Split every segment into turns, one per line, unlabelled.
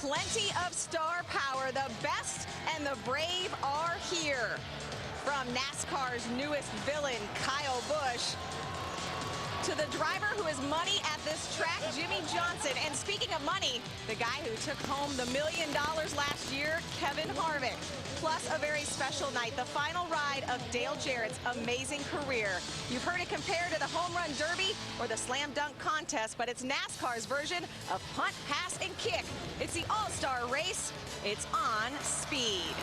plenty of star power. The best and the brave are here. From NASCAR's newest villain, Kyle Busch, to the driver who is money at this track, Jimmy Johnson. And speaking of money, the guy who took home the $1 million last year, Kevin Harvick. Plus a very special night, the final ride of Dale Jarrett's amazing career. You've heard it compared to the Home Run Derby or the Slam Dunk Contest, but it's NASCAR's version of punt, pass, and kick. It's the All-Star Race. It's on speed.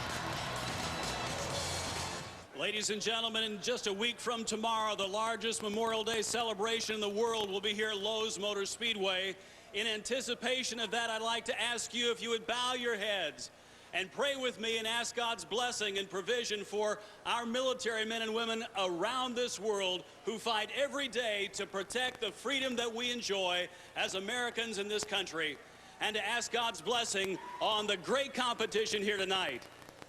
Ladies and gentlemen, in just a week from tomorrow, the largest Memorial Day celebration in the world will be here at Lowe's Motor Speedway. In anticipation of that, I'd like to ask you if you would bow your heads and pray with me and ask God's blessing and provision for our military men and women around this world who fight every day to protect the freedom that we enjoy as Americans in this country, and to ask God's blessing on the great competition here tonight.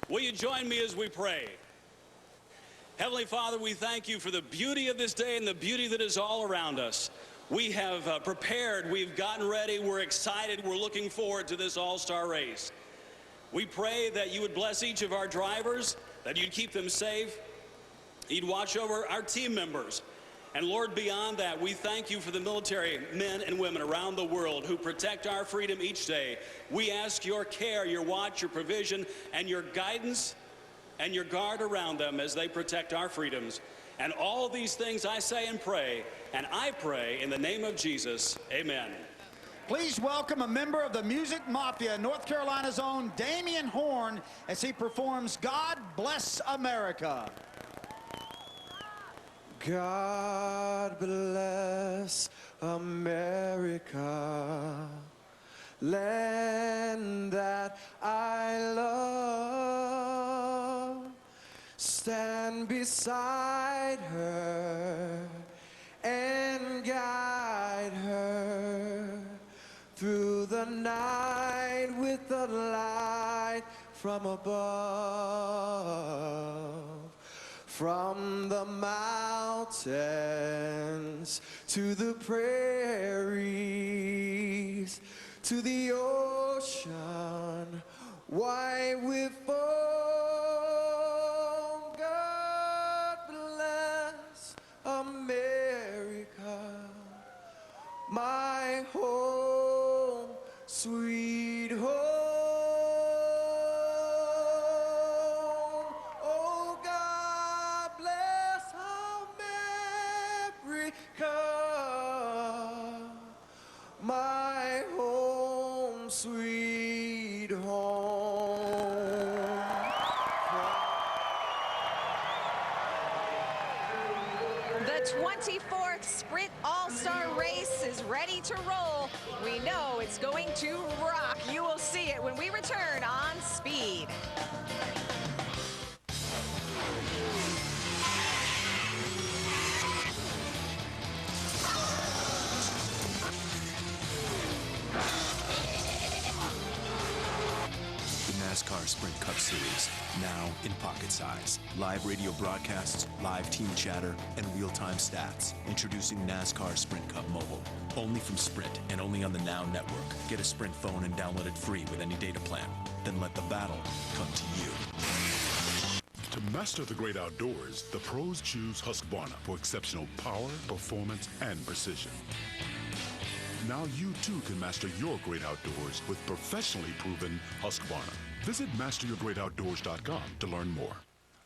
Will you join me as we pray? Heavenly Father, we thank you for the beauty of this day and the beauty that is all around us. We have prepared, we've gotten ready, we're excited, we're looking forward to this all-star race. We pray that you would bless each of our drivers, that you'd keep them safe, you'd watch over our team members. And Lord, beyond that, we thank you for the military men and women around the world who protect our freedom each day. We ask your care, your watch, your provision, and your guidance and your guard around them as they protect our freedoms. And all these things I say and pray, and I pray in the name of Jesus, amen.
Please welcome a member of the Music Mafia, North Carolina's own Damian Horn, as he performs God Bless America.
God bless America, land that I love. Stand beside her and guide her through the night with the light from above. From the mountains to the prairies to the ocean white with foam. God bless America, my home, sweet home. Oh, God bless America, my home, sweet home.
The 24th Sprint All-Star Race is ready to roll. We know it's going to rock. You will see it when we return on Speed.
NASCAR Sprint Cup Series, now in pocket size. Live radio broadcasts, live team chatter, and real-time stats. Introducing NASCAR Sprint Cup Mobile. Only from Sprint and only on the Now Network. Get a Sprint phone and download it free with any data plan. Then let the battle come to you.
To master the great outdoors, the pros choose Husqvarna for exceptional power, performance, and precision. Now you too can master your great outdoors with professionally proven Husqvarna. Visit masteryourgreatoutdoors.com to learn more.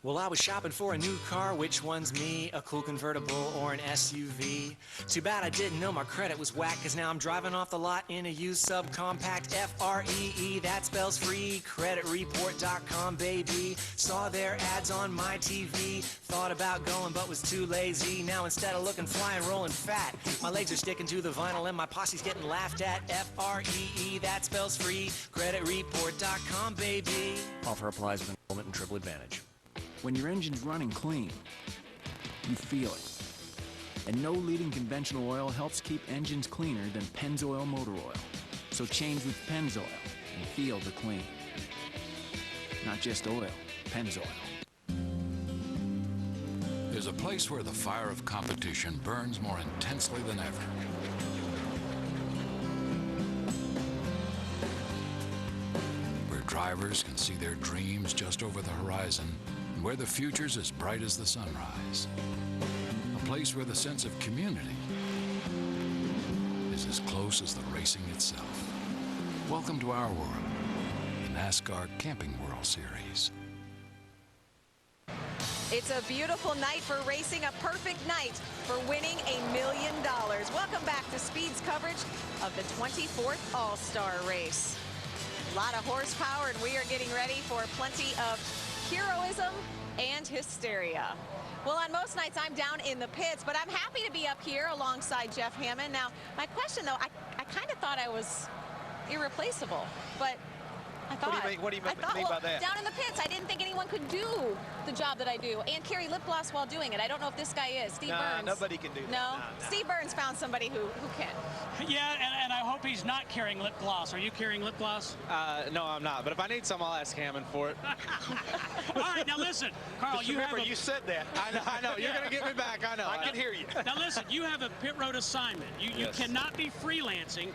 Well, I was shopping for a new car. Which one's me? A cool convertible or an SUV? Too bad I didn't know my credit was whack, cause now I'm driving off the lot in a used subcompact. F-R-E-E, that spells free. Creditreport.com, baby. Saw their ads on my TV. Thought about going but was too lazy. Now instead of looking fly and rolling fat, my legs are sticking to the vinyl and my posse's getting laughed at. F-R-E-E, that spells free. Creditreport.com, baby. Offer applies with enrollment and triple advantage.
When your engine's running clean, you feel it. And no leading conventional oil helps keep engines cleaner than Pennzoil motor oil. So change with Pennzoil and feel the clean. Not just oil, Pennzoil.
There's a place where the fire of competition burns more intensely than ever. drivers can see their dreams just over the horizon, and where the future's as bright as the sunrise. A place where the sense of community is as close as the racing itself. Welcome to our world, the NASCAR Camping World Series.
It's a beautiful night for racing, a perfect night for winning $1 million. Welcome back to Speed's coverage of the 24th All-Star Race. A lot of horsepower, and we are getting ready for plenty of heroism and hysteria. Well, on most nights, I'm down in the pits, but I'm happy to be up here alongside Jeff Hammond. Now, my question, though, I kind of thought I was irreplaceable, but I thought.
What do you mean by that?
Down in the pits, I didn't think anyone could do the job that I do and carry lip gloss while doing it. I don't know if this guy is. Steve Burns.
Nobody can do that.
No?
Nah.
Steve Burns found somebody who can.
Yeah, and I hope he's not carrying lip gloss. Are you carrying lip gloss?
No, I'm not. But if I need some, I'll ask Hammond for it.
All right, now listen, Carl,
Just
you
remember,
have
you said that. I know. You're going to get me back. I know. I can hear you.
Now listen, you have a pit road assignment. You
Yes.
cannot be freelancing.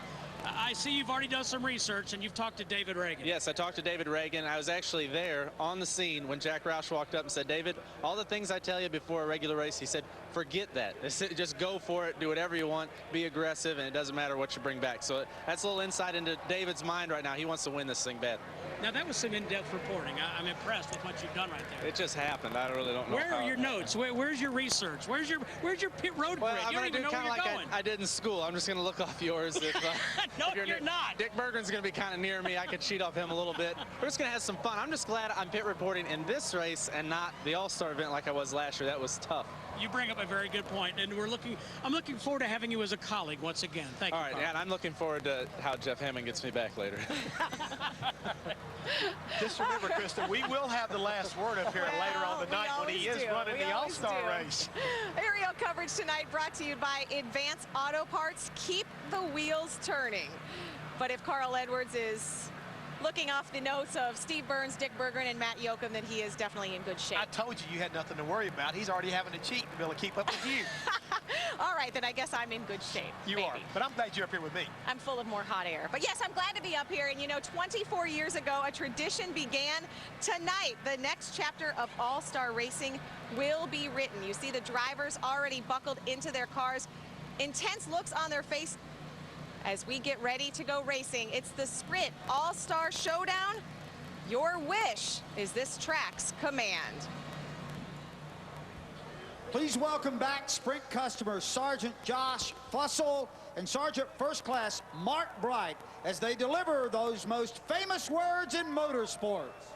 I see you've already done some research, and you've talked to David Reagan.
Yes, I talked to David Reagan. I was actually there on the scene when Jack Roush walked up and said, David, all the things I tell you before a regular race, he said, forget that. Just go for it, do whatever you want, be aggressive, and it doesn't matter what you bring back. So that's a little insight into David's mind right now. He wants to win this thing bad.
Now, that was some in-depth reporting. I'm impressed with what you've done right there.
It just happened. I really don't know.
Where are your notes? Where's your research? Where's your pit road
Well,
grid?
I'm
You don't
going to
even
do
know where
kind of
you're
like
going.
I did in school. I'm just going to look off yours. If,
No,
if
you're not.
Dick Bergman's going to be kind of near me. I could cheat off him a little bit. We're just going to have some fun. I'm just glad I'm pit reporting in this race and not the All-Star event like I was last year. That was tough.
You bring up a very good point, and I'm looking forward to having you as a colleague once again. Thank you.
All right,
Carl.
and I'm looking forward to how Jeff Hammond gets me back later.
Just remember, Krista, we will have the last word up here later on the night when he is running the All-Star race.
Aerial coverage tonight brought to you by Advanced Auto Parts. Keep the wheels turning. But if Carl Edwards is looking off the notes of Steve Burns, Dick Berggren, and Matt Yoakum, then he is definitely in good shape.
I told you had nothing to worry about. He's already having to cheat to be able to keep up with you.
All right, then I guess I'm in good shape.
You are, but I'm glad you're up here with me.
I'm full of more hot air. But yes, I'm glad to be up here. And you know, 24 years ago, a tradition began. Tonight, the next chapter of All-Star Racing will be written. You see the drivers already buckled into their cars, intense looks on their face as we get ready to go racing. It's the Sprint All-Star Showdown. Your wish is this track's command.
Please welcome back Sprint customers Sergeant Josh Fussell and Sergeant First Class Mark Bright as they deliver those most famous words in motorsports.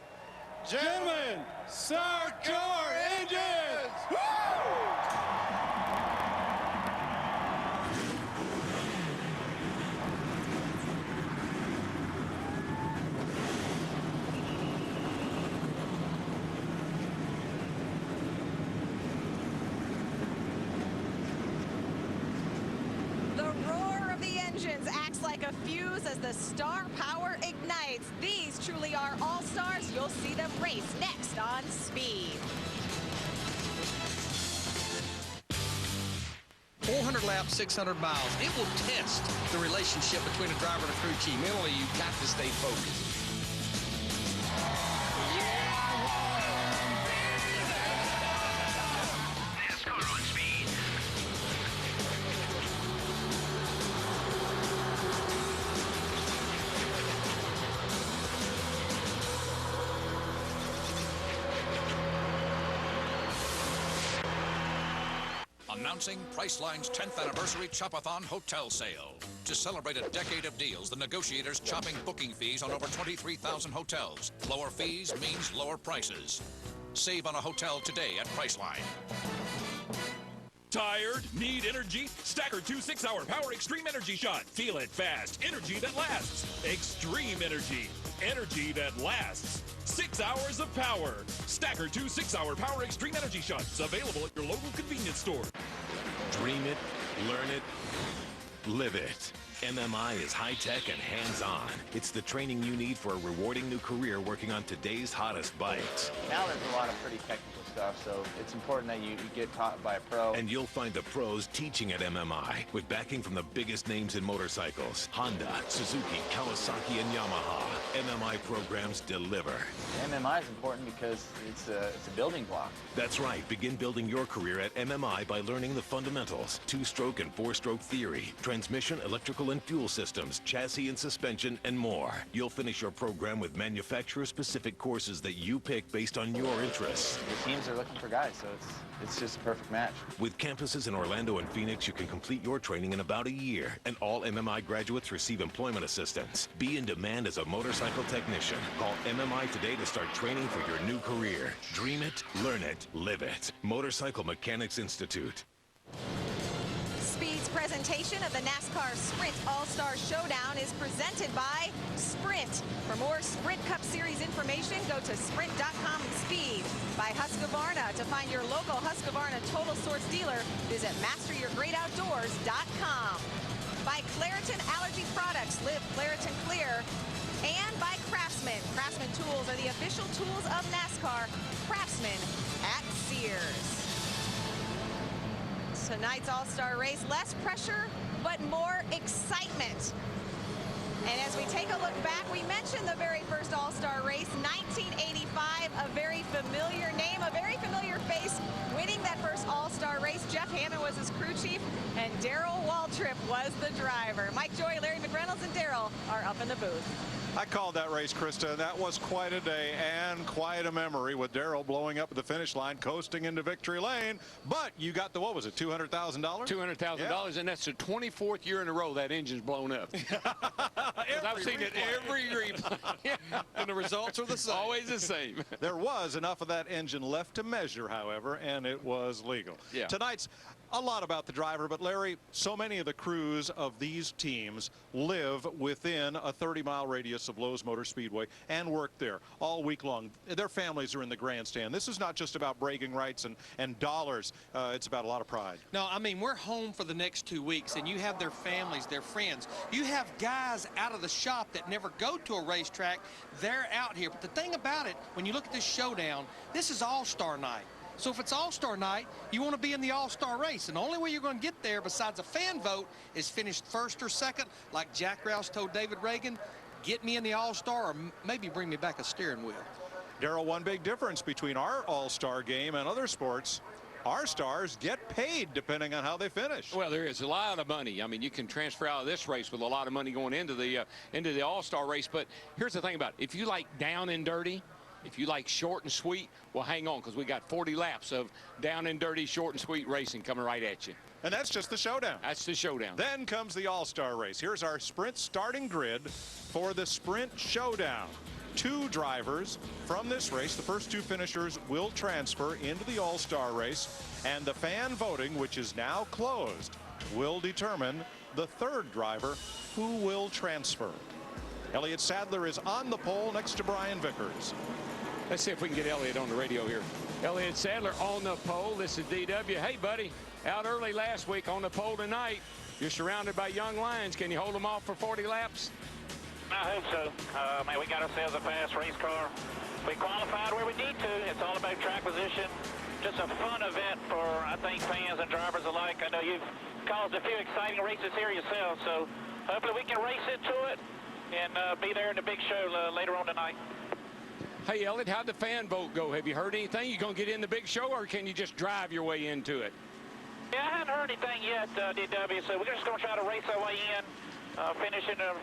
Gentlemen, start your engines! Woo!
Acts like a fuse as the star power ignites. These truly are all-stars. You'll see them race next on Speed.
400 laps, 600 miles. It will test the relationship between a driver and a crew chief. Mentally, you've got to stay focused.
NASCAR on Speed.
Announcing Priceline's 10th anniversary Chopathon hotel sale. To celebrate a decade of deals, the negotiators chopping booking fees on over 23,000 hotels. Lower fees means lower prices. Save on a hotel today at Priceline.
Tired? Need energy? Stacker 2 6-hour Power Extreme Energy Shot. Feel it fast. Energy that lasts. Extreme energy. Energy that lasts. 6 hours of power. Stacker 2 6-hour Power Extreme Energy Shots. Available at your local convenience store.
Dream it, learn it, live it.
MMI is high-tech and hands-on. It's the training you need for a rewarding new career working on today's hottest bikes.
Now there's a lot of pretty technical stuff, so it's important that you get taught by a pro.
And you'll find the pros teaching at MMI with backing from the biggest names in motorcycles. Honda, Suzuki, Kawasaki, and Yamaha. MMI programs deliver.
MMI is important because it's a building block.
That's right. Begin building your career at MMI by learning the fundamentals, 2-stroke and 4-stroke theory, transmission, electrical and fuel systems, chassis and suspension, and more. You'll finish your program with manufacturer-specific courses that you pick based on your interests.
The teams are looking for guys, so it's just a perfect match.
With campuses in Orlando and Phoenix, you can complete your training in about a year, and all MMI graduates receive employment assistance. Be in demand as a motorcycle technician. Call MMI today to start training for your new career. Dream it, learn it, live it. Motorcycle Mechanics Institute.
Speed's presentation of the NASCAR Sprint All-Star Showdown is presented by Sprint. For more Sprint Cup Series information, go to sprint.com. Speed by Husqvarna. To find your local Husqvarna Total Source dealer, visit masteryourgreatoutdoors.com. By Claritin Allergy Products, live Claritin Clear. And by Craftsman. Craftsman tools are the official tools of NASCAR. Craftsman at Sears. Tonight's All-Star race, less pressure, but more excitement. And as we take a look back, we mentioned the very first All-Star race, 1985, a very familiar name, a very familiar face, winning that first All-Star race. Jeff Hammond was his crew chief, and Darrell Waltrip was the driver. Mike Joy, Larry McReynolds, and Darrell are up in the booth.
I called that race, Krista. That was quite a day and quite a memory with Darrell blowing up at the finish line, coasting into victory lane. But you got the, what was it, $200,000?
$200,000, and that's the 24th year in a row that engine's blown up. I've seen it every replay. And the results are the same. Always the same.
There was enough of that engine left to measure, however, and it was legal.
Yeah.
Tonight's a lot about the driver, but Larry, so many of the crews of these teams live within a 30-mile radius of Lowe's Motor Speedway and work there all week long. Their families are in the grandstand. This is not just about bragging rights and dollars. It's about a lot of pride.
No, I mean, we're home for the next 2 weeks, and you have their families, their friends. You have guys out of the shop that never go to a racetrack. They're out here. But the thing about it, when you look at this showdown, this is All-Star night. So if it's All-Star night, you want to be in the All-Star race. And the only way you're going to get there besides a fan vote is finish first or second, like Jack Roush told David Reagan, get me in the All-Star or maybe bring me back a steering wheel.
Darrell, one big difference between our All-Star game and other sports, our stars get paid depending on how they finish.
Well, there is a lot of money. I mean, you can transfer out of this race with a lot of money going into the All-Star race. But here's the thing about it. If you like down and dirty, if you like short and sweet, well, hang on, because we got 40 laps of down and dirty, short and sweet racing coming right at you.
And that's just the showdown.
That's the showdown.
Then comes the All-Star race. Here's our Sprint starting grid for the Sprint Showdown. 2 drivers from this race. The first 2 finishers will transfer into the All-Star race. And the fan voting, which is now closed, will determine the 3rd driver who will transfer. Elliott Sadler is on the pole next to Brian Vickers.
Let's see if we can get Elliott on the radio here. Elliott Sadler on the pole. This is DW. Hey, buddy, out early last week, on the pole tonight. You're surrounded by young lions. Can you hold them off for 40 laps?
I hope so. Man, we got ourselves a fast race car. We qualified where we need to. It's all about track position. Just a fun event for, I think, fans and drivers alike. I know you've caused a few exciting races here yourself, so hopefully we can race into it and be there in the big show later on tonight.
Hey, Elliott, how'd the fan vote go? Have you heard anything? You going to get in the big show, or can you just drive your way into it?
Yeah, I haven't heard anything yet, DW, so we're just going to try to race our way in, finish in the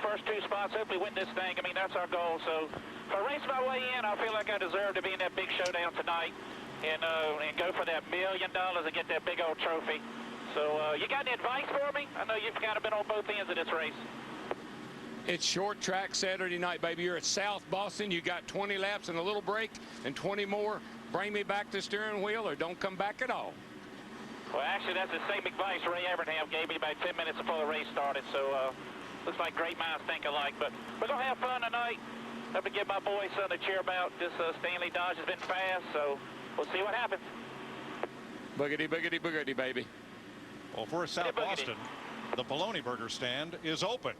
first 2 spots, hopefully win this thing. I mean, that's our goal. So if I race my way in, I feel like I deserve to be in that big showdown tonight and go for that $1 million and get that big old trophy. So you got any advice for me? I know you've kind of been on both ends of this race.
It's short track Saturday night, baby. You're at South Boston. You got 20 laps and a little break and 20 more. Bring me back the steering wheel or don't come back at all.
Well, actually, that's the same advice Ray Evernham gave me about 10 minutes before the race started. So looks like great minds think alike. But we're going to have fun tonight. Hope to give my boys something to cheer about. This Stanley Dodge has been fast, so we'll see what happens.
Boogity, boogity, boogity, baby.
Well, for South Boston, the bologna burger stand is open.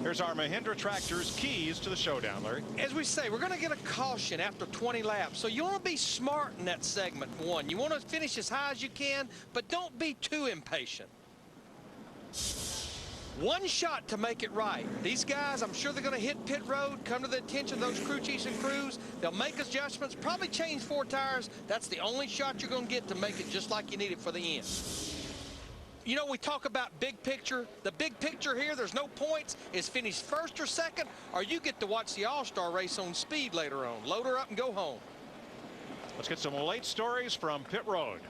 Here's our Mahindra Tractor's keys to the showdown, Larry.
As we say, we're going to get a caution after 20 laps. So you want to be smart in that segment one. You want to finish as high as you can, but don't be too impatient. One shot to make it right. These guys, I'm sure they're going to hit pit road, come to the attention of those crew chiefs and crews. They'll make adjustments, probably change 4 tires. That's the only shot you're going to get to make it just like you need it for the end. You know, we talk about big picture. The big picture here, there's no points, is finish first or second, or you get to watch the All-Star race on speed later on. Load her up and go home.
Let's get some late stories from pit road.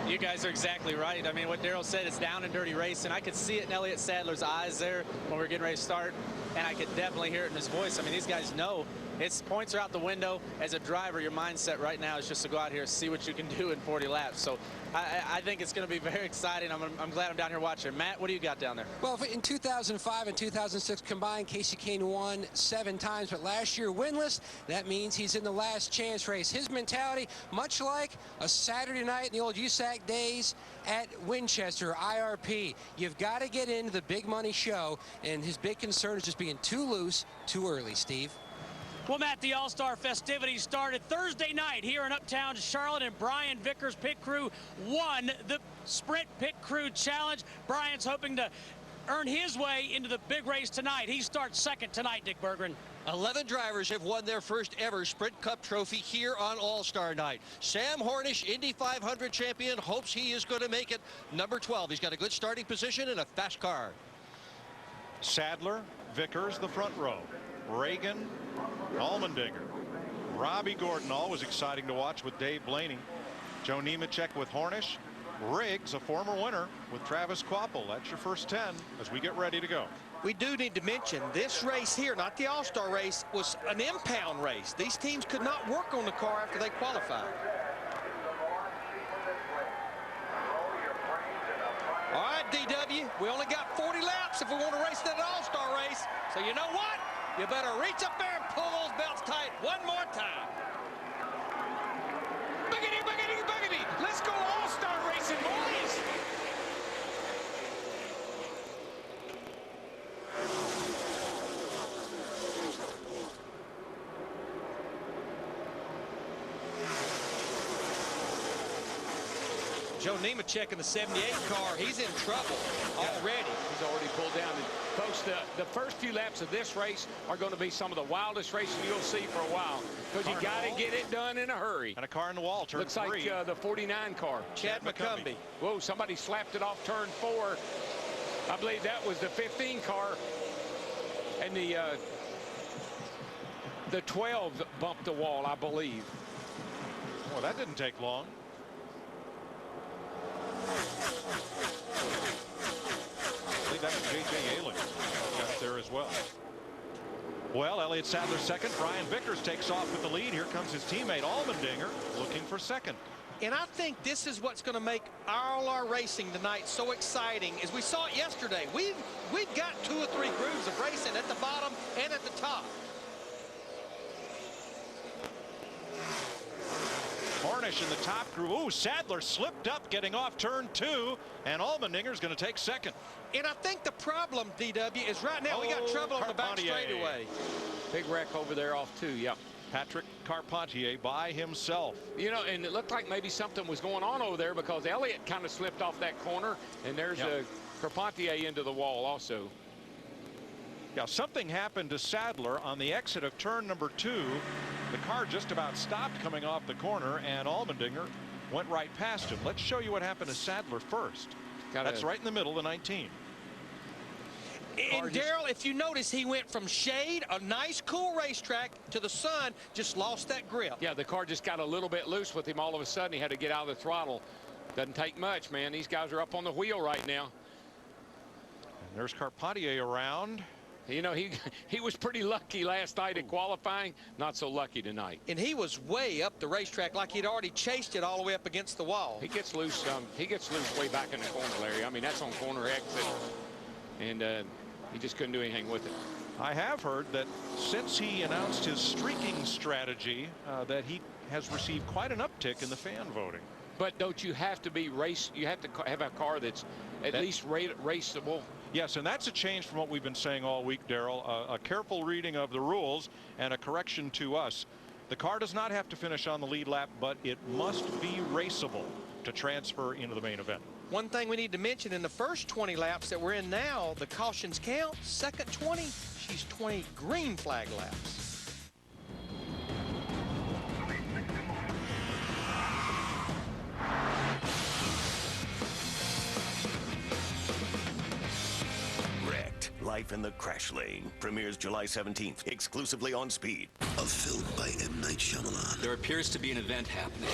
You guys are exactly right. I mean, what Darrell said, it's down and dirty racing. I could see it in Elliott Sadler's eyes there when we were getting ready to start, and I could definitely hear it in his voice. I mean, these guys know it's points are out the window. As a driver, your mindset right now is just to go out here and see what you can do in 40 laps. So I think it's going to be very exciting. I'm glad I'm down here watching. Matt, what do you got down there?
Well, in 2005 and 2006 combined, Casey Kane won 7 times, but last year winless. That means he's in the last chance race. His mentality, much like a Saturday night in the old USAC days at Winchester, IRP. You've got to get into the big money show, and his big concern is just being too loose too early, Steve.
Well, Matt, the All-Star festivities started Thursday night here in Uptown Charlotte, and Brian Vickers' pit crew won the Sprint Pit Crew Challenge. Brian's hoping to earn his way into the big race tonight. He starts second tonight, Dick Berggren.
11 drivers have won their first ever Sprint Cup trophy here on All-Star Night. Sam Hornish, Indy 500 champion, hopes he is going to make it number 12. He's got a good starting position and a fast car.
Sadler, Vickers, the front row. Reagan, Allmendinger, Robbie Gordon, always exciting to watch with Dave Blaney. Joe Nemechek with Hornish. Riggs, a former winner, with Travis Quapple. That's your first 10 as we get ready to go.
We do need to mention this race here, not the All-Star race, was an impound race. These teams could not work on the car after they qualified. All right, DW, we only got 40 laps if we want to race that All-Star race. So you know what? You better reach up there and pull those belts tight one more time.
Biggity, biggity, biggity. Let's go All-Star racing, boys.
Joe Nemechek in the 78 car, he's in trouble already.
He's already pulled down. And folks, the first few laps of this race are going to be some of the wildest racing you'll see for a while, because you got to get it done in a hurry.
And a car in the wall, turn 3.
Looks like the 49 car.
Chad McCumbee.
Whoa, somebody slapped it off turn 4. I believe that was the 15 car. And the 12 bumped the wall, I believe.
Well, that didn't take long. I believe that was J.J. Ayling got there as well. Well, Elliott Sadler second. Brian Vickers takes off with the lead. Here comes his teammate Allmendinger looking for second.
And I think this is what's going to make all our racing tonight so exciting. As we saw it yesterday, we've got 2 or 3 grooves of racing at the bottom and at the top.
Hornish in the top groove. Ooh, Sadler slipped up getting off turn 2, and Allmendinger's going to take second.
And I think the problem, DW, is right now we got trouble on the back straightaway.
Big wreck over there off 2, yep.
Patrick Carpentier by himself.
You know, and it looked like maybe something was going on over there, because Elliott kind of slipped off that corner, and there's Carpentier into the wall also.
Yeah, something happened to Sadler on the exit of turn number 2. The car just about stopped coming off the corner, and Allmendinger went right past him. Let's show you what happened to Sadler first. That's right in the middle of the 19.
And Darrell, if you notice, he went from shade, a nice cool racetrack, to the sun, just lost that grip.
Yeah, the car just got a little bit loose with him. All of a sudden he had to get out of the throttle. Doesn't take much, man. These guys are up on the wheel right now.
And there's Carpentier around.
You know, he was pretty lucky last night in qualifying. Not so lucky tonight.
And he was way up the racetrack, like he'd already chased it all the way up against the wall.
He gets loose. He gets loose way back in the corner, Larry. I mean, that's on corner exit, and he just couldn't do anything with it.
I have heard that since he announced his streaking strategy, that he has received quite an uptick in the fan voting.
But don't you have to be you have to have a car that's at least raceable?
Yes, and that's a change from what we've been saying all week, Darrell. A careful reading of the rules and a correction to us. The car does not have to finish on the lead lap, but it must be raceable to transfer into the main event.
One thing we need to mention, in the first 20 laps that we're in now, the cautions count. Second 20, she's 20 green flag laps.
Life in the Crash Lane premieres July 17th, exclusively on Speed. A film by M. Night Shyamalan.
There appears to be an event happening.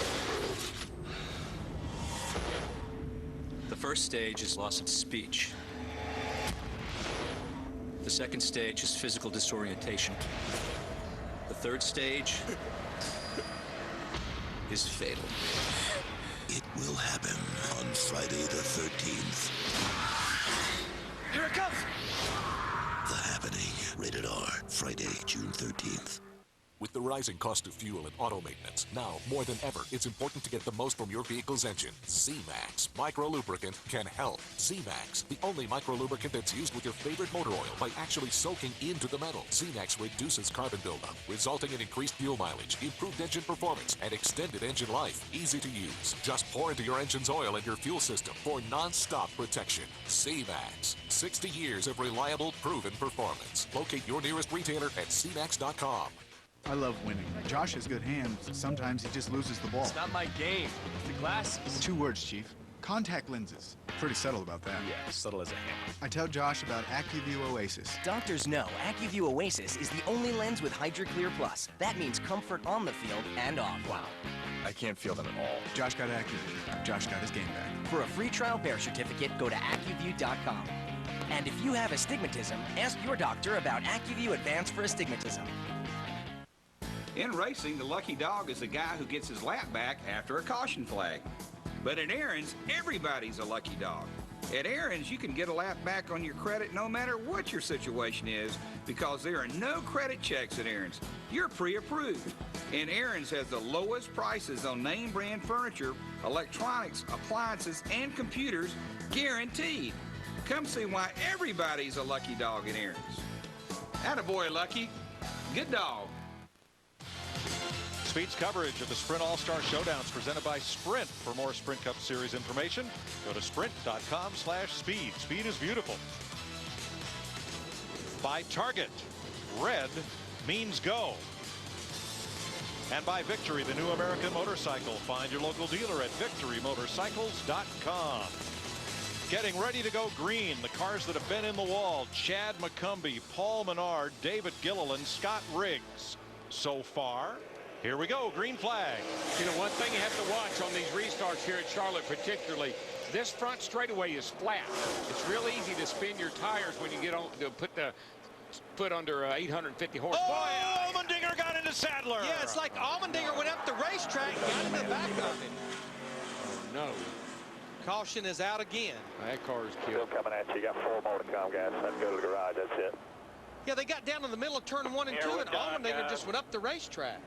The first stage is loss of speech. The second stage is physical disorientation. The third stage is fatal.
It will happen on Friday the 13th.
Here it comes!
The Happening. Rated R. Friday, June 13th.
With the rising cost of fuel and auto maintenance, now more than ever, it's important to get the most from your vehicle's engine. Z-Max Micro Lubricant can help. Z-Max, the only micro lubricant that's used with your favorite motor oil by actually soaking into the metal. Z-Max reduces carbon buildup, resulting in increased fuel mileage, improved engine performance, and extended engine life. Easy to use. Just pour into your engine's oil and your fuel system for non-stop protection. Z-Max, 60 years of reliable, proven performance. Locate your nearest retailer at cmax.com.
I love winning. Josh has good hands. Sometimes he just loses the ball.
It's not my game. It's the glasses.
2 words, Chief. Contact lenses. Pretty subtle about that.
Yeah, subtle as a hammer.
I tell Josh about AccuView Oasis.
Doctors know AccuView Oasis is the only lens with HydroClear Plus. That means comfort on the field and off.
Wow. I can't feel them at all.
Josh got AccuView. Josh got his game back.
For a free trial pair certificate, go to AccuView.com. And if you have astigmatism, ask your doctor about AccuView Advance for Astigmatism.
In racing, the lucky dog is the guy who gets his lap back after a caution flag. But at Aaron's, everybody's a lucky dog. At Aaron's, you can get a lap back on your credit no matter what your situation is, because there are no credit checks at Aaron's. You're pre-approved. And Aaron's has the lowest prices on name brand furniture, electronics, appliances, and computers, guaranteed. Come see why everybody's a lucky dog at Aaron's. Attaboy, Lucky. Good dog.
Speed's coverage of the Sprint All-Star Showdowns presented by Sprint. For more Sprint Cup Series information, go to sprint.com/speed. Speed is beautiful. By Target, red means go. And by Victory, the new American motorcycle. Find your local dealer at victorymotorcycles.com. Getting ready to go green, the cars that have been in the wall: Chad McCumbee, Paul Menard, David Gilliland, Scott Riggs. So far, here we go, green flag.
You know, one thing you have to watch on these restarts here at Charlotte particularly, this front straightaway is flat. It's real easy to spin your tires when you get on to put the foot under 850 horsepower.
Oh, Allmendinger got into Sadler. Yeah, it's like Allmendinger went up the racetrack and got into the back of him.
No.
Caution is out again.
That car is killed.
Still coming at you. You got 4 more to come, guys. Let's go to the garage. That's it.
Yeah, they got down in the middle of turn 1 and 2, and Allmendinger just went up the racetrack.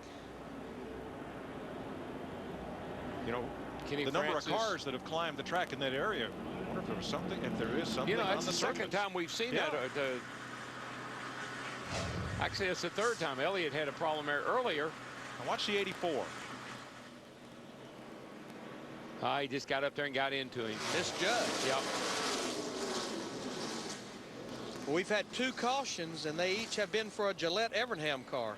You know, the number of cars that have climbed the track in that area. I wonder if there was something, if there is something.
You know,
on
that's the
surface.
second time we've seen that. Actually, it's the third time. Elliott had a problem there earlier.
Now watch the 84.
He just got up there and got into him.
Misjudged.
Yep.
Well, we've had 2 cautions, and they each have been for a Gillette Evernham car.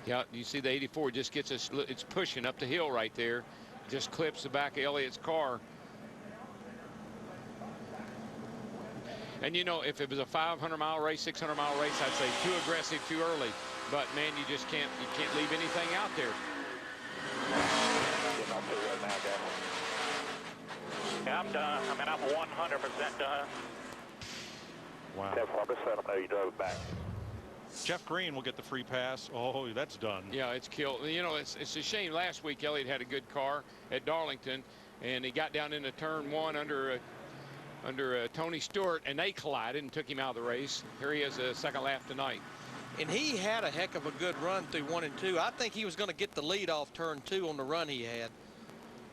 Yeah, you see the 84 just gets us, it's pushing up the hill right there. Just clips the back of Elliott's car. And you know, if it was a 500-mile race, 600-mile race, I'd say too aggressive too early. But man, you just can't leave anything out there.
Yeah, I'm done. I mean, I'm 100% done.
Wow.
Just let them know you drove it back.
Jeff Green will get the free pass. Oh, that's done.
Yeah, it's killed. You know, it's a shame. Last week, Elliott had a good car at Darlington, and he got down into turn 1 under Tony Stewart, and they collided and took him out of the race. Here he is, a second lap tonight.
And he had a heck of a good run through 1 and 2. I think he was going to get the lead off turn 2 on the run he had.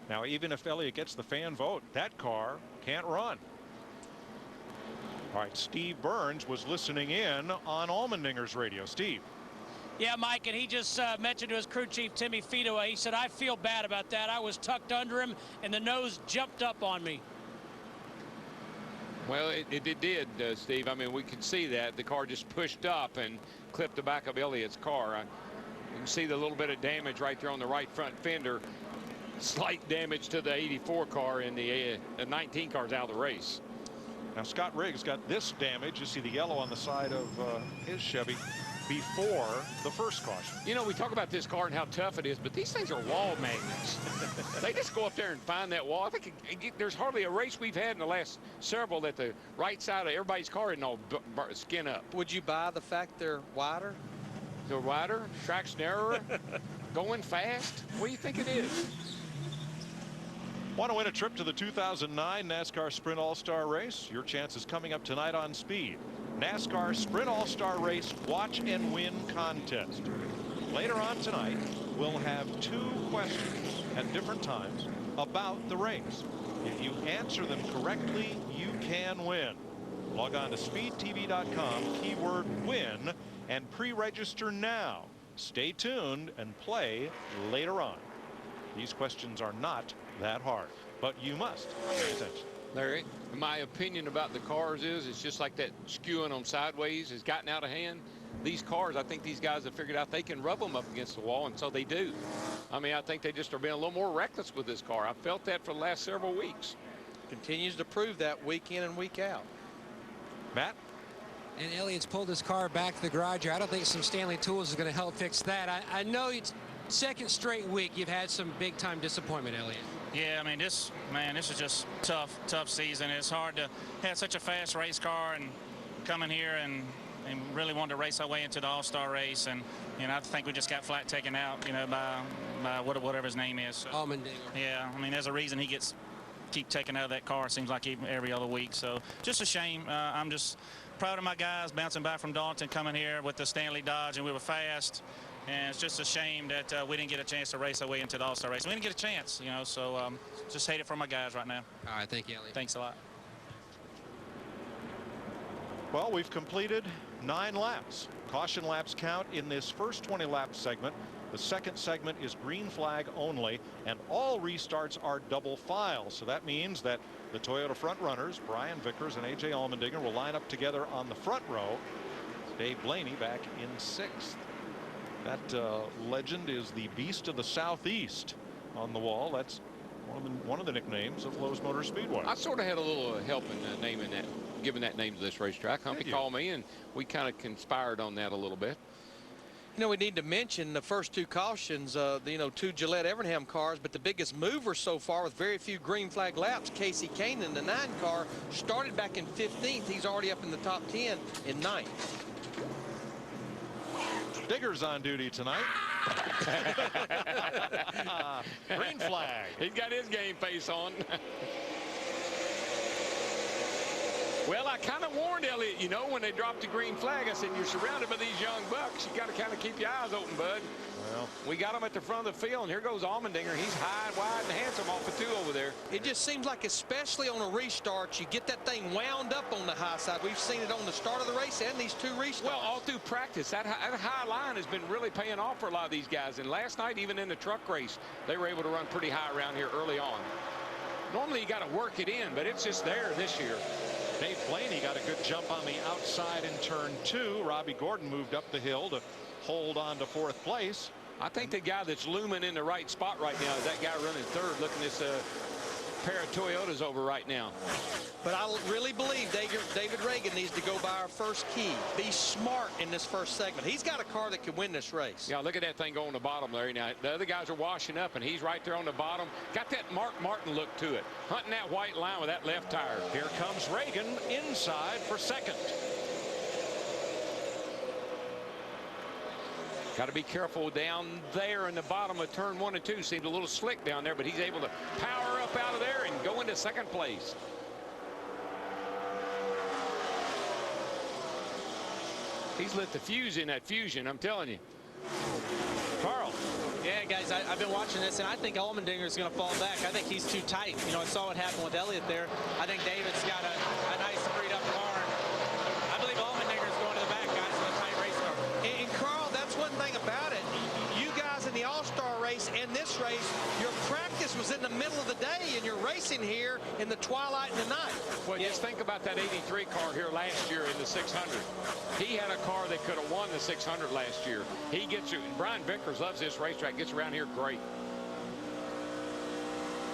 Now, even if Elliott gets the fan vote, that car can't run. All right, Steve Burns was listening in on Allmendinger's radio. Steve.
Yeah, Mike, and he just mentioned to his crew chief, Timmy Fedowa, he said, I feel bad about that. I was tucked under him, and the nose jumped up on me.
Well, it did, Steve. I mean, we could see that. The car just pushed up and clipped the back of Elliott's car. You can see the little bit of damage right there on the right front fender. Slight damage to the 84 car, and the 19 car's out of the race.
Now, Scott Riggs got this damage. You see the yellow on the side of his Chevy before the first caution.
You know, we talk about this car and how tough it is, but these things are wall magnets. They just go up there and find that wall. I think there's hardly a race we've had in the last several that the right side of everybody's car isn't all skin up.
Would you buy the fact they're wider?
They're wider, track's narrower, going fast. What do you think it is?
Want to win a trip to the 2009 NASCAR Sprint All-Star Race? Your chance is coming up tonight on Speed. NASCAR Sprint All-Star Race Watch and Win Contest. Later on tonight, we'll have 2 questions at different times about the race. If you answer them correctly, you can win. Log on to speedtv.com, keyword win, and pre-register now. Stay tuned and play later on. These questions are not that hard, but you must pay attention.
Larry, my opinion about the cars is it's just like that skewing them sideways has gotten out of hand. These cars, I think these guys have figured out they can rub them up against the wall, and so they do. I mean, I think they just are being a little more reckless with this car. I've felt that for the last several weeks.
Continues to prove that week in and week out.
Matt?
And Elliott's pulled his car back to the garage. I don't think some Stanley Tools is going to help fix that. I know it's second straight week you've had some big-time disappointment, Elliott.
Yeah, I mean, this is just tough season. It's hard to have such a fast race car and come in here and really want to race our way into the All-Star race. And, you know, I think we just got flat taken out, you know, by whatever his name is. So,
Allmendinger.
Yeah, I mean, there's a reason he keep taken out of that car. It seems like every other week. So just a shame. I'm just proud of my guys bouncing back from Darlington, coming here with the Stanley Dodge, and we were fast. And it's just a shame that we didn't get a chance to race our way into the All-Star race. We didn't get a chance, you know, so just hate it for my guys right now.
All right, thank you, Elliott.
Thanks a lot.
Well, we've completed 9 laps. Caution laps count in this first 20-lap segment. The second segment is green flag only, and all restarts are double file. So that means that the Toyota front runners, Brian Vickers and A.J. Allmendinger, will line up together on the front row. Dave Blaney back in 6th. That legend is the Beast of the Southeast on the wall. That's one of the nicknames of Lowe's Motor Speedway.
I sort of had a little help in naming that, giving that name to this racetrack. Humpy called me, and we kind of conspired on that a little bit.
You know, we need to mention the first 2 cautions, you know, 2 Gillette Evernham cars, but the biggest mover so far with very few green flag laps, Casey Kanan, the 9 car, started back in 15th. He's already up in the top 10 in 9th.
Digger's on duty tonight. Green flag.
He's got his game face on. Well, I kind of warned Elliott, you know, when they dropped the green flag, I said, you're surrounded by these young bucks. You got to kind of keep your eyes open, bud. Well, we got him at the front of the field, and here goes Allmendinger. He's high, wide, and handsome off the 2 over there.
It just seems like, especially on a restart, you get that thing wound up on the high side. We've seen it on the start of the race and these 2 restarts.
Well, all through practice, that high line has been really paying off for a lot of these guys. And last night, even in the truck race, they were able to run pretty high around here early on. Normally, you got to work it in, but it's just there this year.
Dave Blaney got a good jump on the outside in turn 2. Robbie Gordon moved up the hill to hold on to 4th place.
I think the guy that's looming in the right spot right now is that guy running 3rd, looking at this pair of Toyotas over right now.
But I really believe David Reagan needs to go by our first key. Be smart in this first segment. He's got a car that can win this race.
Yeah, look at that thing going to the bottom there. Now, the other guys are washing up, and he's right there on the bottom. Got that Mark Martin look to it. Hunting that white line with that left tire.
Here comes Reagan inside for 2nd.
Got to be careful down there in the bottom of turn 1 and 2. Seemed a little slick down there, but he's able to power up out of there and go into 2nd place. He's lit the fuse in that Fusion, I'm telling you.
Carl. Yeah, guys, I've been watching this, and I think Allmendinger is going to fall back. I think he's too tight. You know, I saw what happened with Elliott there. I think David's got a nice freed-up car. I believe Allmendinger is going to the back, guys, in a tight race car.
And Carl, that's one thing about it. You guys in the All-Star race and this race, your practice was in the middle of the day, and you're racing here in the twilight and the night.
Well, just think about that 83 car here last year in the 600. He had a car that could have won the 600 last year. He gets you. Brian Vickers loves this racetrack. Gets around here great.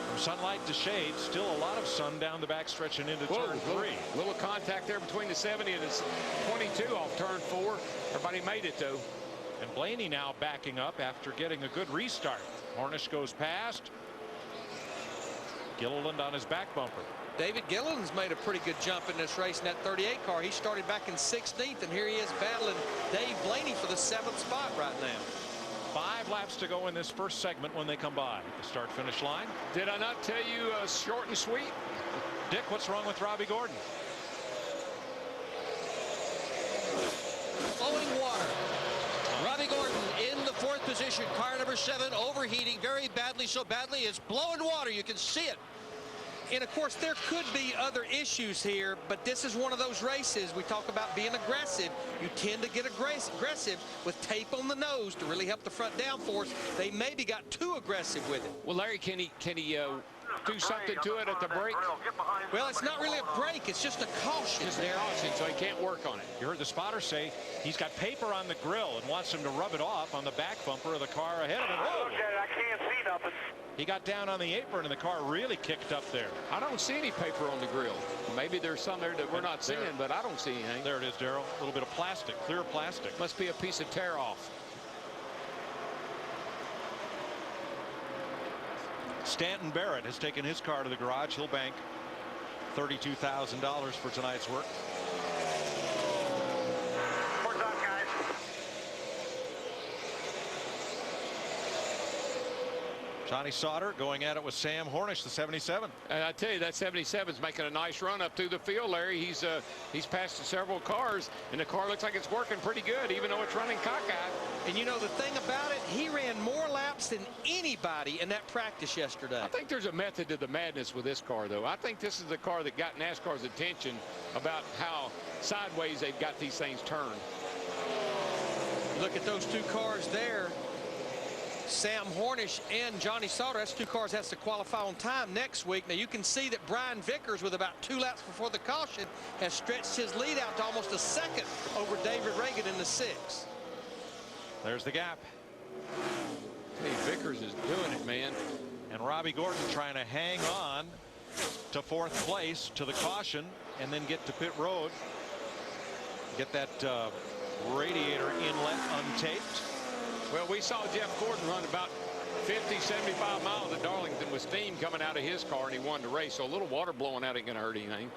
From sunlight to shade, still a lot of sun down the backstretch and into turn 3.
Little contact there between the 70 and the 22 off turn 4. Everybody made it though.
And Blaney now backing up after getting a good restart. Hornish goes past. Gilliland on his back bumper.
David Gilliland's made a pretty good jump in this race in that 38 car. He started back in 16th, and here he is battling Dave Blaney for the 7th spot right now.
5 laps to go in this first segment when they come by the start-finish line.
Did I not tell you short and sweet?
Dick, what's wrong with Robbie Gordon?
Flowing water. Robbie Gordon in the 4th position. Car number 7 overheating very badly, so badly it's blowing water. You can see it. And of course there could be other issues here, but this is one of those races we talk about being aggressive. You tend to get aggressive with tape on the nose to really help the front downforce. They maybe got too aggressive with it.
Well, Larry, can he do something to it at the brake?
Well, it's not really a brake, it's just a caution.
Just a caution, so he can't work on it.
You heard the spotter say he's got paper on the grill and wants him to rub it off on the back bumper of the car ahead of him.
Oh, okay, I can't see nothing.
He got down on the apron and the car really kicked up there.
I don't see any paper on the grill. Maybe there's some there that we're not seeing, but I don't see anything.
There it is, Darrell. A little bit of plastic, clear plastic.
Must be a piece of tear off.
Stanton Barrett has taken his car to the garage. He'll bank $32,000 for tonight's work.
What's up, guys?
Johnny Sauter going at it with Sam Hornish, the 77.
And I tell you, that 77 is making a nice run up through the field, Larry. He's passed several cars, and the car looks like it's working pretty good, even though it's running cockeyed.
And you know the thing about it, he ran more laps than anybody in that practice yesterday.
I think there's a method to the madness with this car, though. I think this is the car that got NASCAR's attention about how sideways they've got these things turned.
Look at those 2 cars there. Sam Hornish and Johnny Sauter. That's 2 cars has to qualify on time next week. Now you can see that Brian Vickers, with about 2 laps before the caution, has stretched his lead out to almost a second over David Reagan in the 6.
There's the gap.
Hey, Vickers is doing it, man.
And Robbie Gordon trying to hang on to 4th place to the caution and then get to pit road. Get that radiator inlet untaped.
Well, we saw Jeff Gordon run about 50, 75 miles at Darlington with steam coming out of his car, and he won the race. So a little water blowing out ain't going to hurt anything.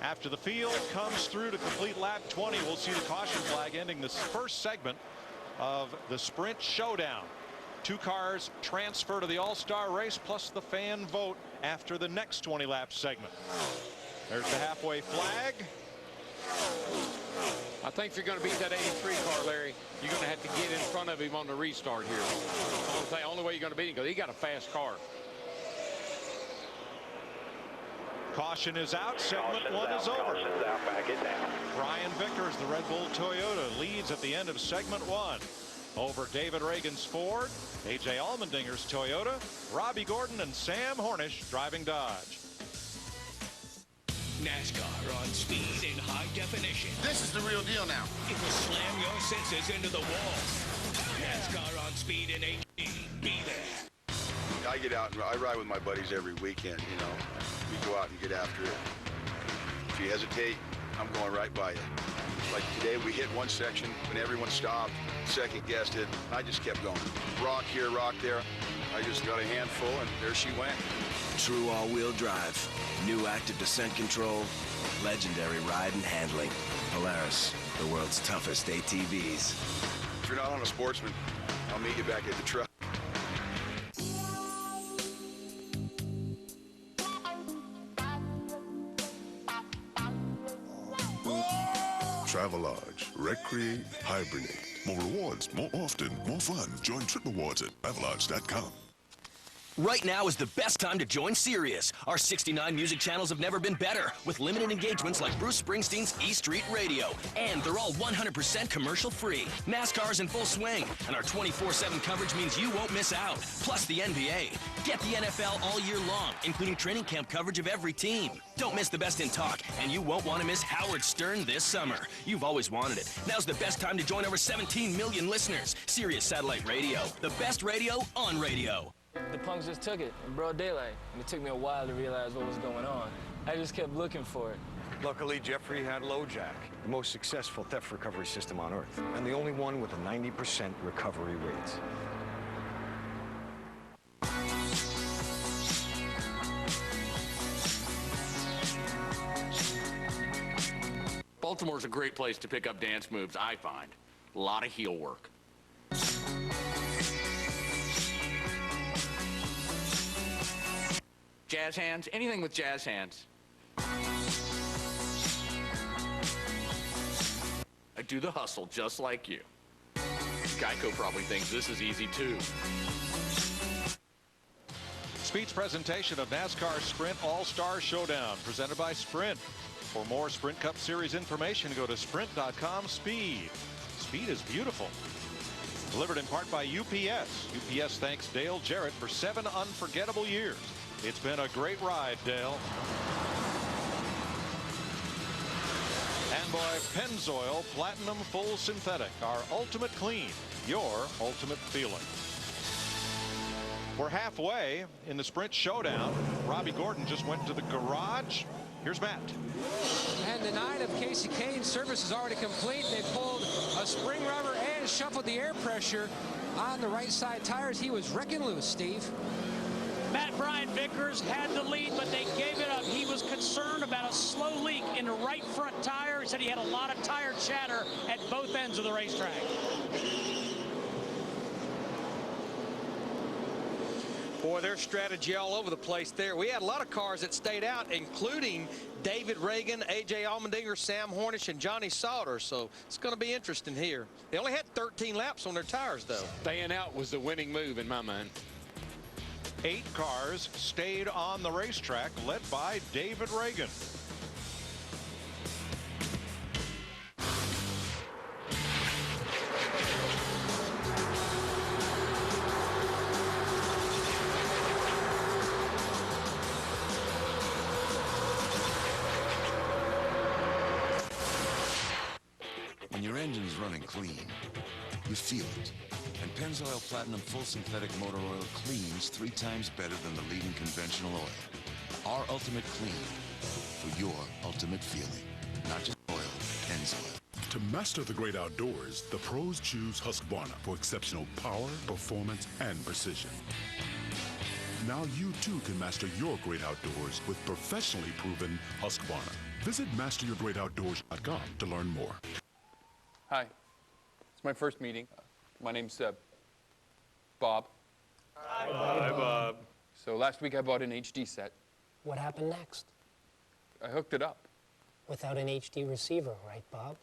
After the field comes through to complete lap 20, we'll see the caution flag ending this first segment of the Sprint Showdown. 2 cars transfer to the All-Star race, plus the fan vote after the next 20-lap segment. There's the halfway flag.
I think if you're going to beat that 83 car, Larry, you're going to have to get in front of him on the restart here. The only way you're going to beat him, because he got a fast car.
Caution is out. Segment 1 is over.
Caution's out, back it down.
Brian Vickers, the Red Bull Toyota, leads at the end of segment 1 over David Reagan's Ford, A.J. Allmendinger's Toyota, Robbie Gordon and Sam Hornish driving Dodge.
NASCAR on speed in high definition.
This is the real deal now.
It will slam your senses into the wall. NASCAR on speed in HD. Be there.
I get out and I ride with my buddies every weekend, you know. We go out and get after it. If you hesitate, I'm going right by you. Like today, we hit one section when everyone stopped, second guessed it. I just kept going. Rock here, rock there. I just got a handful, and there she went.
True all-wheel drive, new active descent control, legendary ride and handling. Polaris, the world's toughest ATVs.
If you're not on a Sportsman, I'll meet you back at the truck.
Avalanche. Recreate, hibernate. More rewards, more often, more fun. Join Trip Rewards at avalanche.com.
Right now is the best time to join Sirius. Our 69 music channels have never been better, with limited engagements like Bruce Springsteen's E Street Radio. And they're all 100% commercial-free. NASCAR's in full swing, and our 24/7 coverage means you won't miss out. Plus the NBA. Get the NFL all year long, including training camp coverage of every team. Don't miss the best in talk, and you won't want to miss Howard Stern this summer. You've always wanted it. Now's the best time to join over 17 million listeners. Sirius Satellite Radio. The best radio on radio.
The punks just took it in broad daylight, and it took me a while to realize what was going on. I just kept looking for it.
Luckily, Jeffrey had LoJack, the most successful theft recovery system on Earth, and the only one with a 90% recovery rate.
Baltimore's a great place to pick up dance moves, I find. A lot of heel work. Jazz hands, anything with jazz hands. I do the hustle just like you. Geico probably thinks this is easy too.
Speed's presentation of NASCAR Sprint All-Star Showdown, presented by Sprint. For more Sprint Cup Series information, go to sprint.com. Speed. Speed is beautiful. Delivered in part by UPS. UPS thanks Dale Jarrett for 7 unforgettable years. It's been a great ride, Dale. Amboy Pennzoil Platinum Full Synthetic, our ultimate clean, your ultimate feeling. We're halfway in the Sprint Showdown. Robbie Gordon just went to the garage. Here's Matt.
And the night of Casey Kane's service is already complete. They pulled a spring rubber and shuffled the air pressure on the right side tires. He was wrecking loose, Steve.
Matt Brian Vickers had the lead, but they gave it up. He was concerned about a slow leak in the right front tire. He said he had a lot of tire chatter at both ends of the racetrack.
Boy, there's strategy all over the place there. We had a lot of cars that stayed out, including David Reagan, A.J. Allmendinger, Sam Hornish, and Johnny Sauter. So it's going to be interesting here. They only had 13 laps on their tires, though.
Staying out was the winning move in my mind.
8 cars stayed on the racetrack, led by David Reagan.
When your engine's running clean, you feel it. And Pennzoil Platinum Full Synthetic Motor Oil cleans 3 times better than the leading conventional oil. Our ultimate clean for your ultimate feeling. Not just oil, Pennzoil.
To master the great outdoors, the pros choose Husqvarna for exceptional power, performance, and precision. Now you too can master your great outdoors with professionally proven Husqvarna. Visit masteryourgreatoutdoors.com to learn more.
Hi, it's my first meeting. My name's Bob. Hi, Bob. Hi, Bob. So last week I bought an HD set.
What happened next?
I hooked it up.
Without an HD receiver, right, Bob?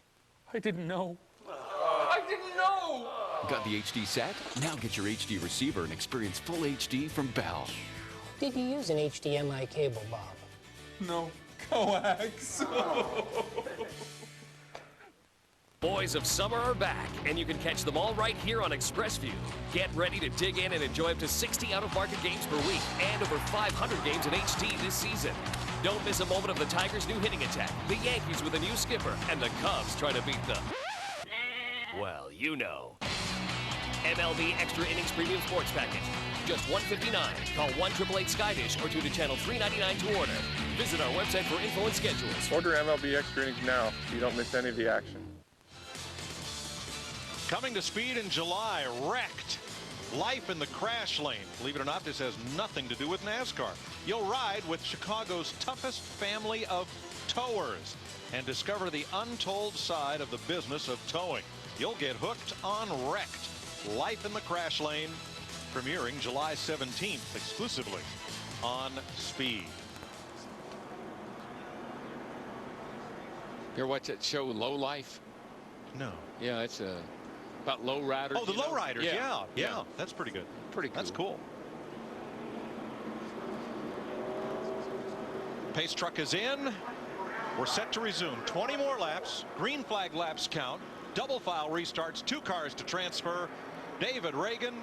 I didn't know. I didn't know!
Got the HD set? Now get your HD receiver and experience full HD from Bell.
Did you use an HDMI cable, Bob?
No. Coax.
Boys of Summer are back, and you can catch them all right here on ExpressView. Get ready to dig in and enjoy up to 60 out-of-market games per week and over 500 games in HD this season. Don't miss a moment of the Tigers' new hitting attack, the Yankees with a new skipper, and the Cubs trying to beat them. Well, you know. MLB Extra Innings Premium Sports Package. Just $159. Call 1-888-SKYDISH or tune to channel 399 to order. Visit our website for info and schedules.
Order MLB Extra Innings now so you don't miss any of the action.
Coming to Speed in July, Wrecked. Life in the Crash Lane. Believe it or not, this has nothing to do with NASCAR. You'll ride with Chicago's toughest family of towers and discover the untold side of the business of towing. You'll get hooked on Wrecked. Life in the Crash Lane, premiering July 17th exclusively on Speed.
You ever watch that show Low Life?
No.
Yeah, it's about low riders.
Oh, the low riders. Yeah. That's pretty good.
Pretty cool.
That's cool. Pace truck is in. We're set to resume. 20 more laps. Green flag laps count. Double file restarts. 2 cars to transfer. David Reagan,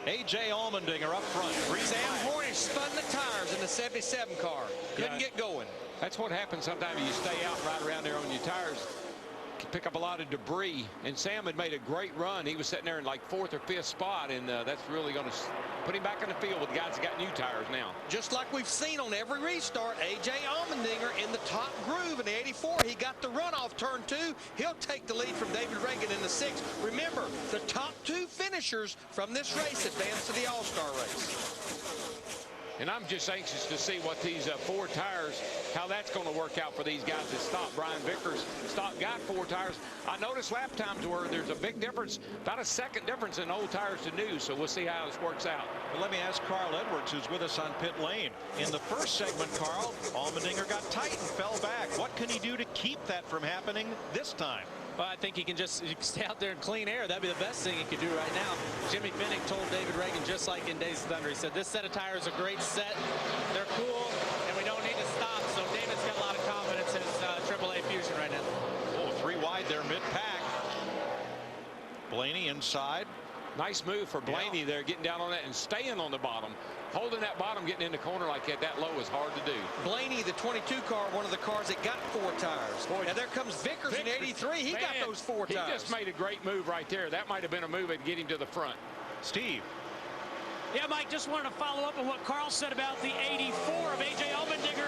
A.J. Allmendinger up front.
Sam Hornish spun the tires in the 77 car. Couldn't get going.
That's what happens sometimes. You stay out right around there on your tires. Pick up a lot of debris, and Sam had made a great run. He was sitting there in like 4th or 5th spot, and that's really going to put him back in the field with guys that got new tires now.
Just like we've seen on every restart, A.J. Allmendinger in the top groove in the 84. He got the run off turn 2. He'll take the lead from David Reagan in the 6th. Remember, the top 2 finishers from this race advance to the All-Star race.
And I'm just anxious to see what these 4 tires, how that's going to work out for these guys that stopped. Brian Vickers got 4 tires. I noticed lap times where there's a big difference, about a second difference in old tires to new. So we'll see how this works out.
Well, let me ask Carl Edwards, who's with us on pit lane. In the first segment, Carl, Allmendinger got tight and fell back. What can he do to keep that from happening this time?
Well, I think he can just stay out there in clean air. That'd be the best thing he could do right now. Jimmy Finnick told David Reagan, just like in Days of Thunder, he said, this set of tires is a great set. They're cool, and we don't need to stop. So David's got a lot of confidence in his AAA Fusion right now.
Oh, 3 wide there mid-pack. Blaney inside.
Nice move for Blaney there, getting down on that and staying on the bottom. Holding that bottom, getting in the corner like that low is hard to do.
Blaney, the 22 car, one of the cars that got 4 tires.
Boy,
now there comes Vickers in 83. He got those 4 tires.
He just made a great move right there. That might have been a move to get him to the front.
Steve.
Yeah, Mike, just wanted to follow up on what Carl said about the 84 of A.J. Allmendinger.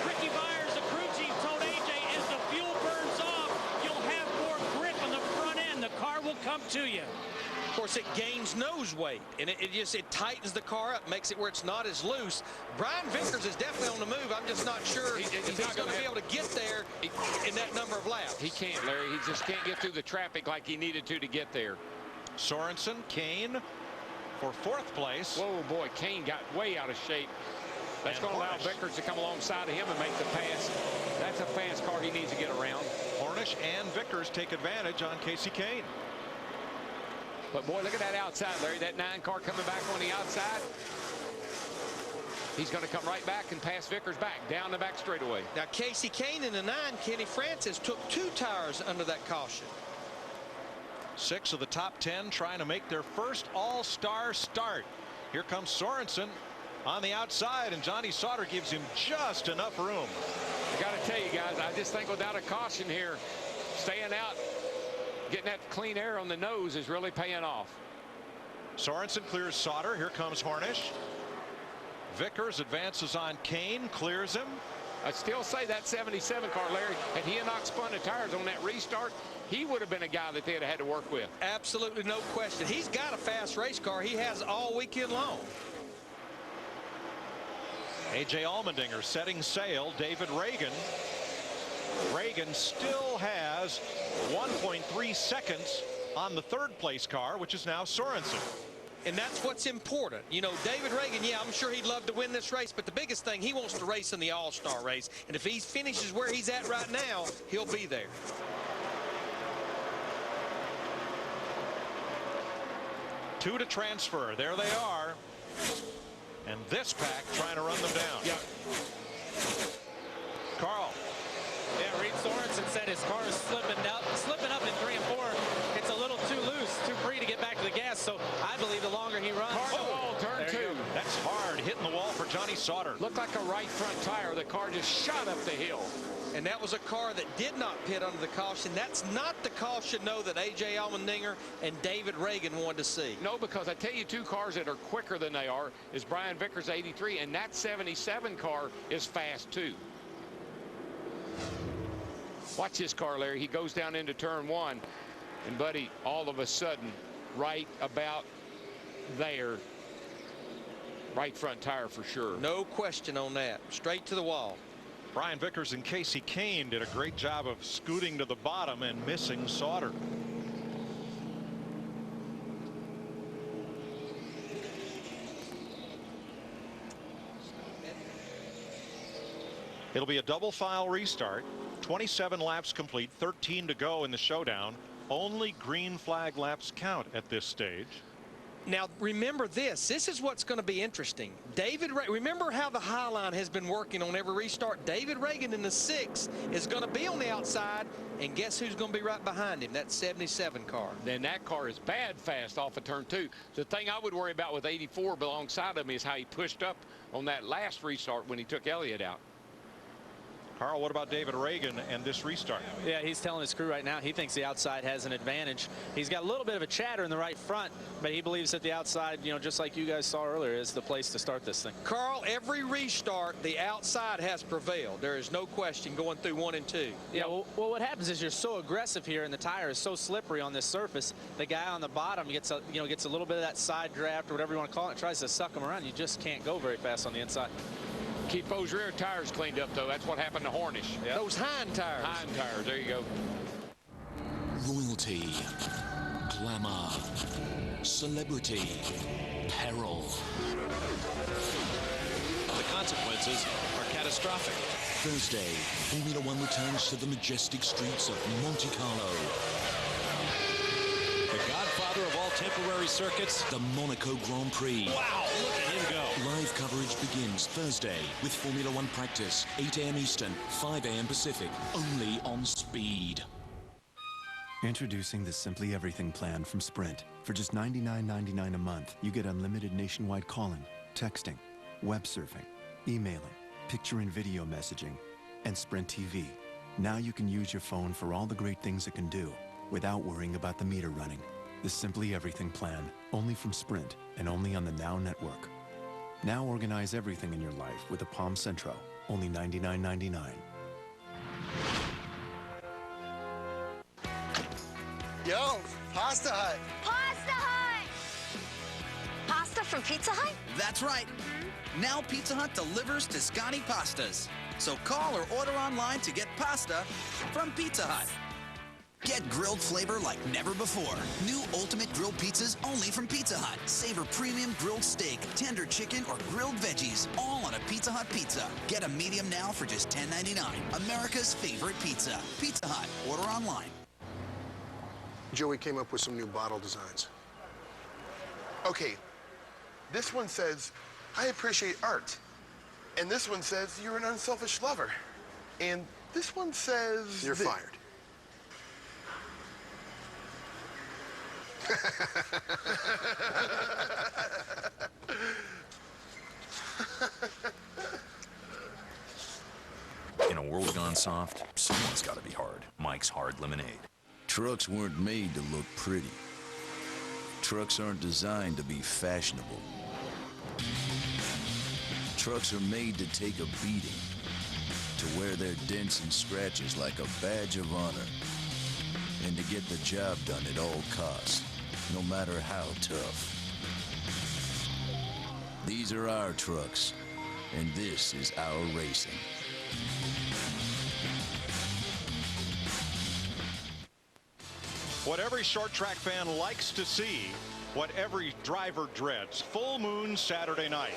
Ricky Byers, the crew chief, told A.J. as the fuel burns off, you'll have more grip on the front end. The car will come to you.
Of course, it gains nose weight, and it tightens the car up, makes it where it's not as loose. Brian Vickers is definitely on the move. I'm just not sure he's going to be able to get there in that number of laps.
He can't, Larry. He just can't get through the traffic like he needed to get there.
Sorensen, Kane for 4th place.
Whoa, boy, Kane got way out of shape. That's going to allow Vickers to come alongside of him and make the pass. That's a fast car he needs to get around.
Hornish and Vickers take advantage on Casey Kane.
But boy, look at that outside, Larry. That 9 car coming back on the outside. He's going to come right back and pass Vickers back down the back straightaway.
Now Casey Kane in the 9, Kenny Francis took 2 tires under that caution.
6 of the top 10 trying to make their first all-star start. Here comes Sorensen on the outside, and Johnny Sauter gives him just enough room.
I got to tell you guys, I just think without a caution here, staying out, getting that clean air on the nose is really paying off.
Sorensen clears Sauter. Here comes Hornish. Vickers advances on Kane, clears him.
I still say that 77 car, Larry, had he not spun the tires on that restart, he would have been a guy that they'd have had to work with.
Absolutely no question. He's got a fast race car. He has all weekend long.
A.J. Allmendinger setting sail. David Reagan. Reagan still has 1.3 seconds on the 3rd place car, which is now Sorensen.
And that's what's important. You know, David Reagan, yeah, I'm sure he'd love to win this race, but the biggest thing, he wants to race in the All-Star race. And if he finishes where he's at right now, he'll be there.
Two to transfer. There they are. And this pack trying to run them down.
Yeah.
Carl.
Yeah, Reed Sorensen said his car is slipping up in 3 and 4. It's a little too loose, too free to get back to the gas. So I believe the longer he runs.
Turn 2.
That's hard, hitting the wall for Johnny Sauter.
Looked like a right front tire. The car just shot up the hill.
And that was a car that did not pit under the caution. That's not the caution, though, that A.J. Allmendinger and David Reagan wanted to see.
No, because I tell you, 2 cars that are quicker than they are is Brian Vickers 83, and that 77 car is fast too. Watch this car, Larry. He goes down into turn 1, and buddy, all of a sudden, right about there, right front tire for sure.
No question on that. Straight to the wall.
Brian Vickers and Casey Kane did a great job of scooting to the bottom and missing Sauter. It'll be a double file restart. 27 laps complete, 13 to go in the showdown. Only green flag laps count at this stage.
Now, remember this. This is what's going to be interesting. Remember how the high line has been working on every restart? David Reagan in the 6 is going to be on the outside, and guess who's going to be right behind him? That 77 car.
Then that car is bad fast off of turn 2. The thing I would worry about with 84 alongside of him is how he pushed up on that last restart when he took Elliott out.
Carl, what about David Reagan and this restart?
Yeah, he's telling his crew right now he thinks the outside has an advantage. He's got a little bit of a chatter in the right front, but he believes that the outside, you know, just like you guys saw earlier, is the place to start this thing.
Carl, every restart, the outside has prevailed. There is no question going through 1 and 2.
Yeah, well, what happens is you're so aggressive here, and the tire is so slippery on this surface. The guy on the bottom gets a little bit of that side draft or whatever you want to call it, tries to suck him around. You just can't go very fast on the inside.
Keep those rear tires cleaned up, though. That's what happened to Hornish.
Yep. Those hind tires.
Hind tires. There you go.
Royalty, glamour, celebrity, peril.
The consequences are catastrophic.
Thursday, Formula One returns to the majestic streets of Monte Carlo.
The godfather of all temporary circuits,
the Monaco Grand Prix.
Wow, look at him go.
Live coverage begins Thursday with Formula One practice, 8 a.m. Eastern, 5 a.m. Pacific, only on Speed.
Introducing the Simply Everything plan from Sprint. For just $99.99 a month, you get unlimited nationwide calling, texting, web surfing, emailing, picture and video messaging, and Sprint TV. Now you can use your phone for all the great things it can do without worrying about the meter running. The Simply Everything plan, only from Sprint and only on the Now Network. Now organize everything in your life with a Palm Centro, only $99.99.
Yo, Pasta Hut.
Pasta Hut! Pasta from Pizza Hut?
That's right. Now Pizza Hut delivers Toscani pastas. So call or order online to get pasta from Pizza Hut. Get grilled flavor like never before. New Ultimate Grilled Pizzas only from Pizza Hut. Savor premium grilled steak, tender chicken, or grilled veggies, all on a Pizza Hut pizza. Get a medium now for just $10.99. America's favorite pizza. Pizza Hut. Order online.
Joey came up with some new bottle designs. Okay, this one says, I appreciate art. And this one says, you're an unselfish lover. And this one says... You're fired.
In a world gone soft, someone's got to be hard. Mike's Hard Lemonade.
Trucks weren't made to look pretty. Trucks aren't designed to be fashionable. Trucks are made to take a beating, to wear their dents and scratches like a badge of honor, and to get the job done at all costs, no matter how tough. These are our trucks, and this is our racing.
What every short track fan likes to see, what every driver dreads. Full moon Saturday night.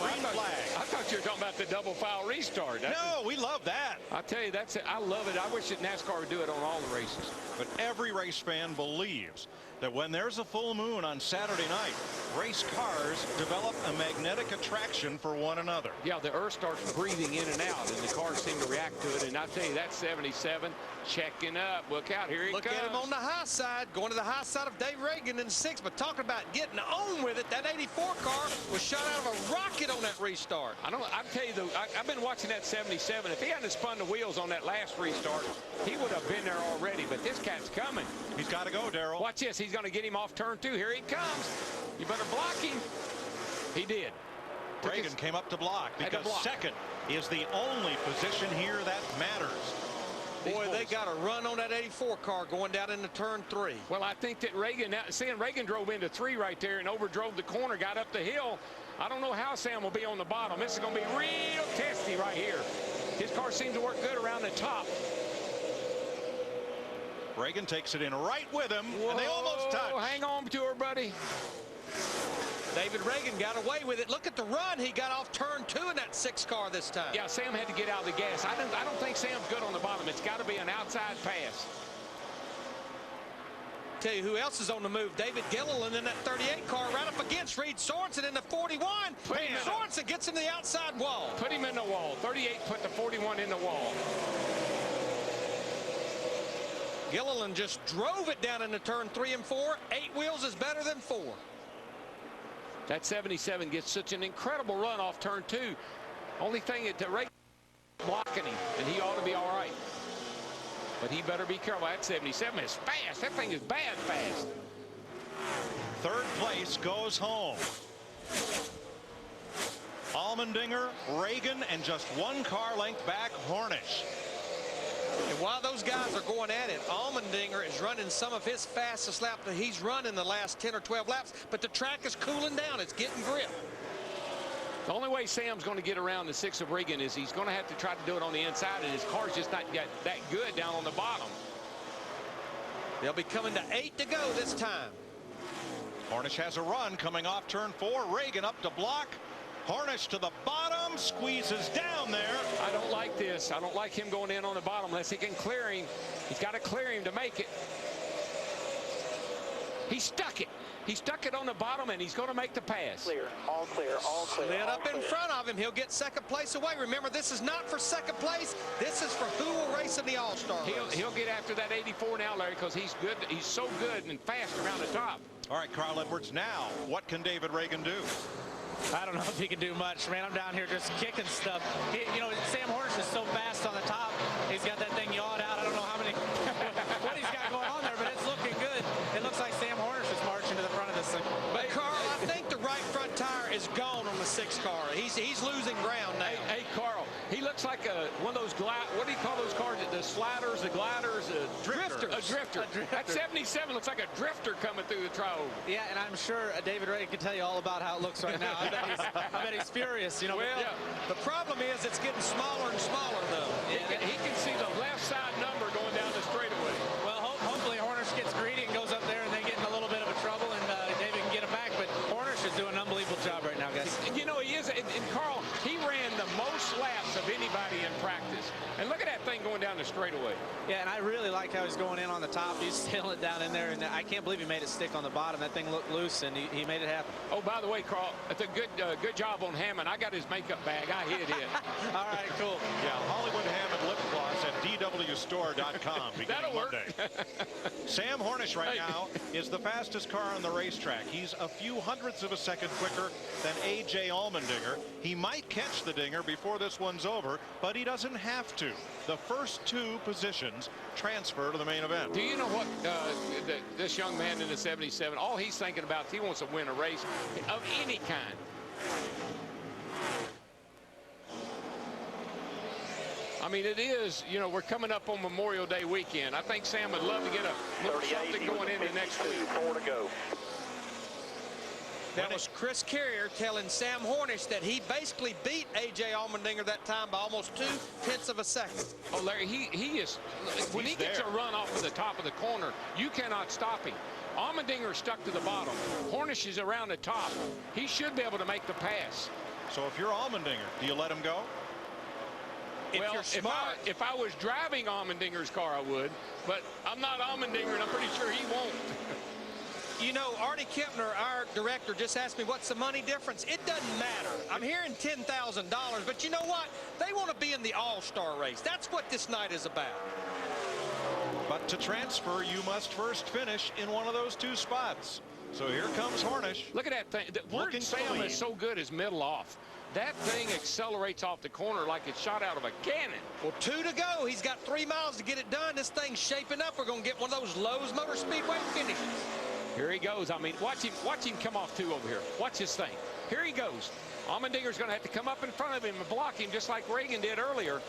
Green flag.
I thought you were talking about the double foul restart.
No, we love that.
I tell you, that's it. I love it. I wish that NASCAR would do it on all the races.
But every race fan believes that when there's a full moon on Saturday night, race cars develop a magnetic attraction for one another.
Yeah, the earth starts breathing in and out, and the cars seem to react to it. And I tell you, that 77 checking up. Look out, here he comes.
Look at him on the high side, going to the high side of Dave Reagan in 6. But talking about getting on with it, that 84 car was shot out of a rocket on that restart.
I'll tell you, though, I've been watching that 77. If he hadn't spun the wheels on that last restart, he would have been there already. But this cat's coming.
He's got to go, Darrell.
Watch this. He's going to get him off turn 2. Here he comes. You better block him. He did.
Reagan came up to block because second is the only position here that matters.
Boy, they got a run on that 84 car going down into turn 3.
Well, I think that Reagan, seeing Reagan drove into 3 right there and overdrove the corner, got up the hill. I don't know how Sam will be on the bottom. This is going to be real testy right here. His car seems to work good around the top.
Reagan takes it in right with him, and they almost touch.
Hang on to her, buddy.
David Reagan got away with it. Look at the run he got off turn 2 in that 6 car this time.
Yeah, Sam had to get out of the gas. I don't think Sam's good on the bottom. It's got to be an outside pass.
tell you who else is on the move. David Gilliland in that 38 car right up against Reed Sorensen in the 41. Sorensen gets him to the outside wall.
Put him in the wall. 38 put the 41 in the wall.
Gilliland just drove it down into turn 3 and 4. 8 wheels is better than 4.
That 77 gets such an incredible run off turn 2. Only thing is the rate blocking him, and he ought to be all right. But he better be careful. That 77 is fast. That thing is bad fast.
Third place goes home. Allmendinger, Reagan, and just 1 car length back, Hornish.
And while those guys are going at it, Allmendinger is running some of his fastest lap that he's run in the last 10 or 12 laps, but the track is cooling down. It's getting grip.
The only way Sam's going to get around the 6 of Reagan is he's going to have to try to do it on the inside, and his car's just not that good down on the bottom.
They'll be coming to 8 to go this time.
Hornish has a run coming off turn 4. Reagan up to block. Hornish to the bottom, squeezes down there.
I don't like this. I don't like him going in on the bottom unless he can clear him. He's got to clear him to make it. He stuck it. He stuck it on the bottom, and he's going to make the pass.
Clear, all clear, all clear.
Slid up in front of him. He'll get 2nd place away. Remember, this is not for 2nd place. This is for who will race in the All-Star race.
He'll get after that 84 now, Larry, because he's good. He's so good and fast around the top.
All right, Carl Edwards, now what can David Reagan do?
I don't know if he can do much, man. I'm down here just kicking stuff. You know, Sam Hornish is so fast on the top. He's got that thing yawed out. I don't know how many, what he's got going on there, but it's looking good. It looks like Sam Hornish is marching to the front of this thing.
But Carl, I think the right front tire is gone on the 6 car. He's losing ground now.
Hey, Carl, he looks like one of those what do you call those cars? The sliders, the gliders,
drifters.
A drifter. That 77 looks like a drifter coming through the trove.
Yeah, and I'm sure David Reagan can tell you all about how it looks right now. I bet he's furious. You know.
Well,
yeah.
The problem is it's getting smaller and smaller, though.
Yeah, he can see the left side number going down the straightaway.
Well, hopefully Hornish gets greedy and goes up there and they get in a little bit of a trouble, and David can get him back. But Hornish is doing an unbelievable job right now, guys.
You know, he is. And Carl, he ran the most laps of anybody in practice. And look at that thing going down the straightaway.
Yeah, and I really like how he's going in on the top. He's sailing it down in there, and I can't believe he made it stick on the bottom. That thing looked loose, and he made it happen.
Oh, by the way, Carl, it's a good job on Hammond. I got his makeup bag. I hid it.
All right, cool.
Yeah, Hollywood Hammond lip gloss at dwstore.com beginning Monday. Sam Hornish right now is the fastest car on the racetrack. He's a few hundredths of a second quicker than A.J. Allmendinger. He might catch the dinger before this one's over, but he doesn't have to. The first 2 positions transfer to the main event.
Do you know what this young man in the 77, all he's thinking about is he wants to win a race of any kind. I mean, it is, you know, we're coming up on Memorial Day weekend. I think Sam would love to get a little something going into next week.
4 to go.
That was Chris Carrier telling Sam Hornish that he basically beat A.J. Allmendinger that time by almost 2/10 of a second.
Oh, Larry, he is, when he gets a run off of the top of the corner, you cannot stop him. Allmendinger is stuck to the bottom. Hornish is around the top. He should be able to make the pass.
So if you're Allmendinger, do you let him go?
Well, if I was driving Allmendinger's car, I would. But I'm not Allmendinger, and I'm pretty sure he won't.
You know, Artie Kempner, our director, just asked me what's the money difference. It doesn't matter. I'm hearing $10,000, but you know what? They want to be in the All-Star race. That's what this night is about.
But to transfer, you must first finish in one of those 2 spots. So here comes Hornish.
Look at that thing. Where Sam is so good is middle off. That thing accelerates off the corner like it's shot out of a cannon.
Well, 2 to go. He's got 3 miles to get it done. This thing's shaping up. We're going to get one of those Lowe's Motor Speedway finishes.
Here he goes. I mean, watch him come off 2 over here. Watch this thing. Here he goes. Allmendinger's going to have to come up in front of him and block him just like Reagan did earlier.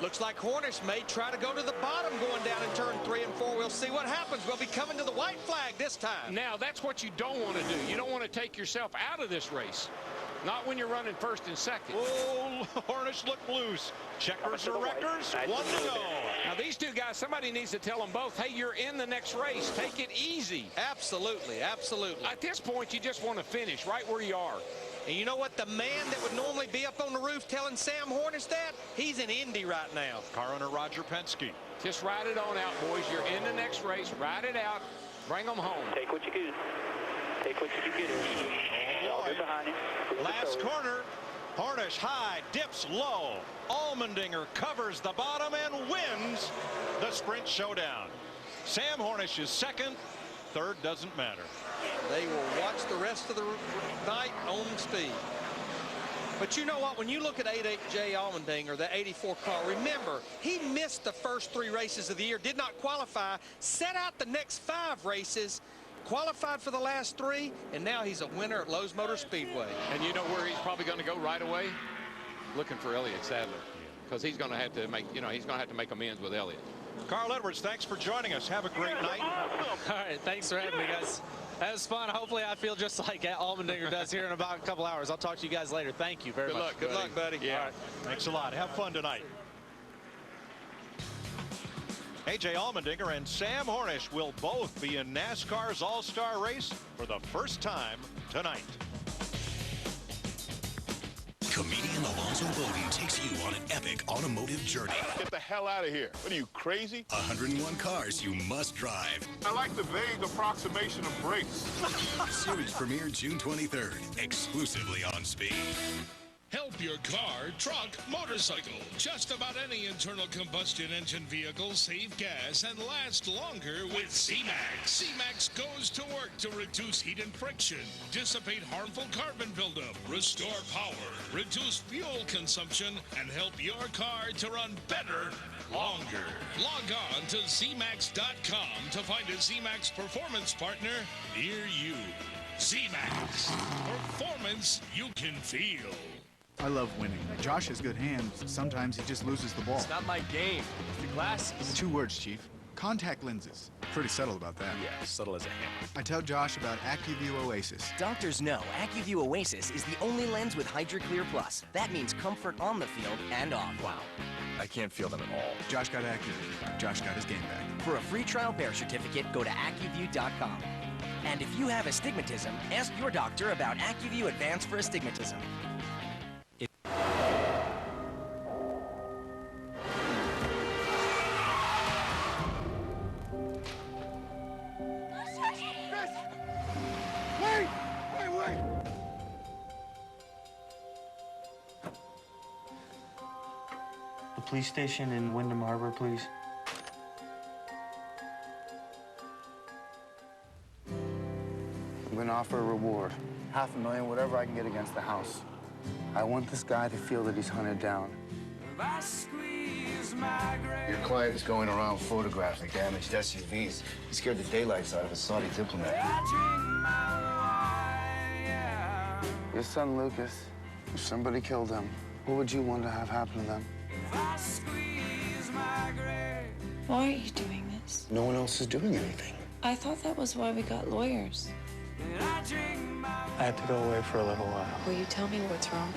Looks like Hornish may try to go to the bottom going down in turn 3 and 4. We'll see what happens. We'll be coming to the white flag this time.
Now, that's what you don't want to do. You don't want to take yourself out of this race. Not when you're running first and second.
Oh, Hornish looked loose. Checkers or wreckers, 1 to go.
Now, these 2 guys, somebody needs to tell them both, hey, you're in the next race. Take it easy.
Absolutely, absolutely.
At this point, you just want to finish right where you are.
And you know what? The man that would normally be up on the roof telling Sam Hornish that, he's in Indy right now.
Car owner Roger Penske.
Just ride it on out, boys. You're in the next race. Ride it out. Bring them home.
Take what you can. Take what you can get.
Oh, boy.
Behind you.
Last corner. Hornish high, dips low. Allmendinger covers the bottom and wins the sprint showdown. Sam Hornish is second. Third doesn't matter.
They will watch the rest of the night on speed. But you know what? When you look at 88J Allmendinger, the 84 car, remember, he missed the first 3 races of the year, did not qualify, set out the next 5 races, qualified for the last 3, and now he's a winner at Lowe's Motor Speedway.
And you know where he's probably going to go right away? Looking for Elliott Sadler, because he's going to have to make, he's going to have to make amends with Elliott.
Carl Edwards, thanks for joining us. Have a great night.
All right, thanks for having me, guys. That was fun. Hopefully I feel just like Allmendinger does here in about a couple hours. I'll talk to you guys later. Thank you very much.
Good luck, buddy.
Yeah.
All right. Thanks a lot. Have fun tonight. A.J. Allmendinger and Sam Hornish will both be in NASCAR's All-Star race for the first time tonight.
Comedian Alonzo Bowden takes you on an epic automotive journey.
Get the hell out of here. What are you, crazy?
101 cars you must drive.
I like the vague approximation of brakes.
Series premiere June 23rd, exclusively on Speed.
Help your car, truck, motorcycle. Just about any internal combustion engine vehicle save gas and last longer with C-Max. C-Max goes to work to reduce heat and friction, dissipate harmful carbon buildup, restore power, reduce fuel consumption, and help your car to run better, longer. Log on to C-Max.com to find a C-Max performance partner near you. C-Max. Performance you can feel.
I love winning. Josh has good hands. Sometimes he just loses the ball.
It's not my game. The glasses.
2 words, Chief. Contact lenses. Pretty subtle about that.
Yeah, subtle as a hammer.
I tell Josh about AccuView Oasis.
Doctors know AccuView Oasis is the only lens with HydroClear Plus. That means comfort on the field and off.
Wow. I can't feel them at all.
Josh got AccuView. Josh got his game back.
For a free trial pair certificate, go to AccuView.com. And if you have astigmatism, ask your doctor about AccuView Advanced for Astigmatism.
Wait!
The police station in Wyndham Harbor, please.
I'm gonna offer a reward. $500,000, whatever I can get against the house. I want this guy to feel that he's hunted down. Your client is going around photographing damaged SUVs. He scared the daylights out of a Saudi diplomat. Your son, Lucas, if somebody killed him, what would you want to have happen to them?
Why are you doing this?
No one else is doing anything.
I thought that was why we got lawyers.
I have to go away for a little while.
Will you tell me what's wrong?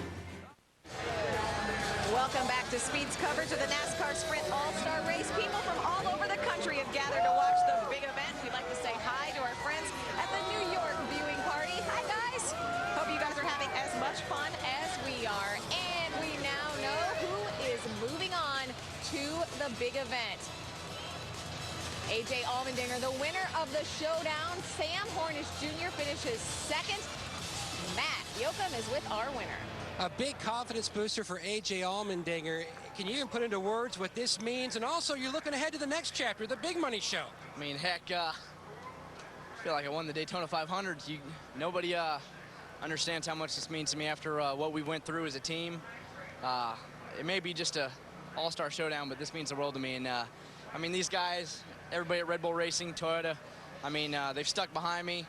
Welcome back to Speed's coverage of the NASCAR Sprint All-Star Race. People from all over the country have gathered to watch the big event. We'd like to say hi to our friends at the New York viewing party. Hi, guys. Hope you guys are having as much fun as we are. And we now know who is moving on to the big event. A.J. Allmendinger, the winner of the showdown. Sam Hornish Jr. finishes second. Matt Yoakum is with our winner.
A big confidence booster for A.J. Allmendinger. Can you even put into words what this means? And also, you're looking ahead to the next chapter, the big money show.
I mean, heck, I feel like I won the Daytona 500. Nobody understands how much this means to me after what we went through as a team. It may be just a all-star showdown, but this means the world to me. And, I mean, these guys, everybody at Red Bull Racing, Toyota, I mean, they've stuck behind me.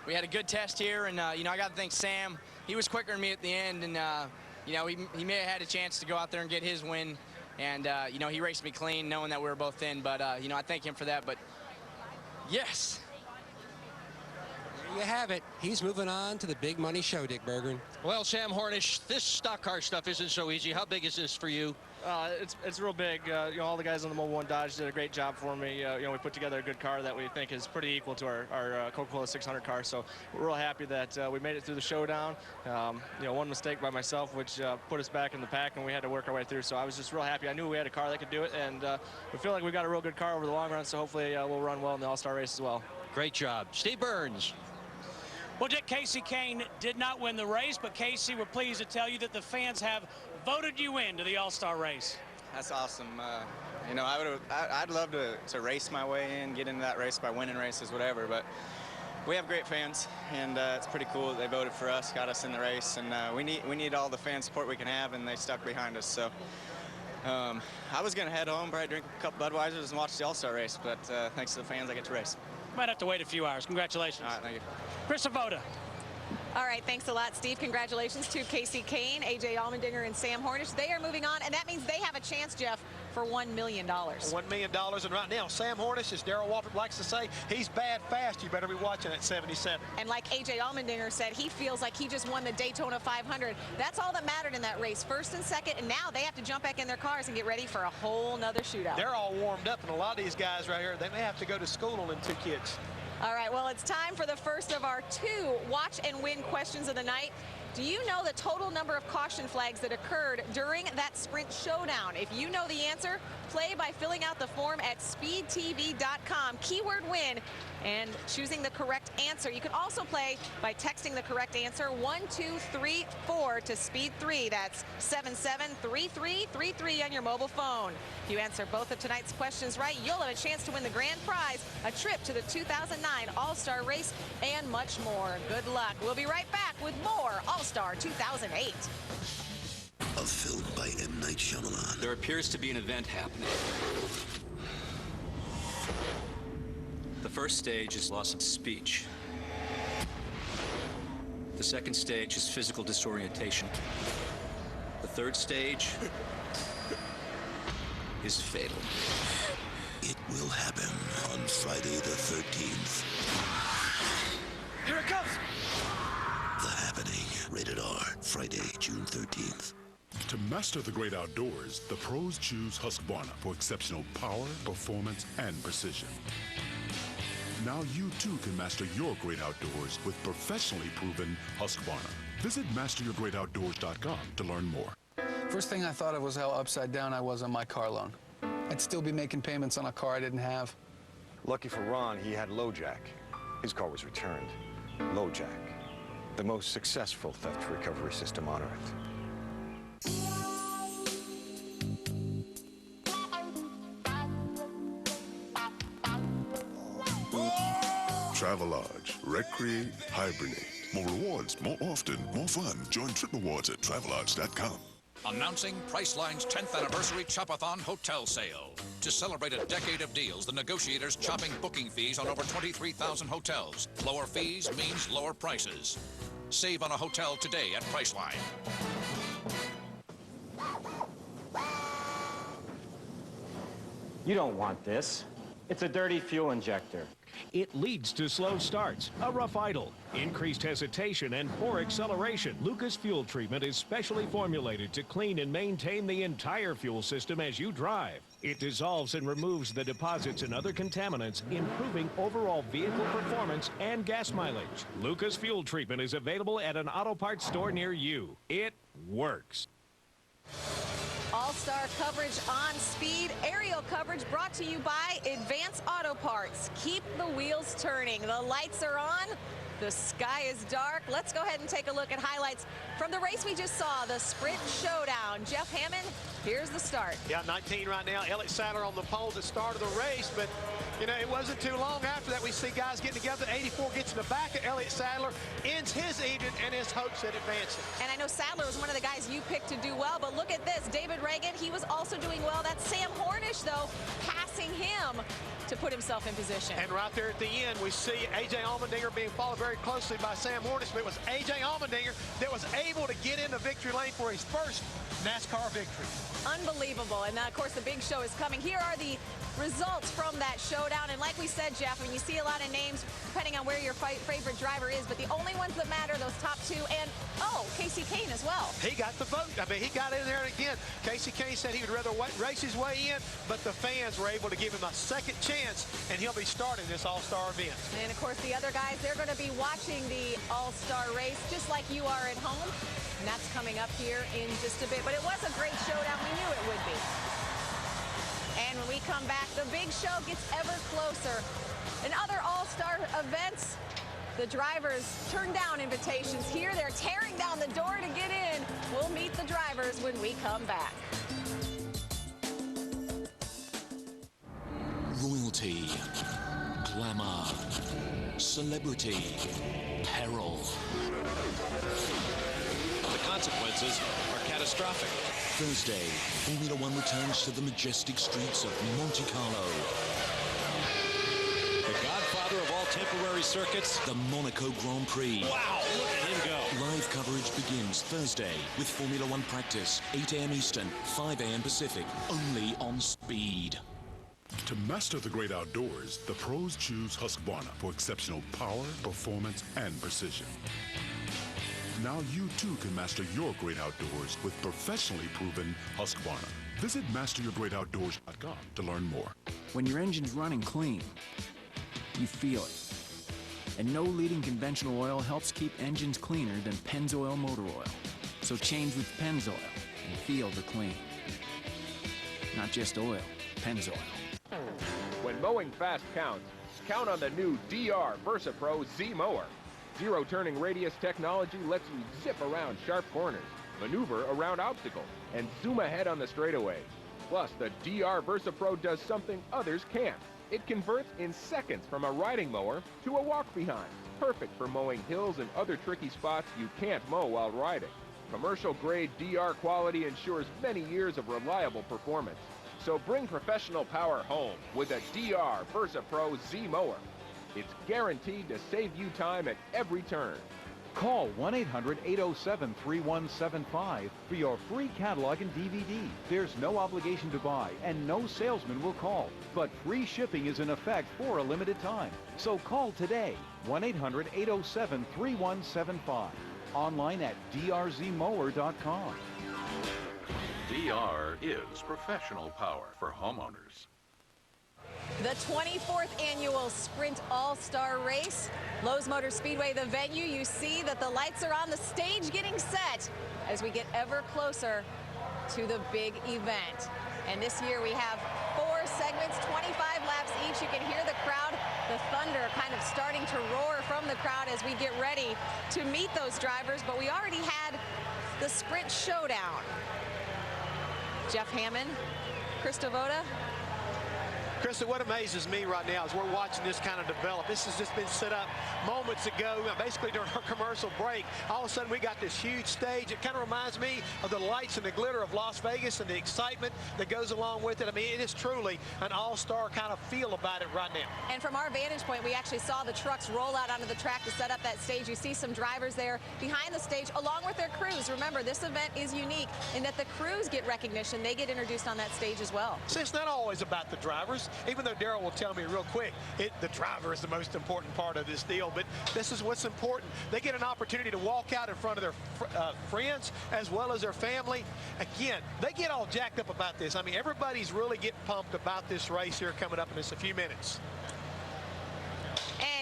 We had a good test here, and, you know, I got to thank Sam. He was quicker than me at the end, and, you know, he may have had a chance to go out there and get his win. And, you know, he raced me clean, knowing that we were both thin. But, you know, I thank him for that. But, yes.
There you have it. He's moving on to the big money show, Dick Berggren.
Well, Sam Hornish, this stock car stuff isn't so easy. How big is this for you?
It's real big. You know, all the guys on the Mobile One Dodge did a great job for me. You know, we put together a good car that we think is pretty equal to our Coca-Cola 600 car. So we're real happy that we made it through the showdown. You know, one mistake by myself, which put us back in the pack, and we had to work our way through. So I was just real happy. I knew we had a car that could do it, and we feel like we got a real good car over the long run. So hopefully we'll run well in the All-Star race as well.
Great job. Steve Burns.
Well, Dick, Casey Kane did not win the race, but Casey, we're pleased to tell you that the fans have voted you into the All-Star race.
That's awesome. You know, I'd love to race my way in, get into that race by winning races, whatever, but we have great fans, and it's pretty cool that they voted for us, got us in the race, and we need all the fan support we can have, and they stuck behind us. So I was going to head home, probably drink a couple Budweisers and watch the All-Star race, but thanks to the fans, I get to race.
Might have to wait a few hours. Congratulations.
All right, thank you.
Chris Avoda.
All right, thanks a lot, Steve. Congratulations to Casey Kane, A.J. Allmendinger, and Sam Hornish. They are moving on, and that means they have a chance, Jeff, for $1 million.
$1 million, and right now, Sam Hornish, as Darrell Waltrip likes to say, he's bad fast. You better be watching at 77.
And like A.J. Allmendinger said, he feels like he just won the Daytona 500. That's all that mattered in that race, first and second, and now they have to jump back in their cars and get ready for a whole nother shootout.
They're all warmed up, and a lot of these guys right here, they may have to go to school on them 2 kids.
All right, well, it's time for the first of our 2 watch and win questions of the night. Do you know the total number of caution flags that occurred during that sprint showdown? If you know the answer, play by filling out the form at speedtv.com, keyword win, and choosing the correct answer. You can also play by texting the correct answer 1234 to speed 3. That's 773333 on your mobile phone. If you answer both of tonight's questions right, you'll have a chance to win the grand prize, a trip to the 2009 All-Star Race, and much more. Good luck. We'll be right back with more All-Star 2008.
A film by M. Night Shyamalan.
There appears to be an event happening. The first stage is loss of speech. The second stage is physical disorientation. The third stage is fatal.
It will happen on Friday the 13th.
Here it comes!
The Happening. Rated R. Friday, June 13th.
To master the great outdoors, the pros choose Husqvarna for exceptional power, performance, and precision. Now you too can master your great outdoors with professionally proven Husqvarna. Visit masteryourgreatoutdoors.com to learn more.
First thing I thought of was how upside down I was on my car loan. I'd still be making payments on a car I didn't have.
Lucky for Ron, he had LoJack. His car was returned. LoJack, the most successful theft recovery system on Earth.
Travelodge. Recreate, hibernate. More rewards, more often, more fun. Join Trip Rewards at Travelodge.com.
Announcing Priceline's 10th anniversary Chopathon hotel sale. To celebrate a decade of deals, the negotiators chopping booking fees on over 23,000 hotels. Lower fees means lower prices. Save on a hotel today at Priceline.
You don't want this. It's a dirty fuel injector.
It leads to slow starts, a rough idle, increased hesitation, and poor acceleration. Lucas Fuel Treatment is specially formulated to clean and maintain the entire fuel system as you drive. It dissolves and removes the deposits and other contaminants, improving overall vehicle performance and gas mileage. Lucas Fuel Treatment is available at an auto parts store near you. It works.
All-Star coverage on Speed. Aerial coverage brought to you by Advance Auto Parts. Keep the wheels turning. The lights are on. The sky is dark. Let's go ahead and take a look at highlights from the race we just saw, the Sprint Showdown. Jeff Hammond, here's the start.
Yeah, 19 right now. Elliott Sadler on the pole at the start of the race, but, you know, it wasn't too long after that we see guys getting together. 84 gets in the back of Elliott Sadler, ends his evening and his hopes at advancing.
And I know Sadler was one of the guys you picked to do well, but look at this. David Reagan, he was also doing well. That's Sam Hornish, though, passing him to put himself in position.
And right there at the end, we see A.J. Allmendinger being followed very closely by Sam Hornish, but it was A.J. Allmendinger that was able to get in the victory lane for his first NASCAR victory.
Unbelievable. And, of course, the big show is coming. Here are the results from that showdown. And like we said, Jeff, I mean, you see a lot of names depending on where your favorite driver is, but the only ones that matter, those top two, and, oh, Casey Kane as well.
He got the vote. I mean, he got in there again. Casey Kane said he would rather race his way in, but the fans were able to give him a second chance, and he'll be starting this All-Star event.
And, of course, the other guys, they're going to be watching the All-Star race just like you are at home. And that's coming up here in just a bit. But it was a great showdown. We knew it would be. And when we come back, the big show gets ever closer. In other all-star events, the drivers turn down invitations. Here, they're tearing down the door to get in. We'll meet the drivers when we come back.
Royalty, glamour, celebrity, peril.
The consequences are catastrophic.
Thursday, Formula One returns to the majestic streets of Monte Carlo.
The godfather of all temporary circuits,
The Monaco Grand Prix.
Wow, look at him go.
Live coverage begins Thursday with Formula One practice, 8 a.m. Eastern, 5 a.m. Pacific, only on Speed.
To master the great outdoors, the pros choose Husqvarna for exceptional power, performance, and precision. Now you too can master your great outdoors with professionally proven Husqvarna. Visit masteryourgreatoutdoors.com to learn more.
When your engine's running clean, you feel it. And no leading conventional oil helps keep engines cleaner than Pennzoil motor oil. So change with Pennzoil and feel the clean. Not just oil, Pennzoil.
When mowing fast counts, count on the new DR Versa Pro Z mower. Zero turning radius technology lets you zip around sharp corners, maneuver around obstacles, and zoom ahead on the straightaway. Plus, the DR Versa Pro does something others can't. It converts in seconds from a riding mower to a walk-behind. Perfect for mowing hills and other tricky spots you can't mow while riding. Commercial-grade DR quality ensures many years of reliable performance. So bring professional power home with a DR Versa Pro Z mower. It's guaranteed to save you time at every turn.
Call 1-800-807-3175 for your free catalog and DVD. There's no obligation to buy, and no salesman will call. But free shipping is in effect for a limited time. So call today, 1-800-807-3175. Online at drzmower.com.
DR is professional power for homeowners.
The 24th annual Sprint All-Star Race. Lowe's Motor Speedway, the venue. You see that the lights are on, the stage getting set as we get ever closer to the big event. And this year we have 4 segments, 25 laps each. You can hear the crowd, the thunder kind of starting to roar from the crowd as we get ready to meet those drivers. But we already had the Sprint Showdown. Jeff Hammond, Krista Voda.
Krista, what amazes me right now is we're watching this kind of develop. This has just been set up moments ago, basically during our commercial break. All of a sudden, we got this huge stage. It kind of reminds me of the lights and the glitter of Las Vegas and the excitement that goes along with it. I mean, it is truly an all-star kind of feel about it right now.
And from our vantage point, we actually saw the trucks roll out onto the track to set up that stage. You see some drivers there behind the stage along with their crews. Remember, this event is unique in that the crews get recognition. They get introduced on that stage as well.
See, it's not always about the drivers. Even though Darrell will tell me real quick, the driver is the most important part of this deal, but this is what's important. They get an opportunity to walk out in front of their friends as well as their family. Again, they get all jacked up about this. I mean, everybody's really getting pumped about this race here coming up in just a few minutes.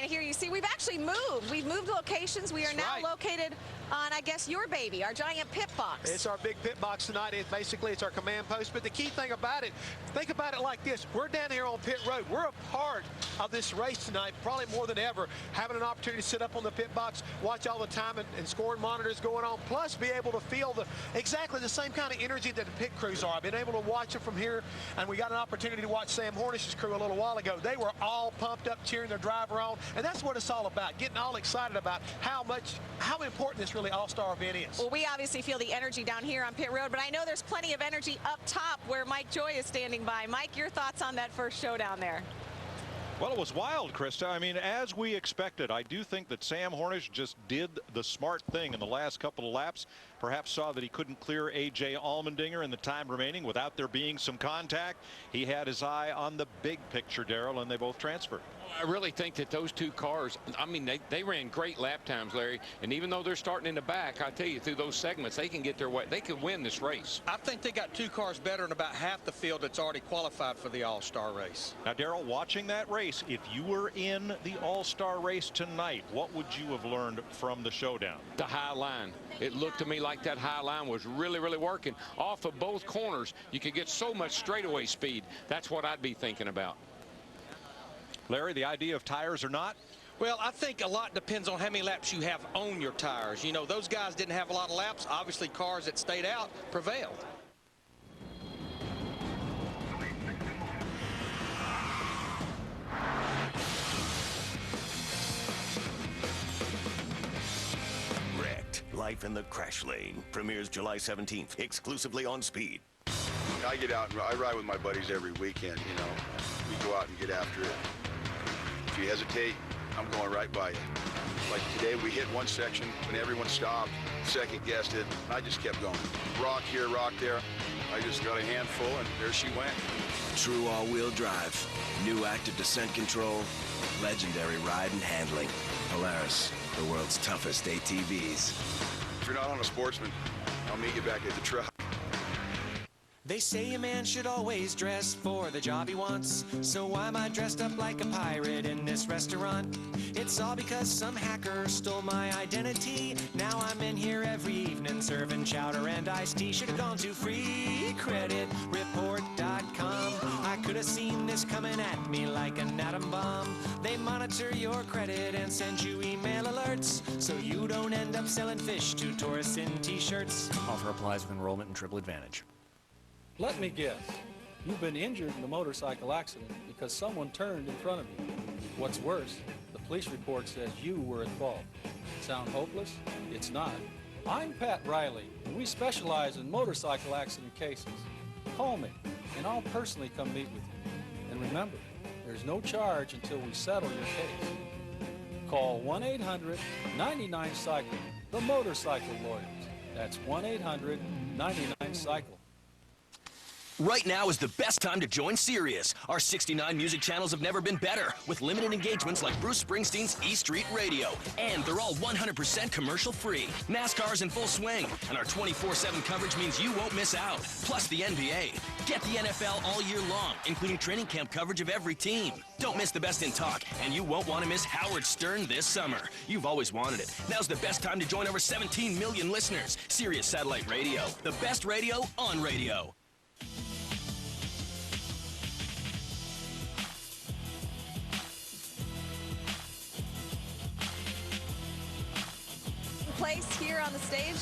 And here you see we've actually moved. We've moved locations. We are now located on, I guess, your baby, our giant pit box.
It's our big pit box tonight. Basically, it's our command post. But the key thing about it, think about it like this. We're down here on pit road. We're a part of this race tonight, probably more than ever, having an opportunity to sit up on the pit box, watch all the time and scoring monitors going on, plus be able to feel exactly the same kind of energy that the pit crews are. I've been able to watch it from here, and we got an opportunity to watch Sam Hornish's crew a little while ago. They were all pumped up, cheering their driver on, and that's what it's all about, getting all excited about how important this really all-star event is.
Well, we obviously feel the energy down here on pit road, but I know there's plenty of energy up top where Mike Joy is standing by. Mike, your thoughts on that first showdown there?
Well, it was wild, Krista. I mean, as we expected, I do think that Sam Hornish just did the smart thing in the last couple of laps. Perhaps saw that he couldn't clear A.J. Allmendinger in the time remaining without there being some contact. He had his eye on the big picture, Darrell, and they both transferred.
I really think that those two cars, I mean, they ran great lap times, Larry. And even though they're starting in the back, I tell you, through those segments, they can get their way. They could win this race.
I think they got 2 cars better in about half the field that's already qualified for the All-Star race.
Now, Darrell, watching that race, if you were in the All-Star race tonight, what would you have learned from the showdown?
The high line. It looked to me like that high line was really, really working. Off of both corners, you could get so much straightaway speed. That's what I'd be thinking about.
Larry, the idea of tires or not?
Well, I think a lot depends on how many laps you have on your tires. You know, those guys didn't have a lot of laps. Obviously, cars that stayed out prevailed.
Life in the Crash Lane premieres July 17th, exclusively on Speed.
I get out and I ride with my buddies every weekend, you know. We go out and get after it. If you hesitate, I'm going right by you. Like today, we hit one section when everyone stopped, second guessed it. I just kept going. Rock here, rock there. I just got a handful and there she went.
True all-wheel drive, new active descent control, legendary ride and handling. Polaris, the world's toughest ATVs.
If you're not on a Sportsman, I'll meet you back at the truck.
They say a man should always dress for the job he wants. So why am I dressed up like a pirate in this restaurant? It's all because some hacker stole my identity. Now I'm in here every evening serving chowder and iced tea. Should have gone to freecreditreport.com. I could have seen this coming at me like an atom bomb. They monitor your credit and send you email alerts, so you don't end up selling fish to tourists in t-shirts.
Offer applies with enrollment and triple advantage.
Let me guess. You've been injured in a motorcycle accident because someone turned in front of you. What's worse, the police report says you were at fault. Sound hopeless? It's not. I'm Pat Riley, and we specialize in motorcycle accident cases. Call me, and I'll personally come meet with you. And remember, there's no charge until we settle your case. Call 1-800-99-CYCLE, the motorcycle lawyers. That's 1-800-99-CYCLE.
Right now is the best time to join Sirius. Our 69 music channels have never been better, with limited engagements like Bruce Springsteen's E Street Radio. And they're all 100% commercial-free. NASCAR's in full swing, and our 24/7 coverage means you won't miss out. Plus the NBA. Get the NFL all year long, including training camp coverage of every team. Don't miss the best in talk, and you won't want to miss Howard Stern this summer. You've always wanted it. Now's the best time to join over 17 million listeners. Sirius Satellite Radio, the best radio on radio.
Place here on the stage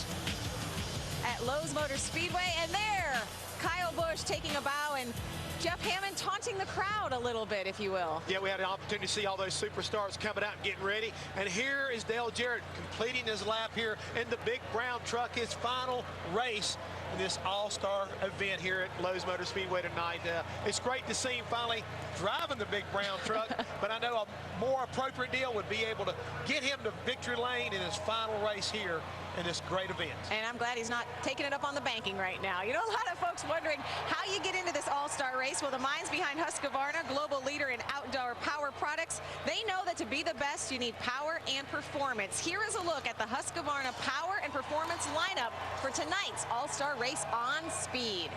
at Lowe's Motor Speedway, and there Kyle Busch taking a bow and Jeff Hammond taunting the crowd a little bit, if you will.
Yeah, we had an opportunity to see all those superstars coming out and getting ready, and here is Dale Jarrett completing his lap here in the big brown truck, his final race in this all-star event here at Lowe's Motor Speedway tonight. It's great to see him finally driving the big brown truck, but I know a more appropriate deal would be able to get him to victory lane in his final race here in this great event.
And I'm glad he's not taking it up on the banking right now. You know, a lot of folks wondering how you get into this all-star race. Well, the minds behind Husqvarna, global leader in outdoor power products, they know that to be the best, you need power and performance. Here is a look at the Husqvarna power and performance lineup for tonight's all-star race on Speed.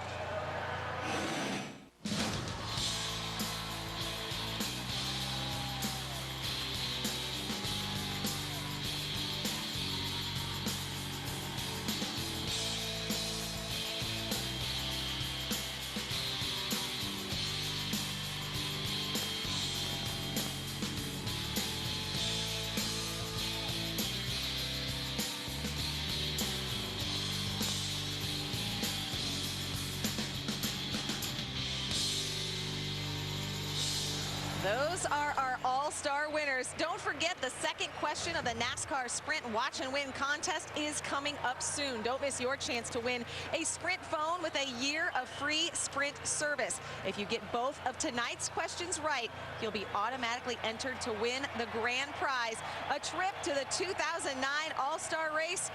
Those are our all-star winners. Don't forget the second question of the NASCAR Sprint Watch and Win contest is coming up soon. Don't miss your chance to win a Sprint phone with a year of free Sprint service. If you get both of tonight's questions right, you'll be automatically entered to win the grand prize, a trip to the 2009 All-Star Race,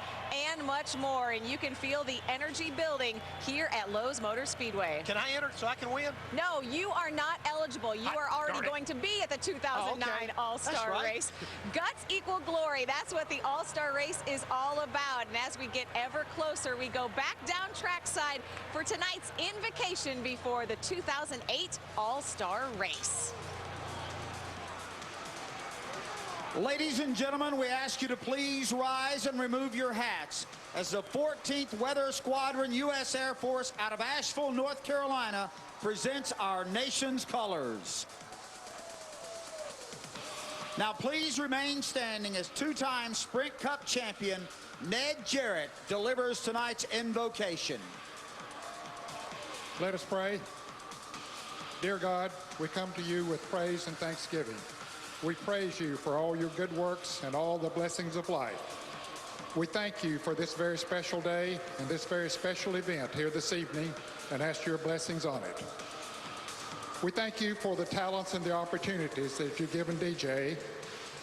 and much more. And you can feel the energy building here at Lowe's Motor Speedway.
Can I enter so I can win?
No, you are not eligible. You are already going to be at the 2009 All-Star Race. Guts equal glory. That's what the All-Star Race is all about. And as we get ever closer, we go back down trackside for tonight's invocation before the 2008 All-Star Race.
Ladies and gentlemen, we ask you to please rise and remove your hats as the 14th Weather Squadron U.S. Air Force out of Asheville, North Carolina presents our nation's colors. Now please remain standing as two-time Sprint Cup champion Ned Jarrett delivers tonight's invocation.
Let us pray. Dear God, we come to you with praise and thanksgiving. We praise you for all your good works and all the blessings of life. We thank you for this very special day and this very special event here this evening and ask your blessings on it. We thank you for the talents and the opportunities that you've given DJ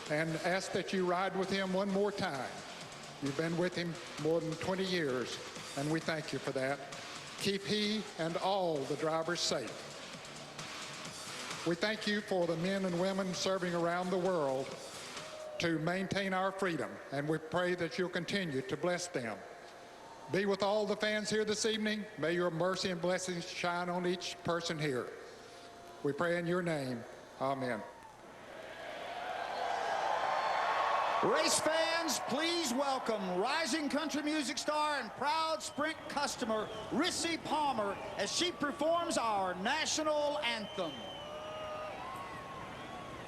and ask that you ride with him one more time. You've been with him more than 20 years, and we thank you for that. Keep he and all the drivers safe. We thank you for the men and women serving around the world to maintain our freedom, and we pray that you'll continue to bless them. Be with all the fans here this evening. May your mercy and blessings shine on each person here. We pray in your name. Amen.
Race fans, please welcome rising country music star and proud Sprint customer, Rissy Palmer, as she performs our national anthem.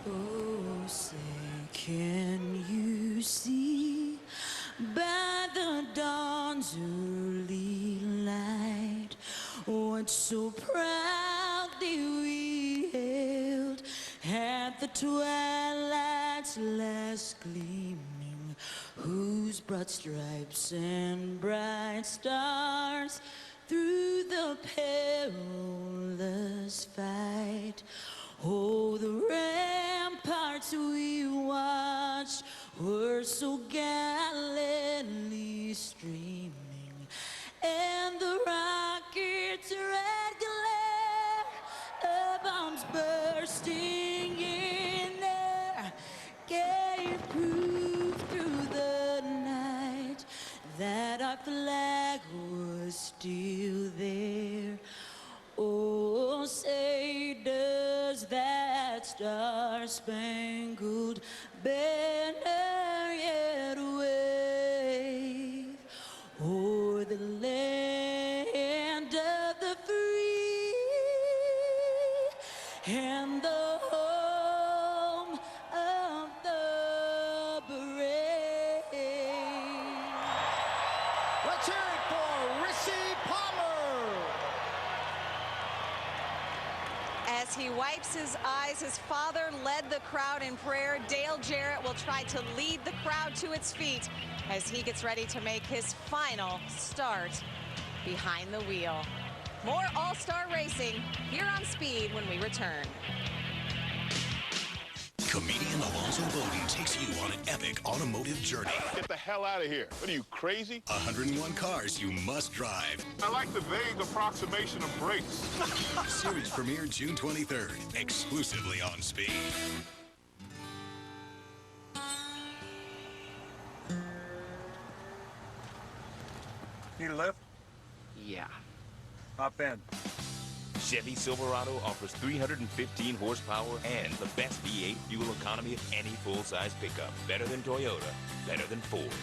Oh, say, can you see by the dawn's early light what so proudly we hailed at the twilight's last gleaming, whose broad stripes and bright stars through the perilous fight, oh, the ramparts we watched were so gallantly streaming, and the rockets' red glare, the bombs bursting in air, gave proof through the night that our flag was still there. Oh, say does that star-spangled banner yet wave o'er the land of the free and the home of the brave?
Let's hear it for Rissy Palmer.
As he wipes his eyes, his father led the crowd in prayer. Dale Jarrett will try to lead the crowd to its feet as he gets ready to make his final start behind the wheel. More All-Star Racing here on Speed when we return.
Comedian Alonzo Bowden takes you on an epic automotive journey.
Get the hell out of here. What are you, crazy?
101 cars you must drive.
I like the vague approximation of brakes.
Series premiere June 23rd, exclusively on Speed.
Need a lift?
Yeah.
Hop in.
Chevy Silverado offers 315 horsepower and the best V8 fuel economy of any full-size pickup. Better than Toyota, better than Ford.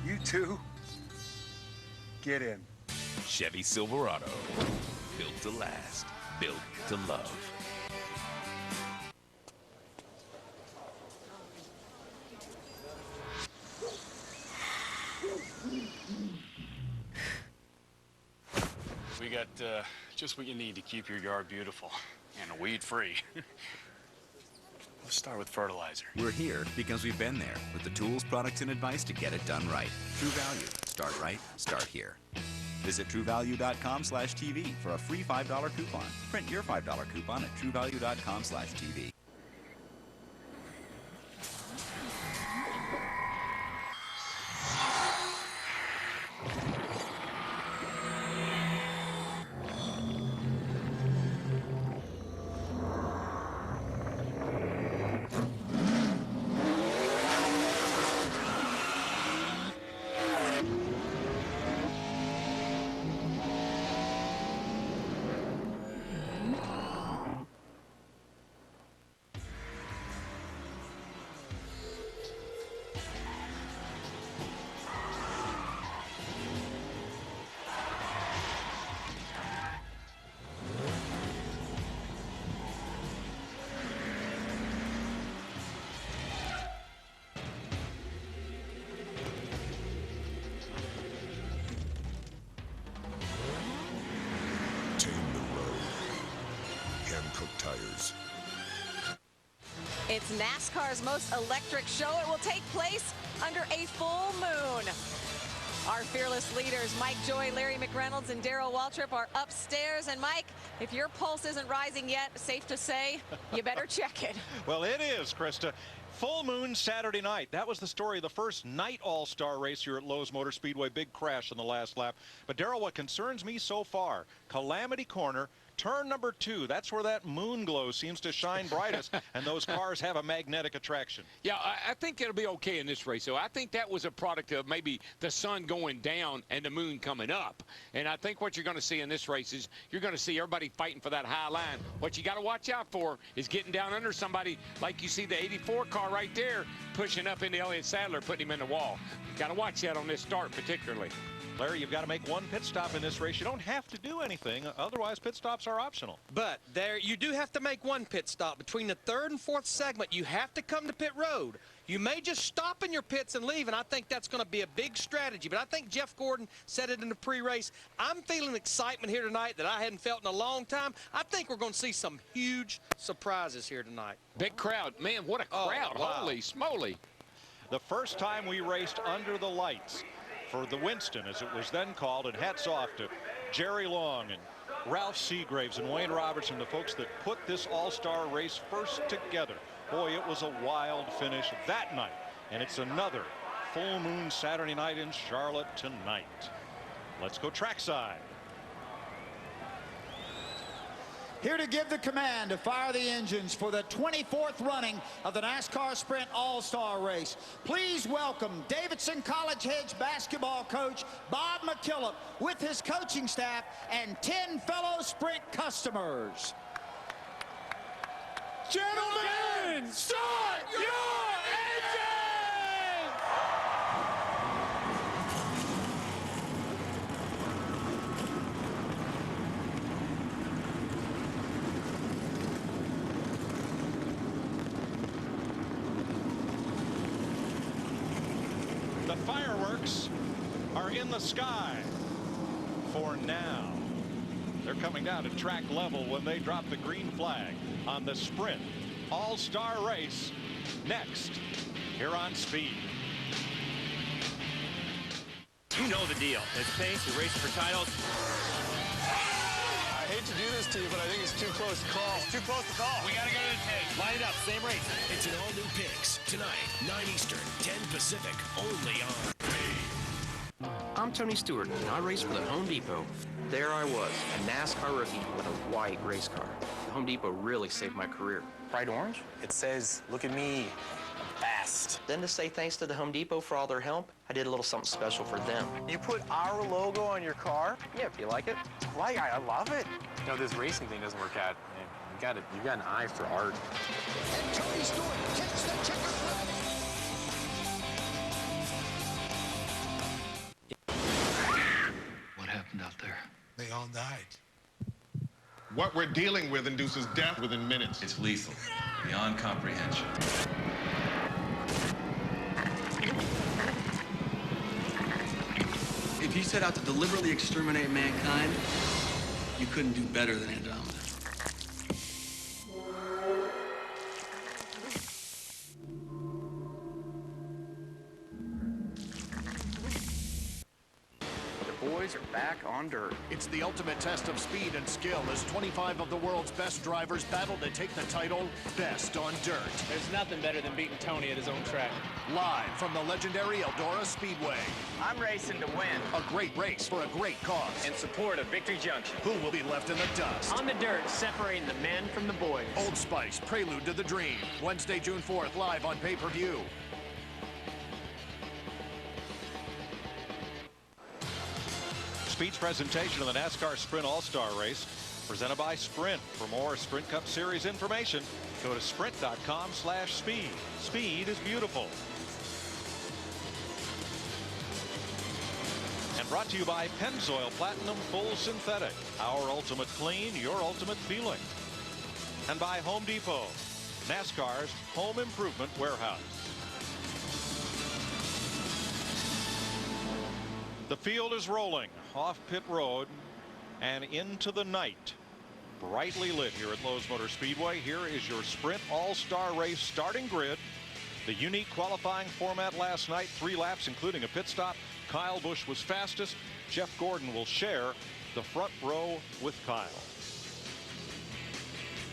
You too? Get in.
Chevy Silverado. Built to last. Built to love.
We got just what you need to keep your yard beautiful and weed-free. Let's start with fertilizer.
We're here because we've been there with the tools, products, and advice to get it done right. True Value. Start right, start here. Visit TrueValue.com/TV for a free $5 coupon. Print your $5 coupon at TrueValue.com/TV.
It's NASCAR's most electric show. It will take place under a full moon. Our fearless leaders, Mike Joy, Larry McReynolds, and Darrell Waltrip are upstairs. And Mike, if your pulse isn't rising yet, safe to say, you better check it.
Well, it is, Krista. Full moon Saturday night. That was the story of the first night all-star race here at Lowe's Motor Speedway. Big crash in the last lap. But, Darrell, what concerns me so far, Calamity Corner, turn number 2. That's where that moon glow seems to shine brightest, and those cars have a magnetic attraction.
Yeah, I think it'll be okay in this race. So I think that was a product of maybe the sun going down and the moon coming up. And I think what you're going to see in this race is you're going to see everybody fighting for that high line. What you got to watch out for is getting down under somebody like you see the 84 car right there pushing up into Elliott Sadler, putting him in the wall. Got to watch that on this start particularly.
Larry, you've got to make one pit stop in this race. You don't have to do anything. Otherwise, pit stops are optional.
But there, you do have to make one pit stop. Between the 3rd and 4th segment, you have to come to pit road. You may just stop in your pits and leave, and I think that's going to be a big strategy. But I think Jeff Gordon said it in the pre-race. I'm feeling excitement here tonight that I hadn't felt in a long time. I think we're going to see some huge surprises here tonight.
Big crowd. Man, what a crowd.
Oh, wow.
Holy smoly.
The first time we raced under the lights for the Winston, as it was then called, and hats off to Jerry Long and Ralph Seagraves and Wayne Robertson, the folks that put this all-star race first together. Boy, it was a wild finish that night, and it's another full moon Saturday night in Charlotte tonight. Let's go trackside.
Here to give the command to fire the engines for the 24th running of the NASCAR Sprint All-Star Race. Please welcome Davidson College Hedge basketball coach Bob McKillop with his coaching staff and 10 fellow Sprint customers.
Gentlemen, start your engines!
The fireworks are in the sky for now. They're coming down to track level when they drop the green flag on the Sprint All-Star Race next here on Speed.
You know the deal. It's pace, you're racing for titles.
I hate to do this to you, but I think it's too close to call.
It's too close to call. We got to go to the tape. Line it up, same race.
It's an all-new Picks tonight, 9 Eastern, 10 Pacific, only on Speed.
I'm Tony Stewart, and I race for the Home Depot. There I was, a NASCAR rookie with a white race car. The Home Depot really saved my career. Bright orange?
It says, look at me, best.
Then to say thanks to the Home Depot for all their help, I did a little something special for them.
You put our logo on your car?
Yeah, if you like it.
Like, I love it. You know, this racing thing doesn't work out. You got an eye for art.
And Tony Stewart takes the checkered flag.
What happened out there?
They all died. What we're dealing with induces death within minutes.
It's lethal, beyond comprehension. If you set out to deliberately exterminate mankind, you couldn't do better than Andromeda.
Boys are back on dirt.
It's the ultimate test of speed and skill as 25 of the world's best drivers battle to take the title Best on Dirt.
There's nothing better than beating Tony at his own track.
Live from the legendary Eldora Speedway.
I'm racing to win.
A great race for a great cause.
In support of Victory Junction.
Who will be left in the dust?
On the dirt, separating the men from the boys.
Old Spice, Prelude to the Dream. Wednesday, June 4th, live on pay-per-view.
Speed's presentation of the NASCAR Sprint All-Star Race presented by Sprint. For more Sprint Cup Series information, go to sprint.com/speed. Speed is beautiful. And brought to you by Pennzoil Platinum Full Synthetic. Our ultimate clean, your ultimate feeling. And by Home Depot, NASCAR's home improvement warehouse. The field is rolling off pit road and into the night. brightly lit here at Lowe's Motor Speedway. Here is your Sprint All-Star Race starting grid. The unique qualifying format last night, 3 laps, including a pit stop. Kyle Busch was fastest. Jeff Gordon will share the front row with Kyle.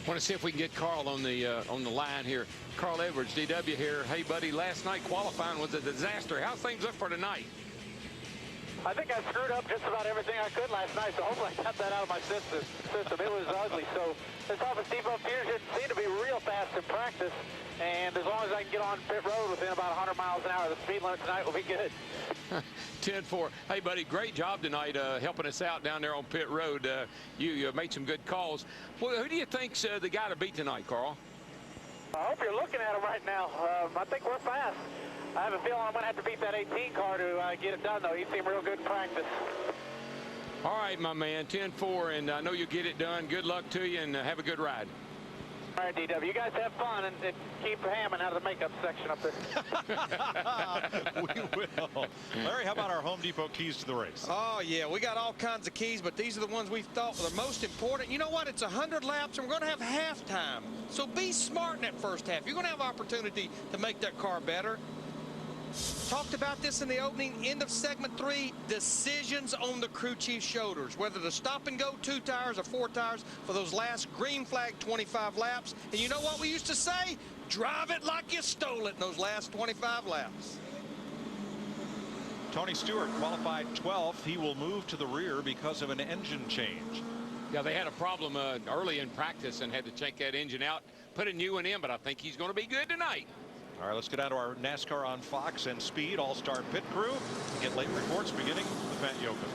Want to see if we can get Carl on the line here. Carl Edwards, DW here. Hey, buddy, last night qualifying was a disaster. How's things look for tonight?
I think I screwed up just about everything I could last night, so hopefully I got that out of my system. It was ugly. So this offense Steve Peters didn't seem to be real fast in practice, and as long as I can get on pit road within about 100 miles an hour, the speed limit tonight will be good.
10-4. Hey, buddy, great job tonight helping us out down there on pit road. You made some good calls. Well, who do you think's the guy to beat tonight, Carl?
I hope you're looking at him right now. I think we're fast. I have a feeling I'm going to have to beat that 18 car to get it done, though. He seemed real good in practice.
All right, my man, 10-4, and I know you'll get it done. Good luck to you, and have a good ride.
All right, DW, you guys have fun and keep hamming out of the makeup section up there.
We will. Larry, how about our Home Depot keys to the race?
Oh, yeah, we got all kinds of keys, but these are the ones we thought were the most important. You know what? It's 100 laps, and we're going to have halftime. So be smart in that first half. You're going to have opportunity to make that car better. Talked about this in the opening. End of segment 3, decisions on the crew chief's shoulders, whether to stop and go 2 tires or 4 tires for those last green flag 25 laps. And you know what we used to say? Drive it like you stole it in those last 25 laps.
Tony Stewart qualified 12th. He will move to the rear because of an engine change.
Yeah, they had a problem early in practice and had to check that engine out, put a new one in, but I think he's going to be good tonight.
All right, let's get down to our NASCAR on Fox and Speed All-Star Pit Crew and get late reports beginning with Matt Yoakum.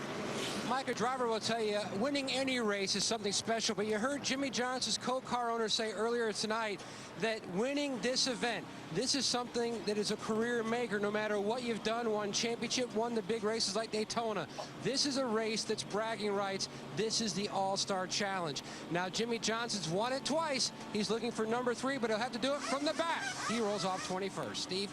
Mike, a driver will tell you winning any race is something special, but you heard Jimmy Johnson's co-car owner say earlier tonight that winning this event, this is something that is a career maker no matter what you've done, won championship, won the big races like Daytona. This is a race that's bragging rights. This is the All-Star Challenge. Now, Jimmy Johnson's won it twice. He's looking for number 3, but he'll have to do it from the back. He rolls off 21st. Steve?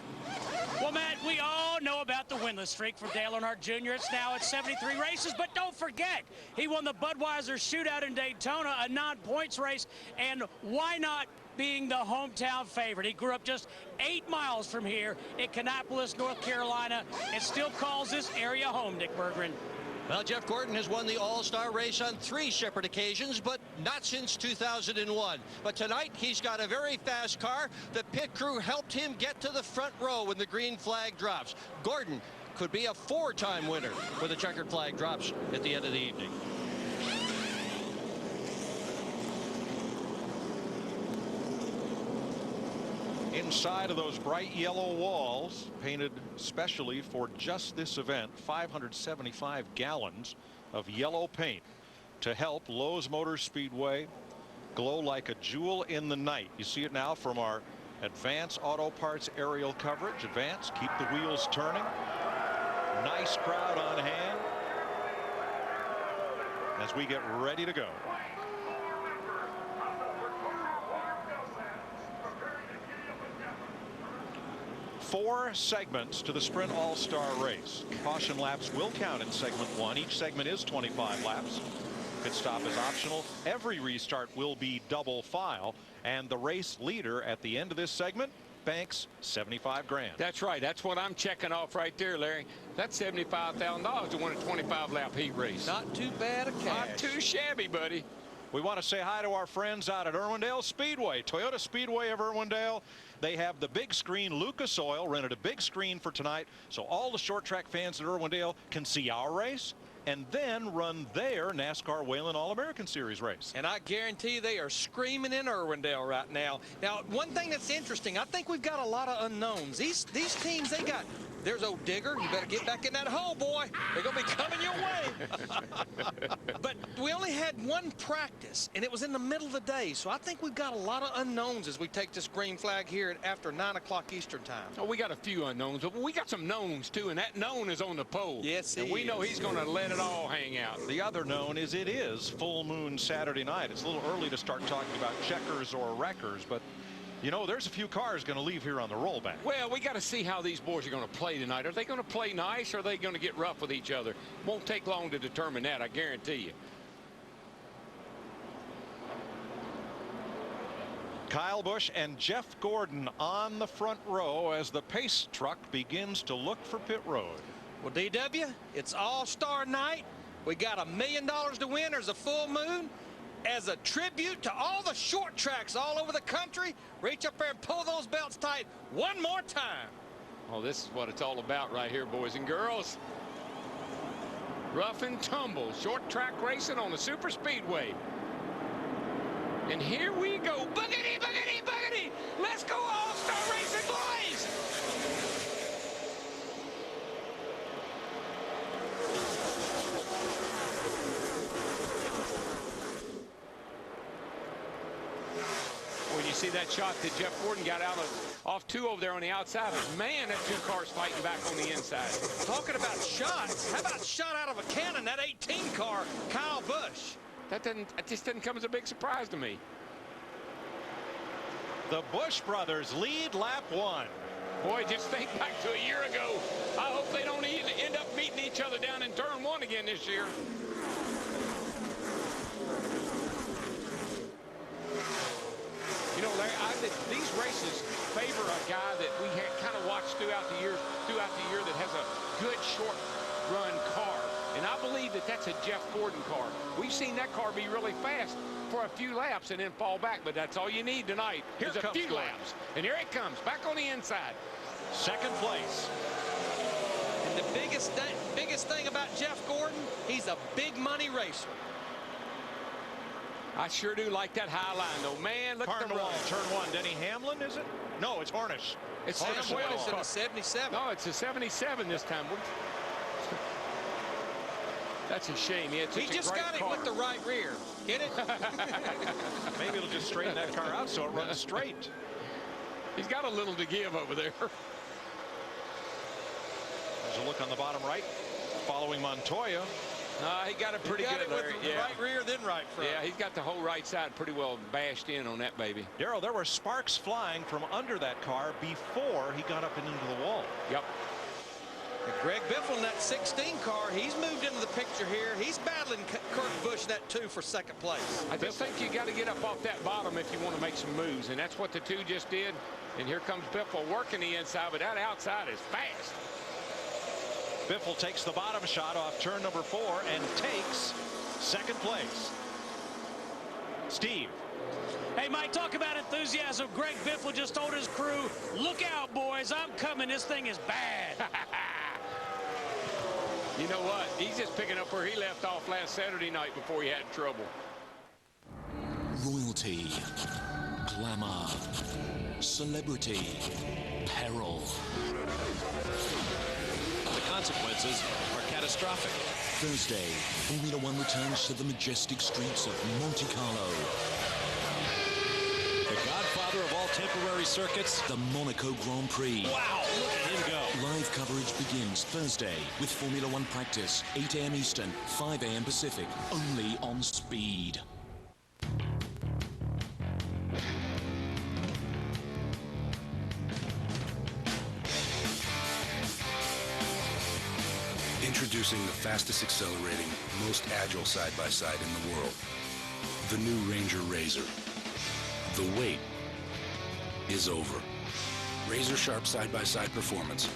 Well, Matt, we all know about the winless streak for Dale Earnhardt Jr. It's now at 73 races, but don't forget, he won the Budweiser Shootout in Daytona, a non-points race, and why not being the hometown favorite? He grew up just 8 miles from here in Kannapolis, North Carolina, and still calls this area home, Dick Berggren.
Well, Jeff Gordon has won the All-Star race on 3 separate occasions, but not since 2001. But tonight, he's got a very fast car. The pit crew helped him get to the front row when the green flag drops. Gordon could be a 4-time winner when the checkered flag drops at the end of the evening.
Inside of those bright yellow walls, painted specially for just this event, 575 gallons of yellow paint to help Lowe's Motor Speedway glow like a jewel in the night. You see it now from our Advance Auto Parts aerial coverage. Advance, keep the wheels turning. Nice crowd on hand as we get ready to go. Four segments to the Sprint All-Star race. Caution laps will count in segment 1. Each segment is 25 laps. Pit stop is optional. Every restart will be double file, and the race leader at the end of this segment banks $75 grand.
That's right. That's what I'm checking off right there, Larry. That's $75,000 to win a 25-lap heat race.
Not too bad a cash.
Not too shabby, buddy.
We want to say hi to our friends out at Irwindale Speedway, Toyota Speedway of Irwindale. They have the big screen. Lucas Oil rented a big screen for tonight, so all the short track fans at Irwindale can see our race and then run their NASCAR Whelen All-American Series race.
And I guarantee you they are screaming in Irwindale right now. Now, one thing that's interesting, I think we've got a lot of unknowns. These teams, they got... There's old Digger. You better get back in that hole, boy. They're going to be coming your way. But we only had 1 practice, and it was in the middle of the day. So I think we've got a lot of unknowns as we take this green flag here after 9 o'clock Eastern time.
Oh, we got a few unknowns, but we got some knowns, too, and that known is on the pole.
Yes,
and we know he's going to let it all hang out.
The other known is it is full moon Saturday night. It's a little early to start talking about checkers or wreckers, but you know, there's a few cars going to leave here on the rollback.
Well, we got to see how these boys are going to play tonight. Are they going to play nice, or are they going to get rough with each other? Won't take long to determine that, I guarantee you.
Kyle Busch and Jeff Gordon on the front row as the pace truck begins to look for pit road.
Well, DW, it's All-Star night. We got $1 million to win. There's a full moon. As a tribute to all the short tracks all over the country, reach up there and pull those belts tight one more time.
Oh, this is what it's all about right here, boys and girls. Rough and tumble, short track racing on the super speedway. And here we go. Boogity, boogity, boogity. Let's go All-Star Racing, boys. When you see that shot that Jeff Gordon got out of off 2 over there on the outside, man, that 2 cars fighting back on the inside.
Talking about shots, how about shot out of a cannon, that 18 car, Kyle Busch?
That just didn't come as a big surprise to me.
The Busch brothers lead lap 1.
Boy, just think back to a year ago. I hope they don't end up meeting each other down in turn 1 again this year. You know, these races favor a guy that we kind of watched throughout the year that has a good short run car. And I believe that that's a Jeff Gordon car. We've seen that car be really fast for a few laps and then fall back, but that's all you need tonight. Here's a few laps. And here it comes, back on the inside.
Second place.
And the biggest thing about Jeff Gordon, he's a big money racer.
I sure do like that high line, though. Man, look at the
wall. Turn 1. Denny Hamlin, is it? No, it's Hornish.
It's
Hornish in a 77.
No, it's a 77 this time. That's a shame. He
just got it with the right rear. Get it?
Maybe it'll just straighten that car out so it runs straight.
He's got a little to give over there.
There's a look on the bottom right. Following Montoya.
He got it pretty good there.
With right rear, then right front.
Yeah, he's got the whole right side pretty well bashed in on that baby.
Darrell, there were sparks flying from under that car before he got up and into the wall.
Yep.
And Greg Biffle in that 16 car, he's moved into the picture here. He's battling Kurt Busch that 2 for second place.
I just think you got to get up off that bottom if you want to make some moves, and that's what the 2 just did. And here comes Biffle working the inside, but that outside is fast.
Biffle takes the bottom shot off turn number 4 and takes second place. Steve.
Hey, Mike, talk about enthusiasm. Greg Biffle just told his crew, look out, boys, I'm coming. This thing is bad.
You know what? He's just picking up where he left off last Saturday night before he had trouble.
Royalty, glamour, celebrity, peril.
The consequences are catastrophic.
Thursday, Formula One returns to the majestic streets of Monte Carlo.
The godfather of all temporary circuits,
the Monaco Grand Prix.
Wow, look at him go.
Live coverage begins Thursday with Formula One practice, 8 a.m. Eastern, 5 a.m. Pacific, only on Speed.
Introducing the fastest accelerating, most agile side-by-side in the world. The new Ranger RZR. The wait is over. Razor sharp side-by-side performance.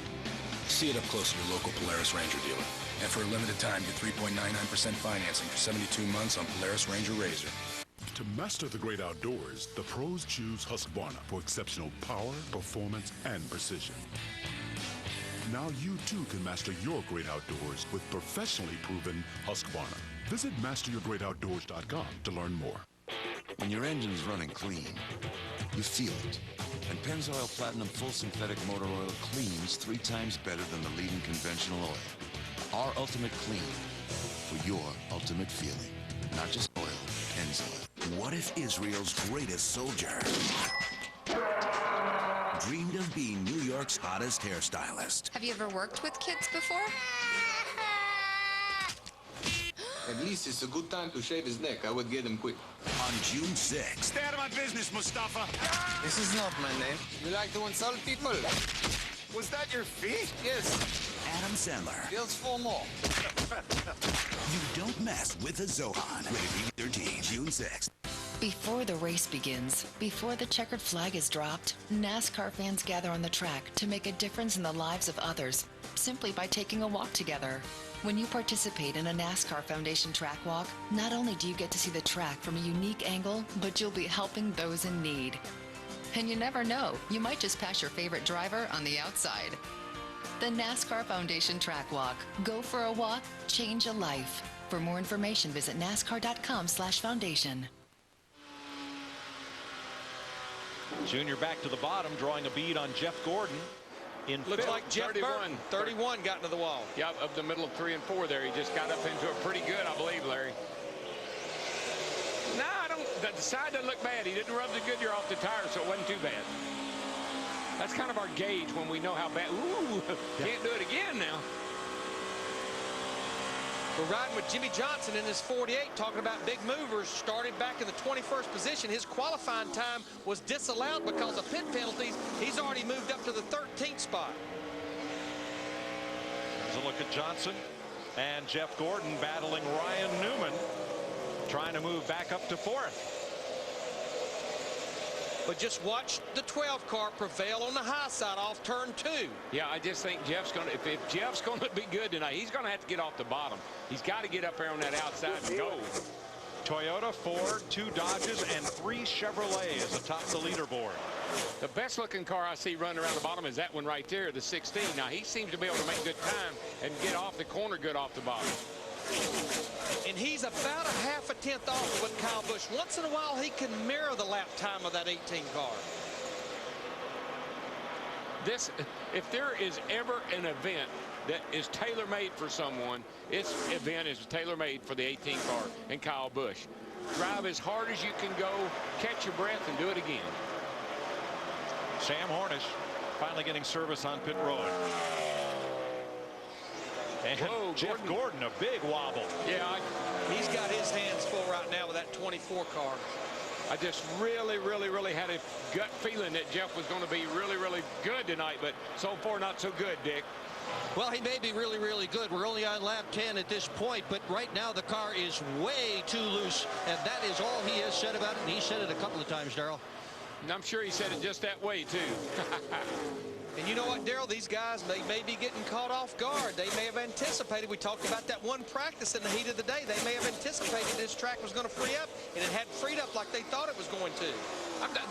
See it up close at your local Polaris Ranger dealer. And for a limited time, get 3.99% financing for 72 months on Polaris Ranger RZR.
To master the great outdoors, the pros choose Husqvarna for exceptional power, performance, and precision. Now you too can master your great outdoors with professionally proven Husqvarna. Visit masteryourgreatoutdoors.com to learn more.
When your engine's running clean, you feel it. And Pennzoil Platinum Full Synthetic Motor Oil cleans 3 times better than the leading conventional oil. Our ultimate clean for your ultimate feeling. Not just oil, Pennzoil.
What if Israel's greatest soldier dreamed of being New York's hottest hairstylist?
Have you ever worked with kids before?
At least it's a good time to shave his neck. I would get him quick.
On June 6th.
Stay out of my business, Mustafa. This is not my name. You like to insult people? Was that your feet? Yes.
Adam Sandler.
Feels full more.
You don't mess with a Zohan. Rated PG-13. June 6th.
Before the race begins, before the checkered flag is dropped, NASCAR fans gather on the track to make a difference in the lives of others, simply by taking a walk together. When you participate in a NASCAR Foundation track walk, not only do you get to see the track from a unique angle, but you'll be helping those in need. And you never know, you might just pass your favorite driver on the outside. The NASCAR Foundation Track Walk. Go for a walk, change a life. For more information, visit nascar.com/foundation.
Junior back to the bottom, drawing a bead on Jeff Gordon.
Looks like Jeff 31 got into the wall.
Yeah, up the middle of 3 and 4 there. He just got up into it pretty good, I believe, Larry. No, I don't. The side doesn't look bad. He didn't rub the Goodyear off the tire, so it wasn't too bad. That's kind of our gauge when we know how bad. Ooh, can't do it again now.
We're riding with Jimmy Johnson in his 48, talking about big movers. Started back in the 21st position. His qualifying time was disallowed because of pit penalties. He's already moved up to the 13th spot.
There's a look at Johnson and Jeff Gordon battling Ryan Newman, trying to move back up to 4th.
But just watch the 12 car prevail on the high side off turn 2.
Yeah, I just think Jeff's going to, if Jeff's going to be good tonight, he's going to have to get off the bottom. He's got to get up there on that outside and go.
Toyota, Ford, 2 Dodges, and 3 Chevrolets atop the leaderboard.
The best looking car I see running around the bottom is that one right there, the 16. Now, he seems to be able to make good time and get off the corner good off the bottom.
And he's about a half a tenth off with Kyle Busch. Once in a while, he can mirror the lap time of that 18 car.
This, if there is ever an event that is tailor-made for someone, this event is tailor-made for the 18 car and Kyle Busch. Drive as hard as you can go, catch your breath, and do it again.
Sam Hornish finally getting service on pit road. And
whoa,
Jeff Gordon, a big wobble.
Yeah, he's got his hands full right now with that 24 car.
I just really had a gut feeling that Jeff was going to be really good tonight, but so far not so good, Dick.
Well, he may be really good. We're only on lap 10 at this point, but right now the car is way too loose, and that is all he has said about it, and he said it a couple of times, Darrell.
And I'm sure he said it just that way, too.
And you know what, Darrell? These guys, they may be getting caught off guard. They may have anticipated. We talked about that one practice in the heat of the day. They may have anticipated this track was going to free up, and it hadn't freed up like they thought it was going to.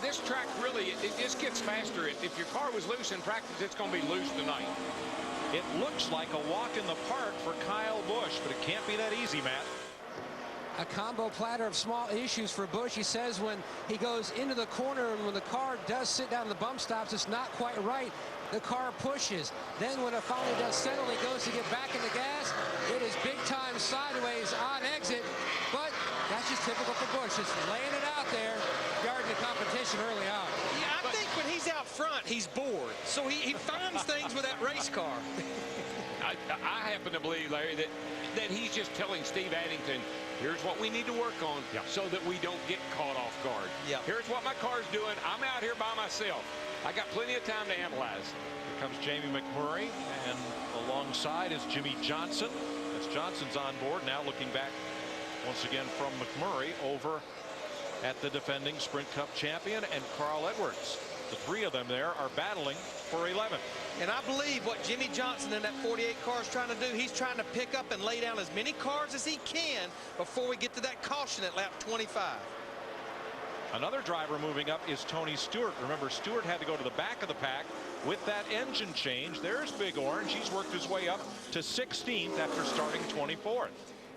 This track really, it just gets faster. If your car was loose in practice, it's going to be loose tonight.
It looks like a walk in the park for Kyle Busch, but it can't be that easy, Matt.
A combo platter of small issues for Busch. He says when he goes into the corner and when the car does sit down the bump stops, it's not quite right. The car pushes. Then when it finally does settle, he goes to get back in the gas. It is big time sideways on exit, but that's just typical for Busch. Just laying it out there, guarding the competition early on.
Yeah, I think when he's out front, he's bored. So he finds things with that race car.
I happen to believe, Larry, that he's just telling Steve Addington, here's what we need to work on so that we don't get caught off guard. Here's what my car's doing. I'm out here by myself. I got plenty of time to analyze.
Here comes Jamie McMurray, and alongside is Jimmy Johnson. As Johnson's on board now, looking back once again from McMurray over at the defending Sprint Cup champion and Carl Edwards. The 3 of them there are battling for 11th.
And I believe what Jimmy Johnson in that 48 car is trying to do, he's trying to pick up and lay down as many cars as he can before we get to that caution at lap 25.
Another driver moving up is Tony Stewart. Remember, Stewart had to go to the back of the pack with that engine change. There's Big Orange. He's worked his way up to 16th after starting 24th.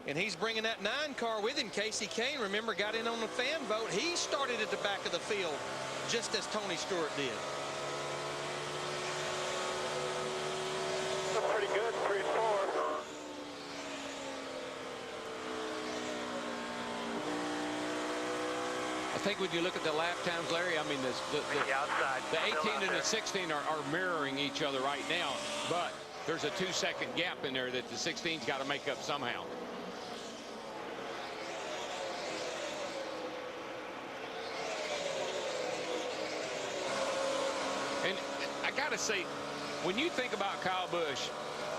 And he's bringing that 9 car with him. Casey Kane, remember, got in on the fan vote. He started at the back of the field, just as Tony Stewart did.
That's pretty good, 3 and 4.
I think when you look at the lap times, Larry, I mean, the 18 and the 16 are mirroring each other right now, but there's a 2-second gap in there that the 16's got to make up somehow. And I got to say, when you think about Kyle Busch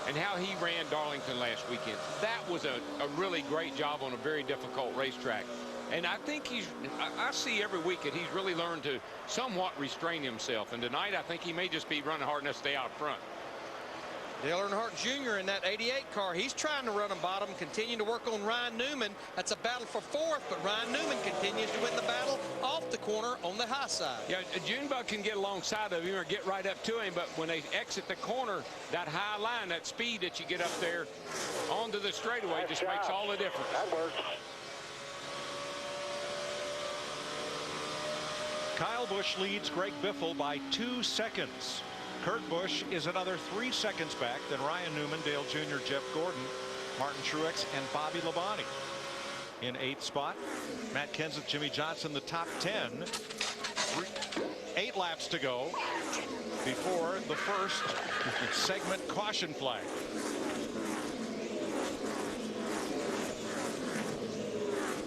and how he ran Darlington last weekend, that was a really great job on a very difficult racetrack. And I think I see every week that he's really learned to somewhat restrain himself. And tonight, I think he may just be running hard enough to stay out front.
Dale Earnhardt Jr. in that 88 car, he's trying to run them bottom, continuing to work on Ryan Newman. That's a battle for fourth, but Ryan Newman continues to win the battle off the corner on the high side.
Yeah, Junebug can get alongside of him or get right up to him, but when they exit the corner, that high line, that speed that you get up there onto the straightaway just makes all the difference.
That works.
Kyle Busch leads Greg Biffle by 2 seconds. Kurt Busch is another 3 seconds back than Ryan Newman, Dale Jr., Jeff Gordon, Martin Truex, and Bobby Labonte. In 8th spot, Matt Kenseth, Jimmy Johnson, the top 10. 8 laps to go before the first segment caution flag.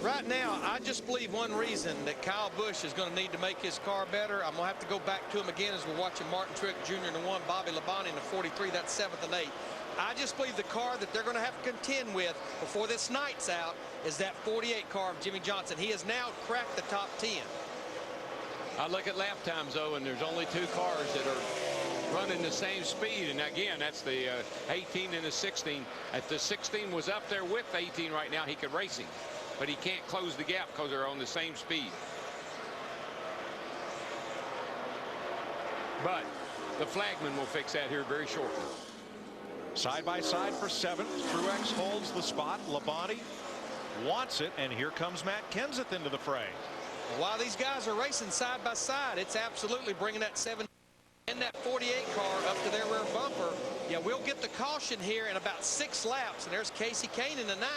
Right now, I just believe one reason that Kyle Busch is going to need to make his car better. I'm going to have to go back to him again as we're watching Martin Truex Jr. in the 1, Bobby Labonte in the 43. That's 7th and 8th. I just believe the car that they're going to have to contend with before this night's out is that 48 car of Jimmy Johnson. He has now cracked the top 10.
I look at lap times, though, and there's only 2 cars that are running the same speed. And again, that's the 18 and the 16. If the 16 was up there with 18 right now, he could race him. But he can't close the gap because they're on the same speed. But the flagman will fix that here very shortly.
Side by side for 7th. Truex holds the spot. Labonte wants it, and here comes Matt Kenseth into the fray.
While these guys are racing side by side, it's absolutely bringing that 7 and that 48 car up to their rear bumper. Yeah, we'll get the caution here in about 6 laps. And there's Casey Kane in the 9,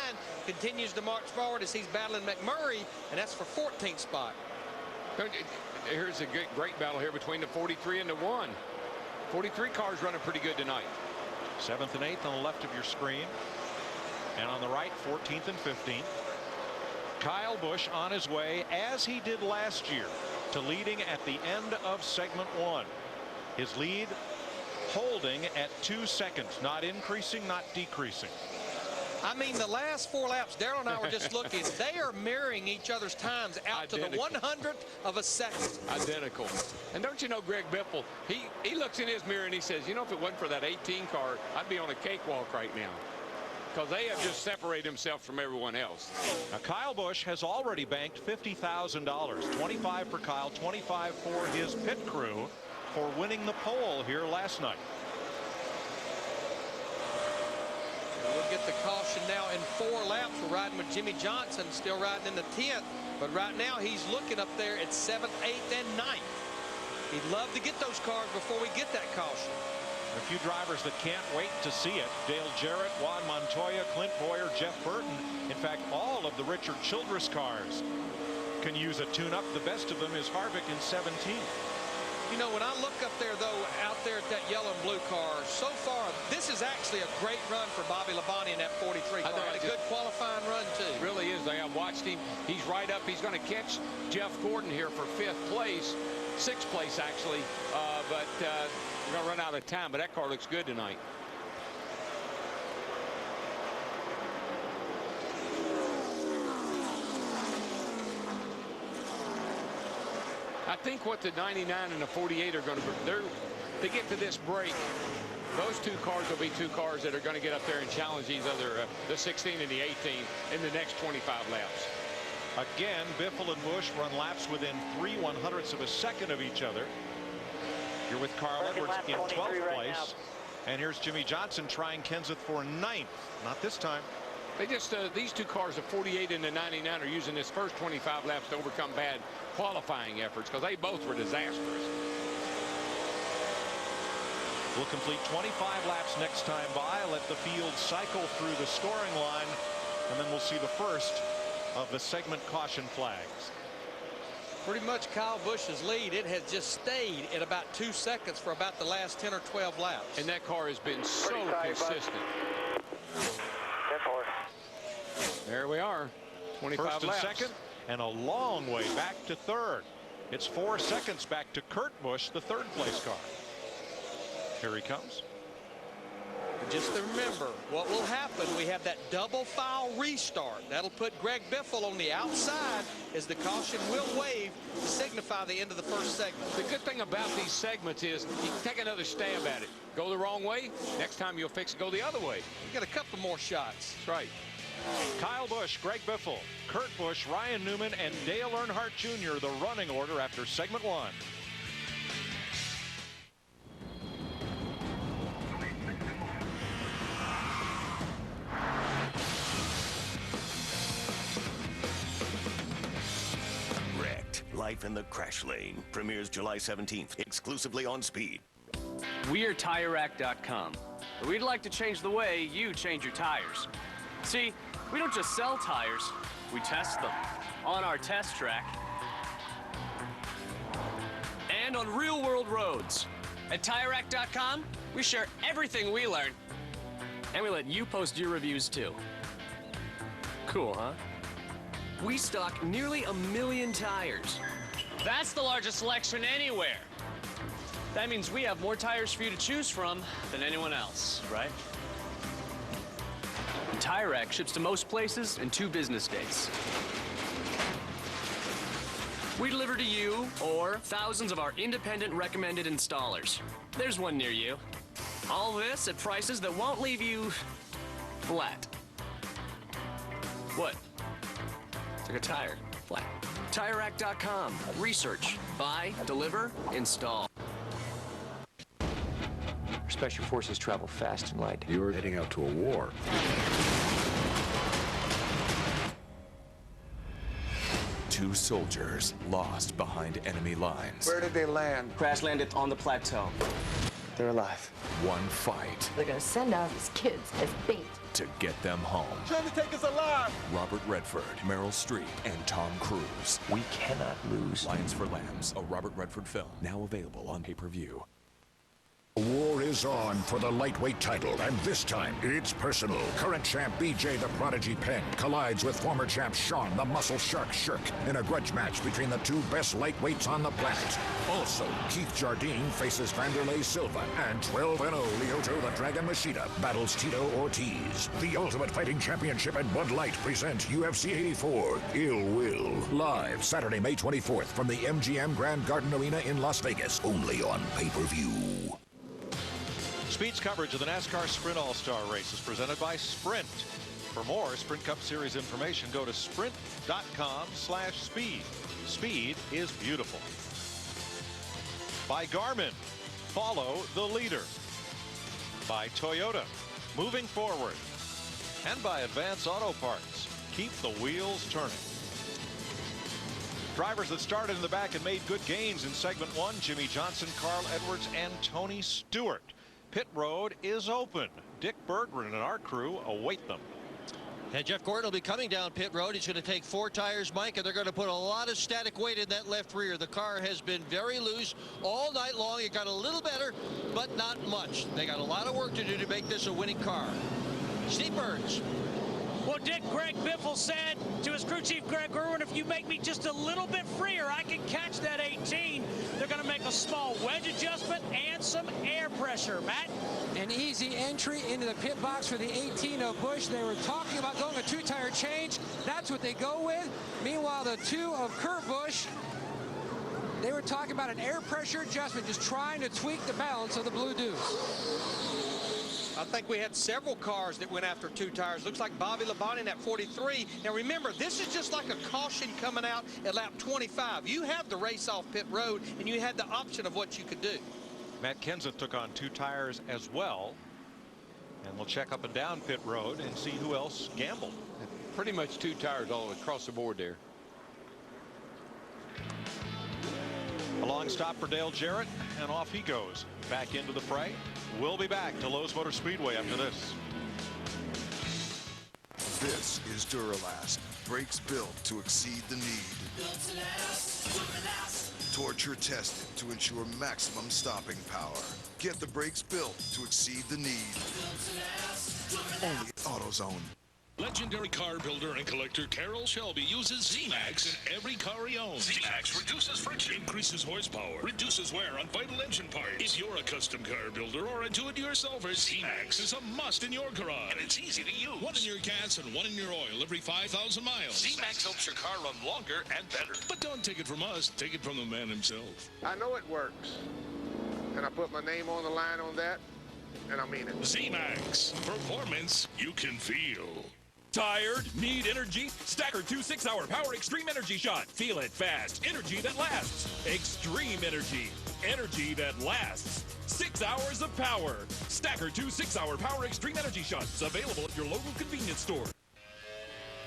continues to march forward as he's battling McMurray, and that's for 14th spot.
Here's a great battle here between the 43 and the 1. 43 cars running pretty good tonight.
7th and 8th on the left of your screen, and on the right 14th and 15th. Kyle Busch on his way, as he did last year, to leading at the end of segment 1. His lead holding at 2 seconds, not increasing, not decreasing.
I mean, the last 4 laps, Darrell and I were just looking, they are mirroring each other's times out identical. To the 100th of a second.
Identical. And don't you know, Greg Biffle, he looks in his mirror and he says, you know, if it wasn't for that 18 car, I'd be on a cakewalk right now. Because they have just separated themselves from everyone else.
Now, Kyle Busch has already banked $50,000. 25 for Kyle, 25 for his pit crew for winning the pole here last night.
We'll get the caution now in 4 laps. We're riding with Jimmy Johnson, still riding in the 10th. But right now, he's looking up there at 7th, 8th, and 9th. He'd love to get those cars before we get that caution.
A few drivers that can't wait to see it. Dale Jarrett, Juan Montoya, Clint Boyer, Jeff Burton. In fact, all of the Richard Childress cars can use a tune-up. The best of them is Harvick in 17.
You know, when I look up there, though, out there at that yellow and blue car, so far, this is actually a great run for Bobby Labonte in that 43 car. Had a good qualifying run, too.
Really is. I watched him. He's right up. He's going to catch Jeff Gordon here for 5th place. 6th place, actually. But we're going to run out of time. But that car looks good tonight. I think what the 99 and the 48 are going to be, to get to this break, those 2 cars will be 2 cars that are going to get up there and challenge these other, the 16 and the 18 in the next 25 laps.
Again, Biffle and Busch run laps within 3/100ths of a second of each other. You're with Carl Edwards in 12th place. And here's Jimmy Johnson trying Kenseth for 9th. Not this time.
They just, these 2 cars, the 48 and the 99, are using this first 25 laps to overcome bad qualifying efforts because they both were disastrous.
We'll complete 25 laps next time by. Let the field cycle through the scoring line, and then we'll see the first of the segment caution flags.
Pretty much Kyle Busch's lead, it has just stayed at about 2 seconds for about the last 10 or 12 laps.
And that car has been so consistent. There we are. 25
First and
laps.
second, and a long way back to 3rd. It's 4 seconds back to Kurt Busch, the 3rd place car. Here he comes.
Just remember, what will happen, we have that double file restart. That'll put Greg Biffle on the outside as the caution will wave to signify the end of the first segment.
The good thing about these segments is you can take another stab at it. Go the wrong way, next time you'll fix it, go the other way.
You got a couple more shots.
That's right.
Kyle Busch, Greg Biffle, Kurt Busch, Ryan Newman, and Dale Earnhardt Jr. the running order after segment 1.
Life in the Crash Lane premieres July 17th, exclusively on Speed.
We are TireRack.com. We'd like to change the way you change your tires. See, we don't just sell tires, we test them on our test track and on real-world roads. At TireRack.com, we share everything we learn, and we let you post your reviews too. Cool, huh? We stock nearly 1 million tires. That's the largest selection anywhere. That means we have more tires for you to choose from than anyone else, right? And Tire Rack ships to most places in 2 business days. We deliver to you or thousands of our independent recommended installers. There's one near you. All this at prices that won't leave you flat. What? It's like a tire, flat. TireRack.com. Research, buy, deliver, install.
Special forces travel fast and light.
You're heading out to a war.
Two soldiers lost behind enemy lines.
Where did they land? Crash landed on the plateau. They're alive.
One fight
They're gonna send out these kids as bait.
to get them home.
Trying to take us alive.
Robert Redford, Meryl Streep, and Tom Cruise.
We cannot lose.
Lions for Lambs, a Robert Redford film, now available on pay-per-view.
The war is on for the lightweight title, and this time it's personal. Current champ BJ the Prodigy Penn collides with former champ Sean the Muscle Shark Shirk in a grudge match between the 2 best lightweights on the planet. Also, Keith Jardine faces Vanderlei Silva, and 12-0 Lyoto the Dragon Machida battles Tito Ortiz. The Ultimate Fighting Championship and Bud Light present UFC 84 Ill Will. Live Saturday, May 24th from the MGM Grand Garden Arena in Las Vegas, only on pay-per-view.
Speed's coverage of the NASCAR Sprint All-Star Race is presented by Sprint. For more Sprint Cup Series information, go to sprint.com/speed. Speed is beautiful. By Garmin, follow the leader. By Toyota, moving forward. And by Advance Auto Parts, keep the wheels turning. Drivers that started in the back and made good gains in segment 1, Jimmy Johnson, Carl Edwards, and Tony Stewart. Pit road is open. Dick Berggren and our crew await them.
And Jeff Gordon will be coming down pit road. He's going to take 4 tires, Mike, and they're going to put a lot of static weight in that left rear. The car has been very loose all night long. It got a little better, but not much. They got a lot of work to do to make this a winning car. Steve Burns.
Well, Greg Biffle said to his crew chief, Greg Irwin, if you make me just a little bit freer, I can catch that 18. They're going to make a small wedge adjustment and some air pressure. Matt?
An easy entry into the pit box for the 18 of Busch. They were talking about going a 2-tire change. That's what they go with. Meanwhile, the 2 of Kurt Busch, they were talking about an air pressure adjustment, just trying to tweak the balance of the Blue Deuce.
I think we had several cars that went after 2 tires. Looks like Bobby Labonte at 43. Now remember, this is just like a caution coming out at lap 25. You have the race off pit road, and you had the option of what you could do.
Matt Kenseth took on 2 tires as well. And we'll check up and down pit road and see who else gambled.
Pretty much 2 tires all across the board there.
A long stop for Dale Jarrett, and off he goes back into the fray. We'll be back to Lowe's Motor Speedway after this.
This is Duralast, brakes built to exceed the need. Built to last, torture tested to ensure maximum stopping power. Get the brakes built to exceed the need. Only at AutoZone.
Legendary car builder and collector Carroll Shelby uses Z-Max in every car he owns. Z-Max reduces friction, increases horsepower, reduces wear on vital engine parts. If you're a custom car builder or a do-it-yourselfer, Z-Max is a must in your garage. And it's easy to use. One in your gas and one in your oil every 5,000 miles. Z-Max helps your car run longer and better. But don't take it from us. Take it from the man himself.
I know it works. And I put my name on the line on that, and I mean it.
Z-Max. Performance you can feel.
Tired? Need energy? Stacker 2 6-hour Power Extreme Energy Shot. Feel it fast. Energy that lasts. Extreme energy. Energy that lasts. 6 hours of power. Stacker 2 6-hour Power Extreme Energy Shots. Available at your local convenience store.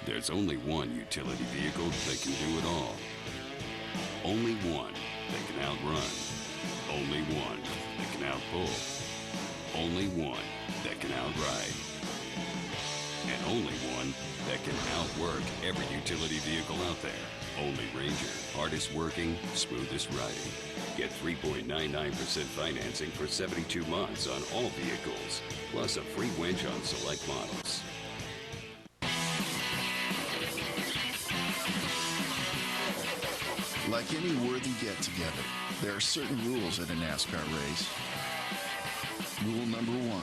There's only one utility vehicle that can do it all. Only one that can outrun. Only one that can outpull. Only one that can outride. And only one that can outwork every utility vehicle out there. Only Ranger. Hardest working, smoothest riding. Get 3.99% financing for 72 months on all vehicles, plus a free winch on select models.
Like any worthy get-together, there are certain rules at a NASCAR race. Rule number 1.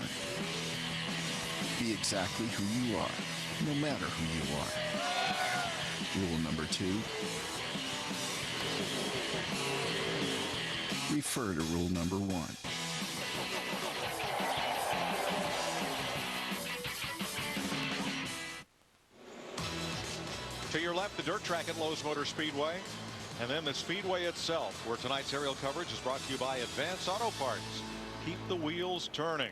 Be exactly who you are, no matter who you are. Rule number 2. Refer to rule number 1.
To your left, the dirt track at Lowe's Motor Speedway, and then the Speedway itself, where tonight's aerial coverage is brought to you by Advance Auto Parts. Keep the wheels turning.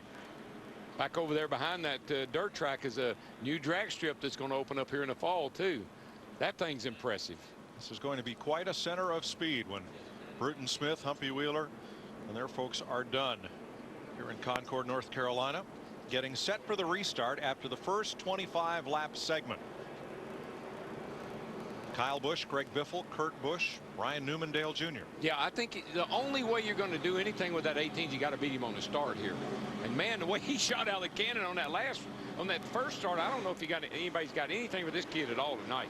Back over there behind that dirt track is a new drag strip that's going to open up here in the fall, too. That thing's impressive.
This is going to be quite a center of speed when Bruton Smith, Humpy Wheeler, and their folks are done here in Concord, North Carolina, getting set for the restart after the first 25-lap segment. Kyle Busch, Greg Biffle, Kurt Busch, Ryan Newman, Dale Jr.
Yeah, I think the only way you're going to do anything with that 18 is you got to beat him on the start here. And man, the way he shot out of the cannon on that first start, I don't know if anybody's got anything with this kid at all tonight.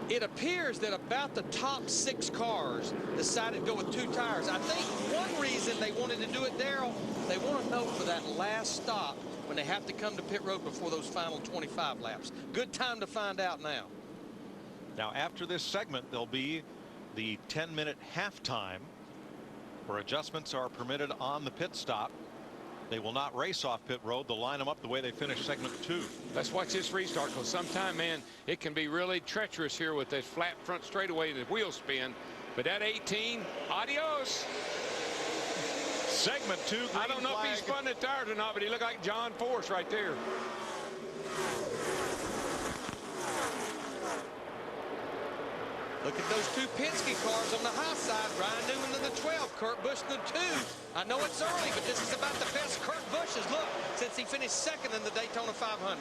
It appears that about the top 6 cars decided to go with 2 tires. I think one reason they wanted to do it, Darrell, they want to know for that last stop when they have to come to pit road before those final 25 laps. Good time to find out now.
Now, after this segment, there'll be the 10-minute halftime where adjustments are permitted on the pit stop. They will not race off pit road. They'll line them up the way they finished segment 2.
Let's watch this restart, because sometime, man, it can be really treacherous here with this flat front straightaway and the wheel spin. But that 18, adios.
Segment 2.
I don't know if he's spun the tires or not, but he looked like John Force right there.
Look at those 2 Penske cars on the high side. Ryan Newman in the 12, Kurt Busch in the 2. I know it's early, but this is about the best Kurt Busch has looked since he finished 2nd in the Daytona 500.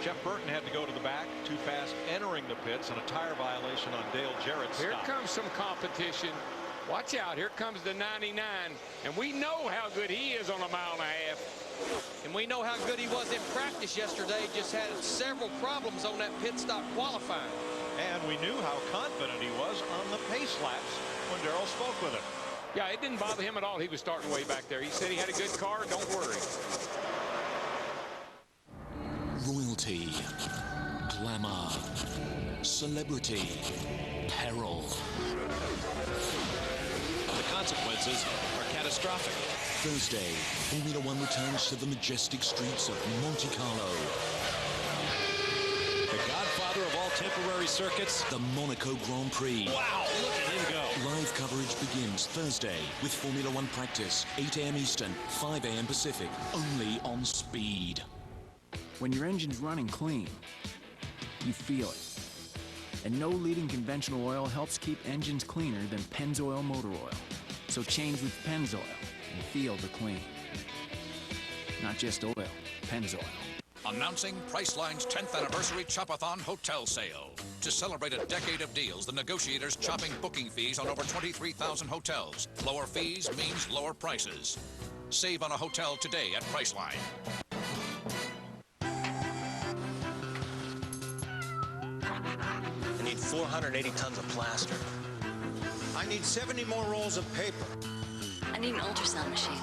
Jeff Burton had to go to the back too fast entering the pits, and a tire violation on Dale Jarrett's
Here
stop.
comes some competition. Watch out. Here comes the 99. And we know how good he is on a mile and a half.
And we know how good he was in practice yesterday. Just had several problems on that pit stop qualifying.
And we knew how confident he was on the pace laps when Darrell spoke with him.
Yeah, it didn't bother him at all. He was starting way back there. He said he had a good car. Don't worry.
Royalty, glamour, celebrity, peril.
The consequences are catastrophic.
Thursday, Formula One returns to the majestic streets of Monte Carlo.
The godfather of all temporary circuits,
the Monaco Grand Prix.
Wow, look at him go.
Live coverage begins Thursday with Formula One practice, 8 a.m. Eastern, 5 a.m. Pacific, only on Speed.
When your engine's running clean, you feel it. And no leading conventional oil helps keep engines cleaner than Pennzoil motor oil. So change with Pennzoil and feel the clean. Not just oil, Pennzoil.
Announcing Priceline's 10th anniversary Chopathon hotel sale. To celebrate a decade of deals, the negotiators chopping booking fees on over 23,000 hotels. Lower fees means lower prices. Save on a hotel today at Priceline.
180 tons of plaster.
I need 70 more rolls of paper.
I need an ultrasound machine.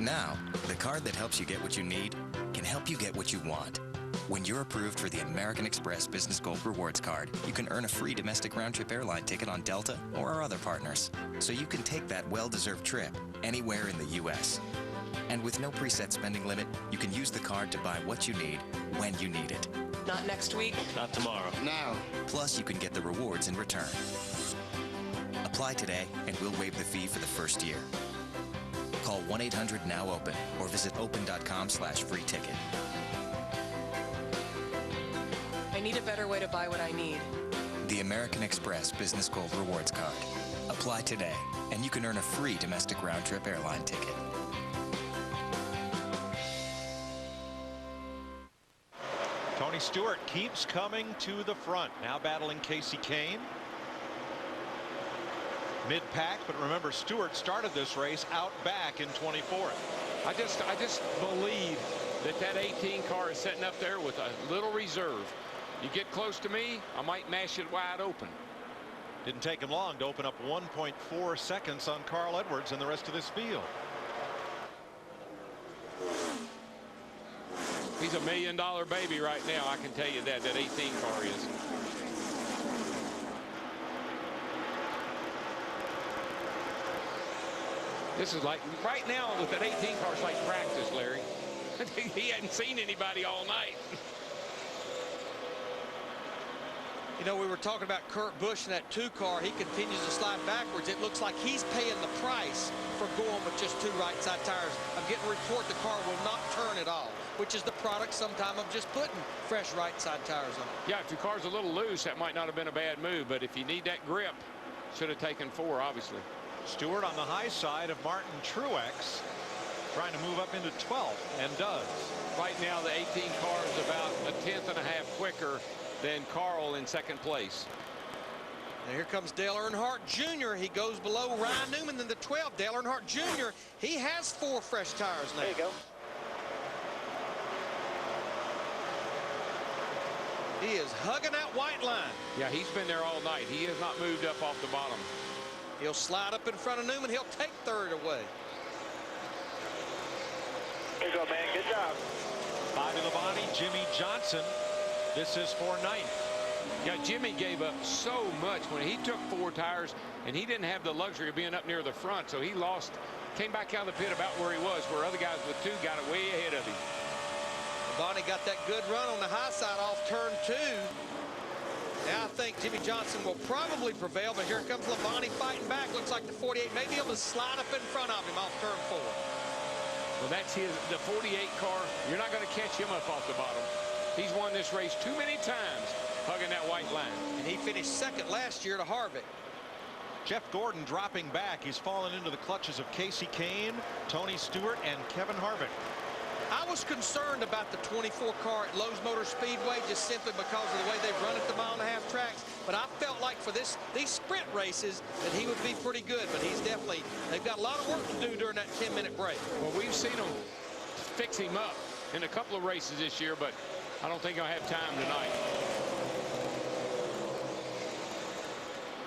Now, the card that helps you get what you need can help you get what you want. When you're approved for the American Express Business Gold Rewards Card, you can earn a free domestic round-trip airline ticket on Delta or our other partners. So you can take that well-deserved trip anywhere in the U.S. And with no preset spending limit, you can use the card to buy what you need when you need it.
Not next week.
Not tomorrow.
Now. Plus, you can get the rewards in return. Apply today, and we'll waive the fee for the first year. Call 1-800-NOW-OPEN or visit open.com/free ticket.
I need a better way to buy what I need.
The American Express Business Gold Rewards Card. Apply today, and you can earn a free domestic round-trip airline ticket.
Tony Stewart keeps coming to the front. Now battling Casey Kane. Mid-pack, but remember, Stewart started this race out back in 24th.
I just believe that 18 car is sitting up there with a little reserve. You get close to me, I might mash it wide open.
Didn't take him long to open up 1.4 seconds on Carl Edwards and the rest of this field.
He's $1 million baby right now, I can tell you that 18 car is. This is like, right now with that 18 car, it's like practice, Larry. He hadn't seen anybody all night.
You know, we were talking about Kurt Busch in that 2 car. He continues to slide backwards. It looks like he's paying the price for going with just 2 right side tires. I'm getting a report the car will not turn at all, which is the product sometime of just putting fresh right side tires on it.
Yeah, if your car's a little loose, that might not have been a bad move, but if you need that grip, should have taken 4, obviously.
Stewart on the high side of Martin Truex, trying to move up into 12th, and does.
Right now, the 18 car is about 1.5 tenths quicker than Carl in 2nd place.
And here comes Dale Earnhardt Jr. He goes below Ryan Newman in the 12. Dale Earnhardt Jr. He has 4 fresh tires now.
There you go.
He is hugging that white line.
Yeah, he's been there all night. He has not moved up off the bottom.
He'll slide up in front of Newman. He'll take 3rd away.
There you go, man. Good job.
Bobby Labonte, Jimmy Johnson. This is for 9th.
Yeah, Jimmy gave up so much when he took 4 tires, and he didn't have the luxury of being up near the front, so he lost, came back out of the pit about where he was, where other guys with 2 got it way ahead of him.
Labonte got that good run on the high side off turn 2. Now I think Jimmy Johnson will probably prevail, but here comes Labonte fighting back. Looks like the 48 may be able to slide up in front of him off turn 4.
Well, that's the 48 car. You're not going to catch him up off the bottom. He's won this race too many times, hugging that white line.
And he finished 2nd last year to Harvick.
Jeff Gordon dropping back. He's fallen into the clutches of Casey Kane, Tony Stewart, and Kevin Harvick.
I was concerned about the 24 car at Lowe's Motor Speedway just simply because of the way they've run at the 1.5 mile tracks. But I felt like for these sprint races that he would be pretty good. But he's definitely, they've got a lot of work to do during that 10-minute break.
Well, we've seen them fix him up in a couple of races this year, but I don't think I'll have time tonight.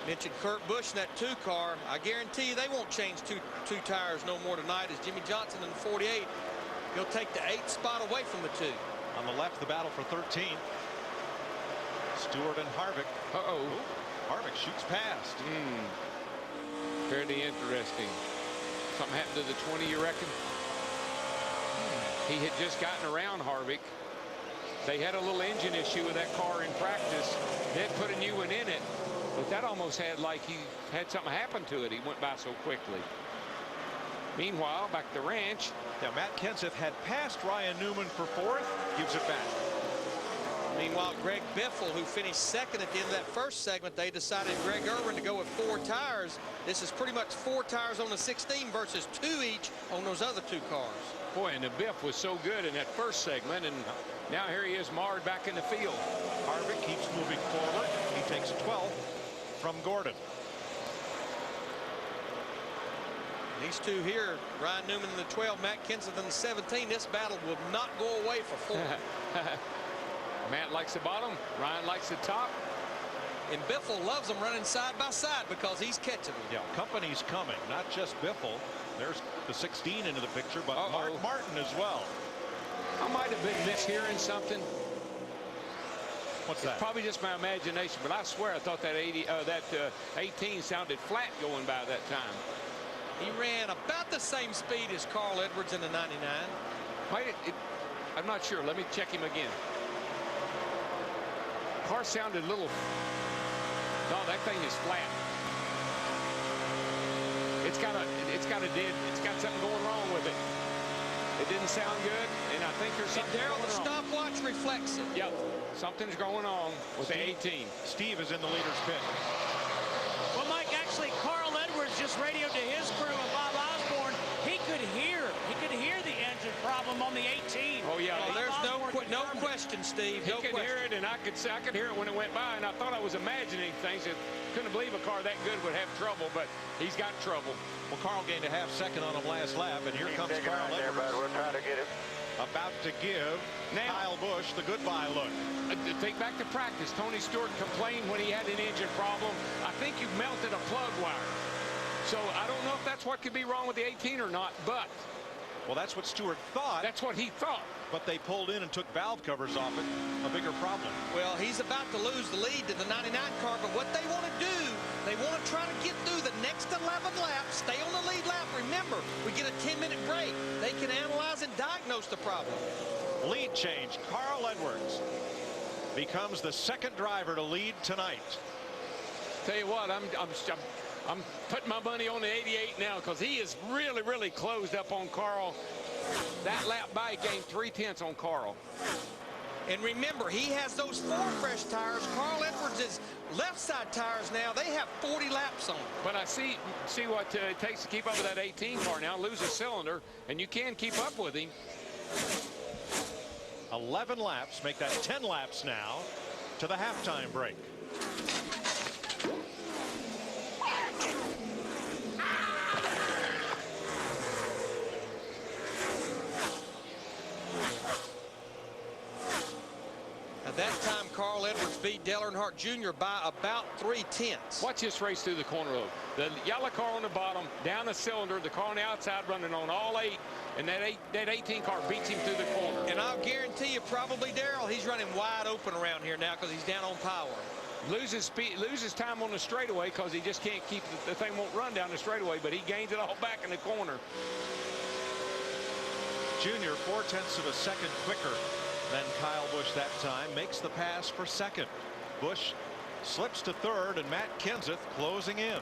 Mentioned Kurt Busch in that 2 car. I guarantee you they won't change two tires no more tonight as Jimmy Johnson in the 48. He'll take the 8th spot away from the 2.
On the left, the battle for 13th. Stewart and Harvick.
Uh-oh.
Harvick shoots past.
Fairly interesting. Something happened to the 20, you reckon? He had just gotten around Harvick. They had a little engine issue with that car in practice. They had put a new one in it, but that almost had like he had something happen to it. He went by so quickly. Meanwhile, back at the ranch.
Now, Matt Kenseth had passed Ryan Newman for 4th, gives it back.
Meanwhile, Greg Biffle, who finished 2nd at the end of that first segment, they decided Greg Irwin to go with 4 tires. This is pretty much 4 tires on the 16 versus 2 each on those other 2 cars.
Boy, and the Biff was so good in that first segment, and now here he is marred back in the field.
Harvick keeps moving forward. He takes 12th from Gordon.
These 2 here, Ryan Newman in the 12, Matt Kenseth in the 17. This battle will not go away for 4.
Matt likes the bottom. Ryan likes the top.
And Biffle loves them running side by side because he's catching them.
Yeah, company's coming, not just Biffle. There's the 16 into the picture, but Mark Martin as well.
I might have been mishearing something.
What's that?
It's probably just my imagination, but I swear I thought that 18 sounded flat going by that time.
He ran about the same speed as Carl Edwards in the 99.
I'm not sure. Let me check him again. Car sounded a little. No, that thing is flat. It's got something going wrong with it. It didn't sound good, and I think there's something going
the
on.
stopwatch reflects it.
Yep, something's going on with the 18.
Steve is in the leader's pit.
Well, Mike, actually, Carl Edwards just radioed to his crew and Bob Osborne. He could hear the engine problem on the 18.
Oh yeah,
well, there's no question, Steve.
He could hear it, and I could hear it when it went by, and I thought I was imagining things. I couldn't believe a car that good would have trouble, but he's got trouble.
Well, Carl gained a half second on him last lap, and here comes Carl Edwards.
We're trying to get him.
About to give Kyle Busch the goodbye look.
Think back to practice. Tony Stewart complained when he had an engine problem. I think you melted a plug wire. So I don't know if that's what could be wrong with the 18 or not, but.
Well, that's what Stewart thought.
That's what he thought.
But they pulled in and took valve covers off it. A bigger problem.
Well, he's about to lose the lead to the 99 car, but what they want to do, they want to try to get through the next 11 laps, stay on the lead lap. Remember, we get a 10-minute break. They can analyze and diagnose the problem.
Lead change. Carl Edwards becomes the second driver to lead tonight.
Tell you what, I'm putting my money on the 88 now because he is really closed up on Carl. That lap by gained 3/10 on Carl.
And remember, he has those 4 fresh tires. Carl Edwards' left side tires now, they have 40 laps on them.
But I see what it takes to keep up with that 18 car now. Lose a cylinder, and you can keep up with him.
11 laps, make that 10 laps now to the halftime break.
At that time, Carl Edwards beat Dale Earnhardt Jr. by about 3/10.
Watch this race through the corner road. The yellow car on the bottom, down the cylinder, the car on the outside running on all 8, and that 18 car beats him through the corner.
And I'll guarantee you, probably Darrell, he's running wide open around here now because he's down on power.
Loses speed, loses time on the straightaway because he just can't keep the thing won't run down the straightaway, but he gains it all back in the corner.
Junior 0.4 of a second quicker than Kyle Busch that time, makes the pass for second. Busch slips to third, and Matt Kenseth closing in.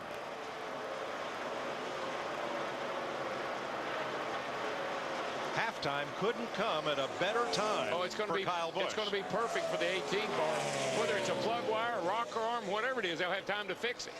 Halftime couldn't come at a better time.
Oh, it's going to be
Kyle Busch.
It's going to be perfect for the 18 car. Whether it's a plug wire, a rocker arm, whatever it is, they'll have time to fix it.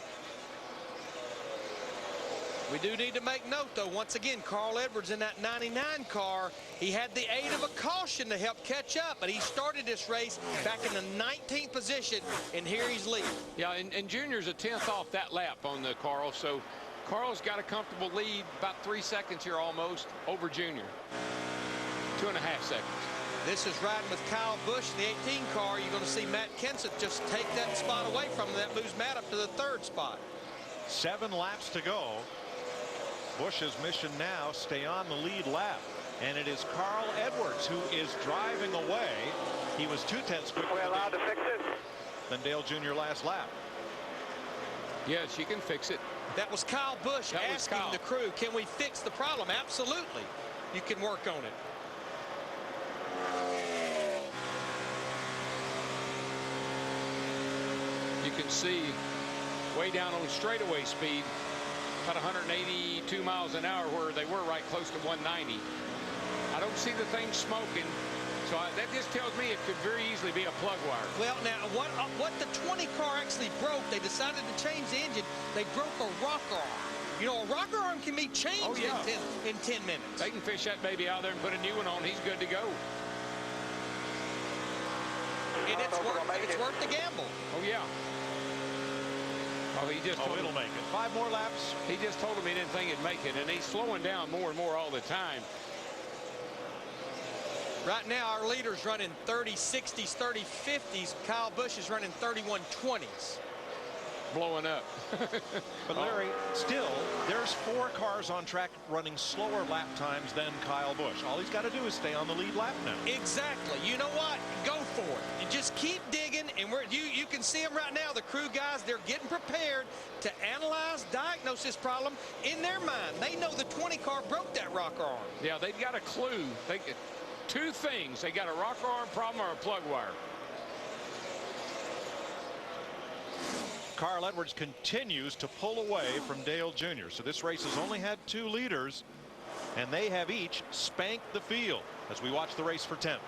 We do need to make note, though, once again, Carl Edwards in that 99 car, he had the aid of a caution to help catch up, but he started this race back in the 19th position, and here he's leading.
Yeah, and Junior's a 10th off that lap on the Carl, so Carl's got a comfortable lead, about 3 seconds here almost, over Junior. 2.5 seconds.
This is riding with Kyle Busch, the 18 car. You're going to see Matt Kenseth just take that spot away from him. That moves Matt up to the 3rd spot.
7 laps to go. Busch's mission now, stay on the lead lap. And it is Carl Edwards who is driving away. He was 0.2 quicker than Dale Jr. last lap.
Yes, you can fix it.
That was Kyle Busch asking the crew, can we fix the problem? Absolutely. You can work on it.
You can see way down on straightaway speed, about 182 miles an hour, where they were right close to 190. I don't see the thing smoking, so that just tells me it could very easily be a plug wire.
Well, now, what the 20 car actually broke, they decided to change the engine. They broke a rocker arm. You know, a rocker arm can be changed in 10 minutes.
They can fish that baby out there and put a new one on. He's good to go.
And it's worth the gamble.
Oh, yeah. Oh, he just told
it'll make it. 5 more laps.
He just told him he didn't think it'd make it, and he's slowing down more and more all the time.
Right now, our leader's running 30-60s, 30-50s. Kyle Busch is running 31-20s.
blowing up.
But Larry, still, there's 4 cars on track running slower lap times than Kyle Busch. All he's got to do is stay on the lead lap now.
Exactly. You know what? Go for it. You just keep digging, and you can see them right now. The crew guys, they're getting prepared to analyze, diagnose this problem in their mind. They know the 20 car broke that rocker arm.
Yeah, they've got a clue. Two things. They got a rocker arm problem or a plug wire.
Carl Edwards continues to pull away from Dale Jr. So this race has only had 2 leaders, and they have each spanked the field as we watch the race for 10th.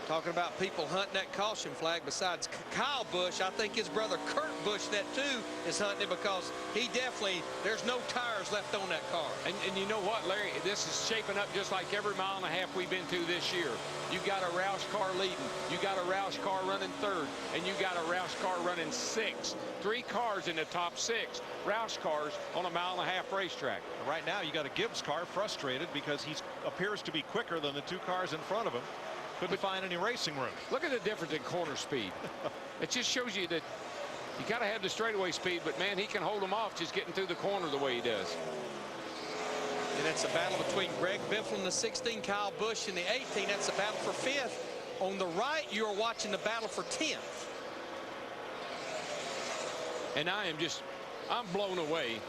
Talking about people hunting that caution flag besides Kyle Busch, I think his brother Kurt Busch that too is hunting it, because he definitely, there's no tires left on that car.
And you know what, Larry, this is shaping up just like every mile and a half we've been through this year. You got a Roush car leading, you got a Roush car running 3rd, and you got a Roush car running 6th. 3 cars in the top 6 Roush cars on a mile-and-a-half racetrack.
Right now you got a Gibbs car frustrated because he appears to be quicker than the 2 cars in front of him. Couldn't find any racing room.
Look at the difference in corner speed. It just shows you that you got to have the straightaway speed, but man, he can hold them off just getting through the corner the way he does.
And it's a battle between Greg Biffle in the 16, Kyle Busch in the 18. That's a battle for 5th. On the right, you are watching the battle for 10th.
And I'm blown away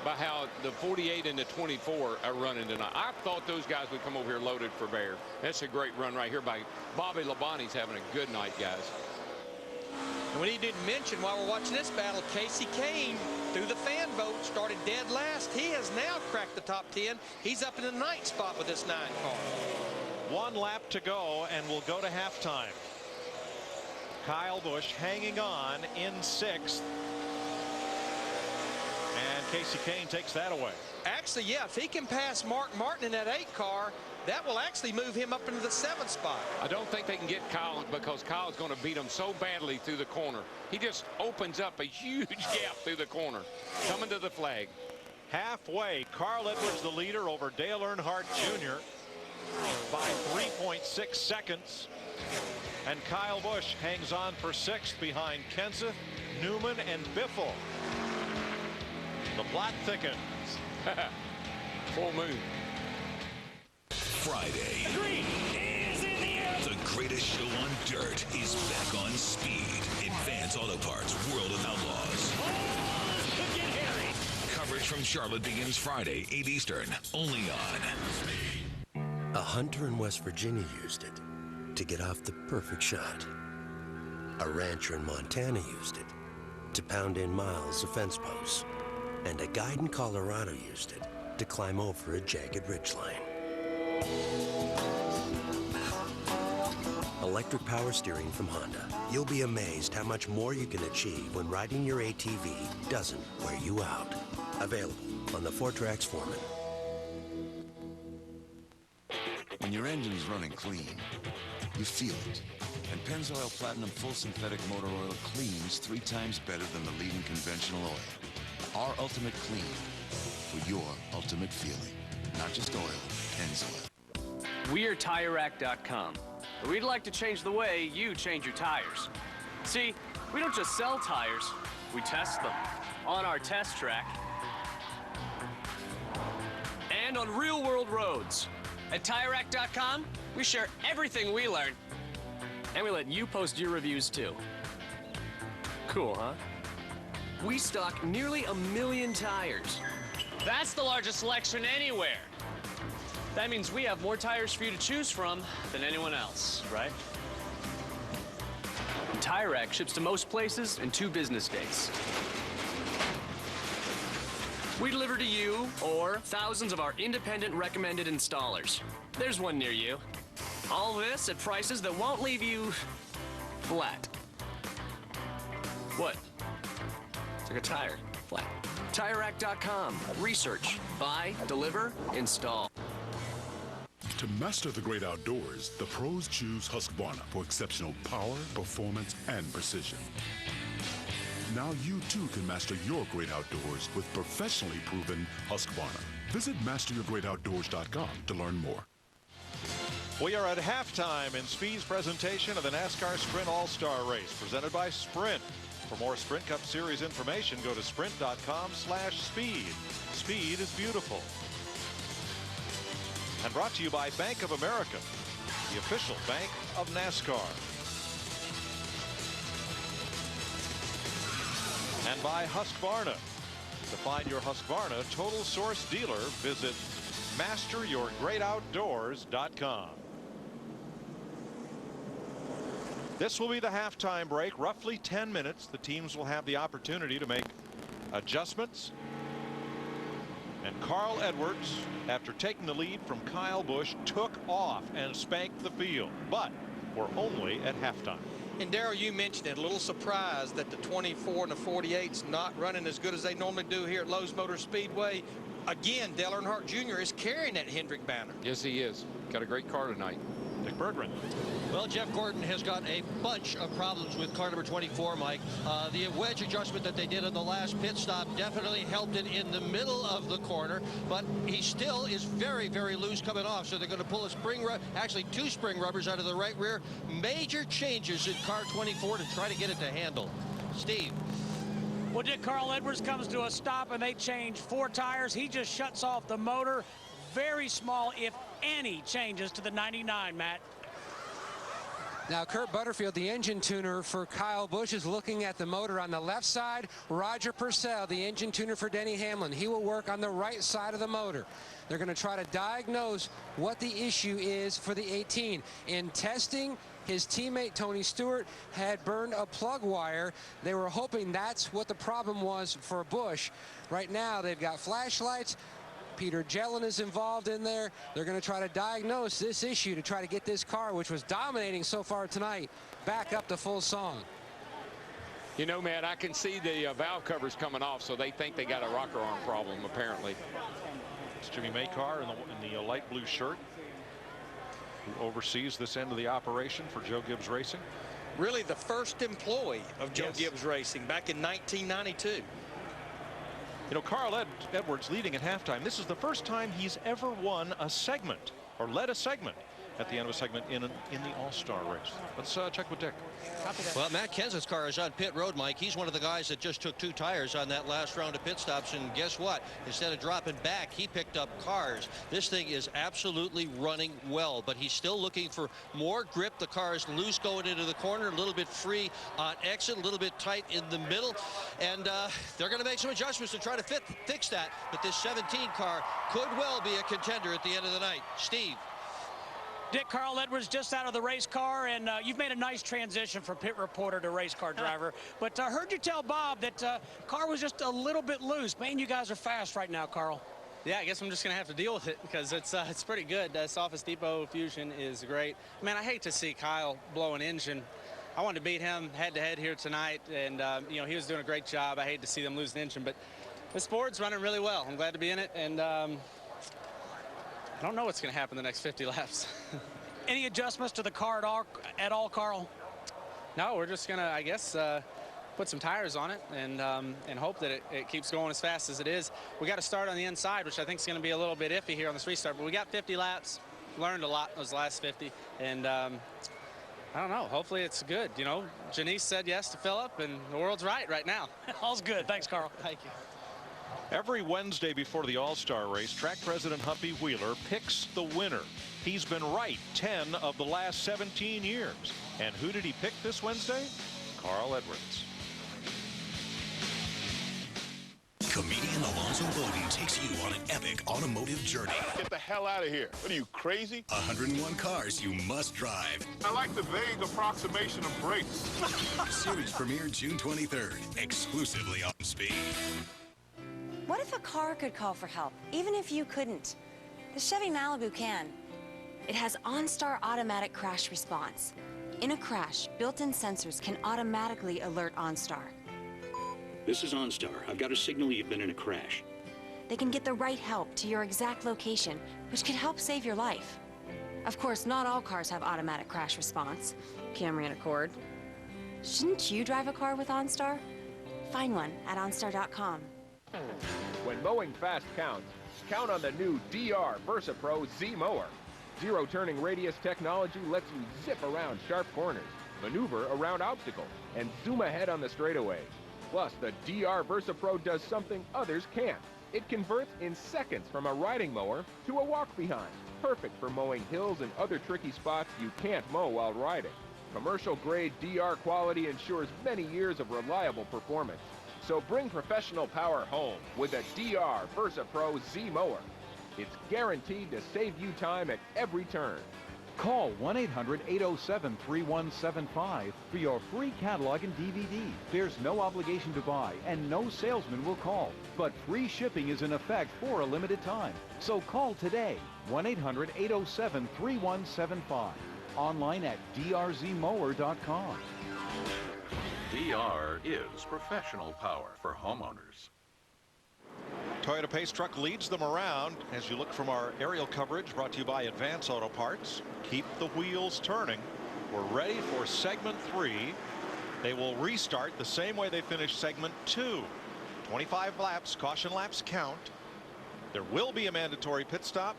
by how the 48 and the 24 are running tonight. I thought those guys would come over here loaded for bear. That's a great run right here by Bobby Labonte's having a good night, guys.
And we didn't mention while we're watching this battle, Casey Kane, through the fan vote, started dead last. He has now cracked the top 10. He's up in the 9th spot with this 9 car.
1 lap to go, and we'll go to halftime. Kyle Busch hanging on in 6th. And Casey Kane takes that away.
Actually, yeah, if he can pass Mark Martin in that 8 car, that will actually move him up into the 7th spot.
I don't think they can get Kyle because Kyle's going to beat him so badly through the corner. He just opens up a huge gap through the corner. Coming to the flag.
Halfway, Carl Edwards the leader over Dale Earnhardt Jr. by 3.6 seconds. And Kyle Busch hangs on for 6th behind Kenseth, Newman, and Biffle. The plot thickens.
Full moon.
Friday. The green is in the air. The greatest show on dirt is back on Speed. Advance Auto Parts World of Outlaws. Oh, could get hairy. Coverage from Charlotte begins Friday, 8 Eastern, only on
A hunter in West Virginia used it to get off the perfect shot. A rancher in Montana used it to pound in miles of fence posts. And a guide in Colorado used it to climb over a jagged ridgeline. Electric power steering from Honda. You'll be amazed how much more you can achieve when riding your ATV doesn't wear you out. Available on the 4Trax Foreman.
When your engine's running clean, you feel it. And Pennzoil Platinum Full Synthetic Motor Oil cleans 3 times better than the leading conventional oil. Our ultimate clean for your ultimate feeling. Not just oil, Pennzoil.
We're TireRack.com. We'd like to change the way you change your tires. See, we don't just sell tires, we test them on our test track and on real-world roads. At TireRack.com, we share everything we learn, and we let you post your reviews too. Cool, huh? We stock nearly 1 million tires. That's the largest selection anywhere. That means we have more tires for you to choose from than anyone else, right? And Tire Rack ships to most places in 2 business days. We deliver to you or thousands of our independent recommended installers. There's one near you. All this at prices that won't leave you flat. What? It's like a tire, flat. TireRack.com. Research, buy, deliver, install.
To master the great outdoors, the pros choose Husqvarna for exceptional power, performance, and precision. Now you too can master your great outdoors with professionally proven Husqvarna. Visit masteryourgreatoutdoors.com to learn more.
We are at halftime in Speed's presentation of the NASCAR Sprint All-Star Race, presented by Sprint. For more Sprint Cup Series information, go to sprint.com/speed. Speed is beautiful. And brought to you by Bank of America, the official bank of NASCAR. And by Husqvarna. To find your Husqvarna Total Source dealer, visit masteryourgreatoutdoors.com. This will be the halftime break, roughly 10 minutes. The teams will have the opportunity to make adjustments. And Carl Edwards, after taking the lead from Kyle Busch, took off and spanked the field. But we're only at halftime.
And Darrell, you mentioned it, a little surprised that the 24 and the 48's not running as good as they normally do here at Lowe's Motor Speedway. Again, Dale Earnhardt Jr. is carrying that Hendrick banner.
Yes, he is. Got a great car tonight.
Nick Berggren.
Well, Jeff Gordon has got a bunch of problems with car number 24, Mike. The wedge adjustment that they did on the last pit stop definitely helped it in the middle of the corner, but he still is very, very loose coming off. So they're going to pull a spring, actually 2 spring rubbers out of the right rear. Major changes in car 24 to try to get it to handle. Steve.
Well, Dick, Carl Edwards comes to a stop and they change 4 tires. He just shuts off the motor. Very small, if any, changes to the 99, Matt.
Now, Kurt Butterfield, the engine tuner for Kyle Busch, is looking at the motor on the left side. Roger Purcell, the engine tuner for Denny Hamlin, he will work on the right side of the motor. They're going to try to diagnose what the issue is for the 18. In testing, his teammate Tony Stewart had burned a plug wire. They were hoping that's what the problem was for Busch. Right now, they've got flashlights. Peter Jellin is involved in there. They're going to try to diagnose this issue to try to get this car, which was dominating so far tonight, back up to full song.
You know, Matt, I can see the valve covers coming off, so they think they got a rocker arm problem, apparently.
It's Jimmy Makar in the light blue shirt, who oversees this end of the operation for Joe Gibbs Racing.
Really the first employee of Joe Gibbs Racing back in 1992.
You know, Carl Edwards leading at halftime. This is the first time he's ever won a segment or led a segment at the end of a segment in the All-Star race. Let's check with Dick.
Well, Matt Kenseth's car is on pit road, Mike. He's one of the guys that just took 2 tires on that last round of pit stops, and guess what? Instead of dropping back, he picked up cars. This thing is absolutely running well, but he's still looking for more grip. The car is loose going into the corner, a little bit free on exit, a little bit tight in the middle, and they're going to make some adjustments to try to fix that, but this 17 car could well be a contender at the end of the night. Steve.
Dick, Carl Edwards just out of the race car, and you've made a nice transition from pit reporter to race car driver. But I heard you tell Bob that car was just a little bit loose. Man, you guys are fast right now, Carl.
Yeah, I guess I'm just going to have to deal with it because it's pretty good. This Office Depot Fusion is great. Man, I hate to see Kyle blow an engine. I wanted to beat him head-to-head here tonight, and, you know, he was doing a great job. I hate to see them lose an engine, but this Ford's running really well. I'm glad to be in it, and I don't know what's going to happen the next 50 laps.
Any adjustments to the car at all, Carl?
No, we're just going to, I guess, put some tires on it and hope that it keeps going as fast as it is. We got to start on the inside, which I think is going to be a little bit iffy here on this restart. But we got 50 laps, learned a lot those last 50, and I don't know. Hopefully it's good. You know, Janice said yes to Phillip, and the world's right now.
All's good. Thanks, Carl.
Thank you.
Every Wednesday before the All-Star race, track president Humpy Wheeler picks the winner. He's been right 10 of the last 17 years. And who did he pick this Wednesday? Carl Edwards.
Comedian Alonzo Bowden takes you on an epic automotive journey.
Get the hell out of here. What are you, crazy?
101 cars you must drive.
I like the vague approximation of brakes.
Series premiere June 23rd, exclusively on Speed.
What if a car could call for help, even if you couldn't? The Chevy Malibu can. It has OnStar automatic crash response. In a crash, built-in sensors can automatically alert OnStar.
This is OnStar. I've got a signal you've been in a crash.
They can get the right help to your exact location, which could help save your life. Of course, not all cars have automatic crash response. Camry and Accord. Shouldn't you drive a car with OnStar? Find one at OnStar.com.
When mowing fast counts, count on the new DR Versa Pro Z mower. Zero turning radius technology lets you zip around sharp corners. maneuver around obstacles, and zoom ahead on the straightaway. Plus, the DR Versa Pro does something others can't. It converts in seconds from a riding mower to a walk-behind. Perfect for mowing hills and other tricky spots you can't mow while riding. Commercial-grade DR quality ensures many years of reliable performance. So bring professional power home with a DR Versa Pro Z mower. It's guaranteed to save you time at every turn.
Call 1-800-807-3175 for your free catalog and DVD. There's no obligation to buy, and no salesman will call. But free shipping is in effect for a limited time. So call today, 1-800-807-3175. Online at drzmower.com.
DR is professional power for homeowners.
Toyota Pace Truck leads them around as you look from our aerial coverage brought to you by Advance Auto Parts. Keep the wheels turning. We're ready for segment 3. They will restart the same way they finished segment 2. 25 laps, caution laps count. There will be a mandatory pit stop,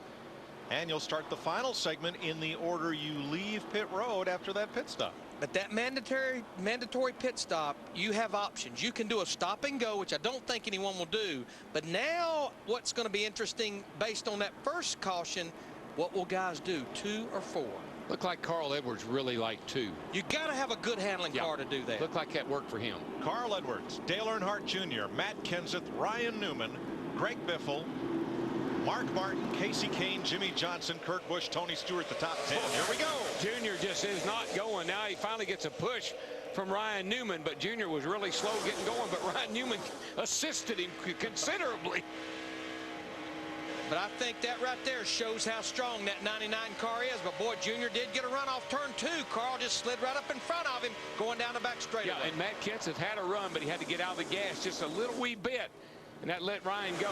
and you'll start the final segment in the order you leave pit road after that pit stop.
But that mandatory pit stop, you have options. You can do a stop and go, which I don't think anyone will do. But now what's going to be interesting based on that first caution, what will guys do, 2 or 4?
Looked like Carl Edwards really liked 2.
You got to have a good handling car to do that.
Looked like that worked for him.
Carl Edwards, Dale Earnhardt Jr., Matt Kenseth, Ryan Newman, Greg Biffle, Mark Martin, Casey Kane, Jimmy Johnson, Kurt Busch, Tony Stewart, the top 10. Here we go.
Junior just is not going. Now he finally gets a push from Ryan Newman, but Junior was really slow getting going, but Ryan Newman assisted him considerably.
But I think that right there shows how strong that 99 car is. But boy, Junior did get a run off turn 2. Carl just slid right up in front of him going down the back straightaway.
Yeah, and Matt Kenseth had a run, but he had to get out of the gas just a little wee bit, and that let Ryan go.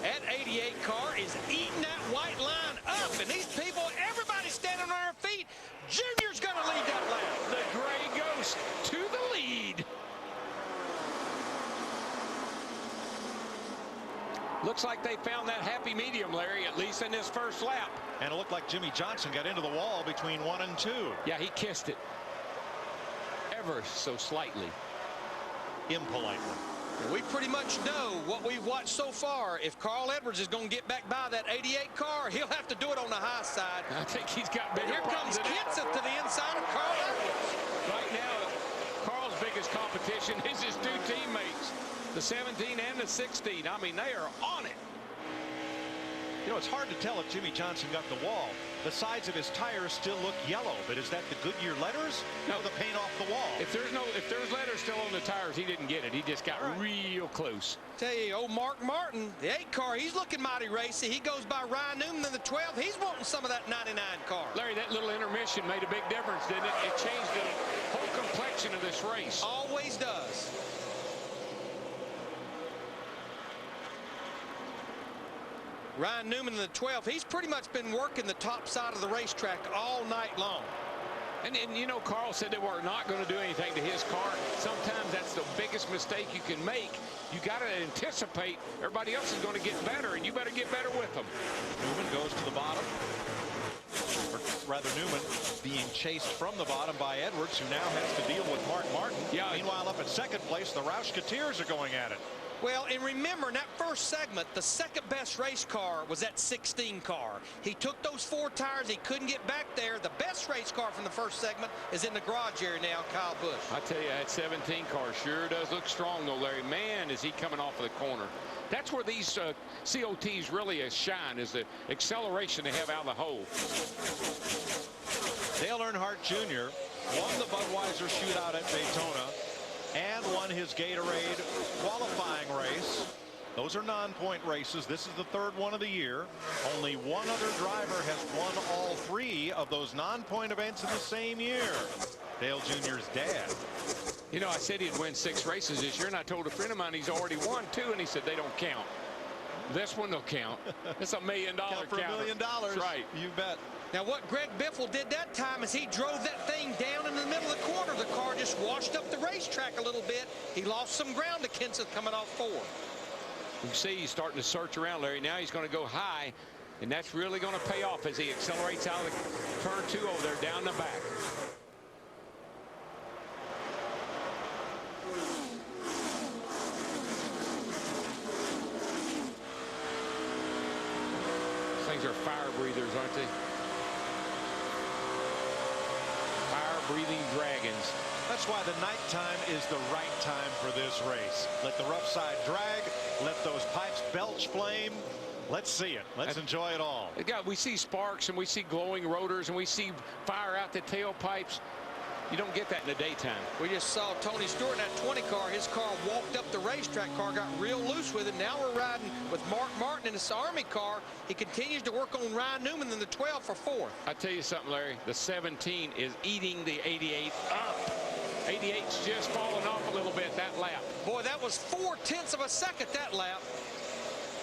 That 88 car is eating that white line up, and these people, everybody's standing on their feet. Junior's going to lead that lap.
The Gray Ghost to the lead. Looks like they found that happy medium, Larry, at least in this first lap.
And it looked like Jimmy Johnson got into the wall between 1 and 2.
Yeah, he kissed it ever so slightly.
Impolitely.
We pretty much know what we've watched so far. If Carl Edwards is going to get back by that 88 car, he'll have to do it on the high side.
I think he's got
bigger
bigger
problems. Here comes Kenseth to the inside of Carl Edwards.
Right now, Carl's biggest competition is his 2 teammates, the 17 and the 16. I mean, they are on it.
You know, it's hard to tell if Jimmy Johnson got the wall. The sides of his tires still look yellow, but is that the Goodyear letters? No, the paint off the wall.
If there's letters still on the tires, he didn't get it. He just got real close.
Tell you, old Mark Martin, the 8 car, he's looking mighty racy. He goes by Ryan Newman in the 12. He's wanting some of that 99 car.
Larry, that little intermission made a big difference, didn't it? It changed the whole complexion of this race.
Always does. Ryan Newman in the 12, he's pretty much been working the top side of the racetrack all night long.
And you know, Carl said they were not going to do anything to his car. Sometimes that's the biggest mistake you can make. You got to anticipate everybody else is going to get better, and you better get better with them.
Newman goes to the bottom. Or rather, Newman being chased from the bottom by Edwards, who now has to deal with Mark Martin.
Yeah.
Meanwhile, up at second place, the Roushketeers are going at it.
Well, and remember, in that first segment, the second best race car was that 16 car. He took those 4 tires. He couldn't get back there. The best race car from the first segment is in the garage area now, Kyle Busch.
I tell you, that 17 car sure does look strong, though, Larry. Man, is he coming off of the corner. That's where these COTs really shine, is the acceleration they have out of the hole.
Dale Earnhardt Jr. won the Budweiser shootout at Daytona and won his Gatorade qualifying race. Those are non-point races. This is the 3rd one of the year. Only one other driver has won all 3 of those non-point events in the same year. Dale Jr.'s dad.
You know, I said he'd win 6 races this year, and I told a friend of mine he's already won 2, and he said they don't count. This one will count. It's $1 million
count for $1 million.
That's right.
You bet.
Now, what Greg Biffle did that time is he drove that thing down in the middle of the corner. The car just washed up the racetrack a little bit. He lost some ground to Kenseth coming off 4.
You see he's starting to search around, Larry. Now he's going to go high, and that's really going to pay off as he accelerates out of the turn 2 over there down the back. aren't they? Fire-breathing dragons.
That's why the nighttime is the right time for this race. Let the rough side drag. Let those pipes belch flame. Let's see it. Let's enjoy it all.
We see sparks and we see glowing rotors and we see fire out the tailpipes. You don't get that in the daytime.
We just saw Tony Stewart in that 20 car. His car walked up the racetrack. Car got real loose with it. Now we're riding with Mark Martin in his Army car. He continues to work on Ryan Newman in the 12 for 4th.
I tell you something, Larry. The 17 is eating the 88 up. 88's just falling off a little bit that lap.
Boy, that was 0.4 of a second that lap.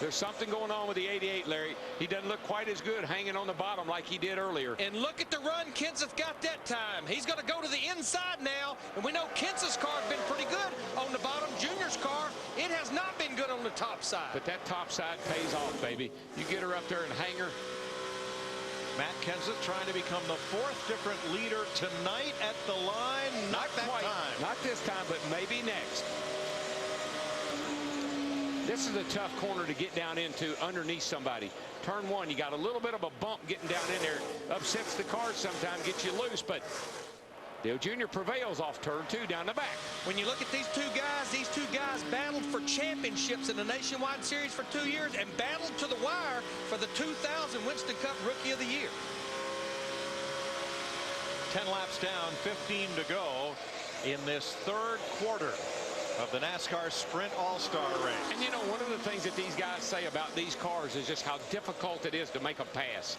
There's something going on with the 88, Larry. He doesn't look quite as good hanging on the bottom like he did earlier.
And look at the run Kenseth got that time. He's going to go to the inside now. And we know Kenseth's car has been pretty good on the bottom. Junior's car, it has not been good on the top side.
But that top side pays off, baby. You get her up there and hang her.
Matt Kenseth trying to become the 4th different leader tonight at the line. Not that
quite.
time.
Not this time, but maybe next. This is a tough corner to get down into underneath somebody. Turn 1, you got a little bit of a bump getting down in there. Upsets the cars sometimes, gets you loose, but Dale Jr. prevails off turn 2 down the back.
When you look at these two guys battled for championships in the Nationwide Series for 2 years and battled to the wire for the 2000 Winston Cup Rookie of the Year.
10 laps down, 15 to go in this 3rd quarter of the NASCAR Sprint All-Star race.
And you know, one of the things that these guys say about these cars is just how difficult it is to make a pass.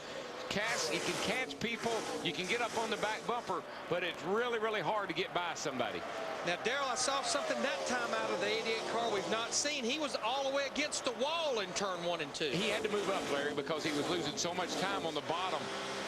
You can catch people, you can get up on the back bumper, but it's really, really hard to get by somebody.
Now, Darrell, I saw something that time out of the 88 car we've not seen. He was all the way against the wall in turn 1 and 2.
He had to move up, Larry, because he was losing so much time on the bottom.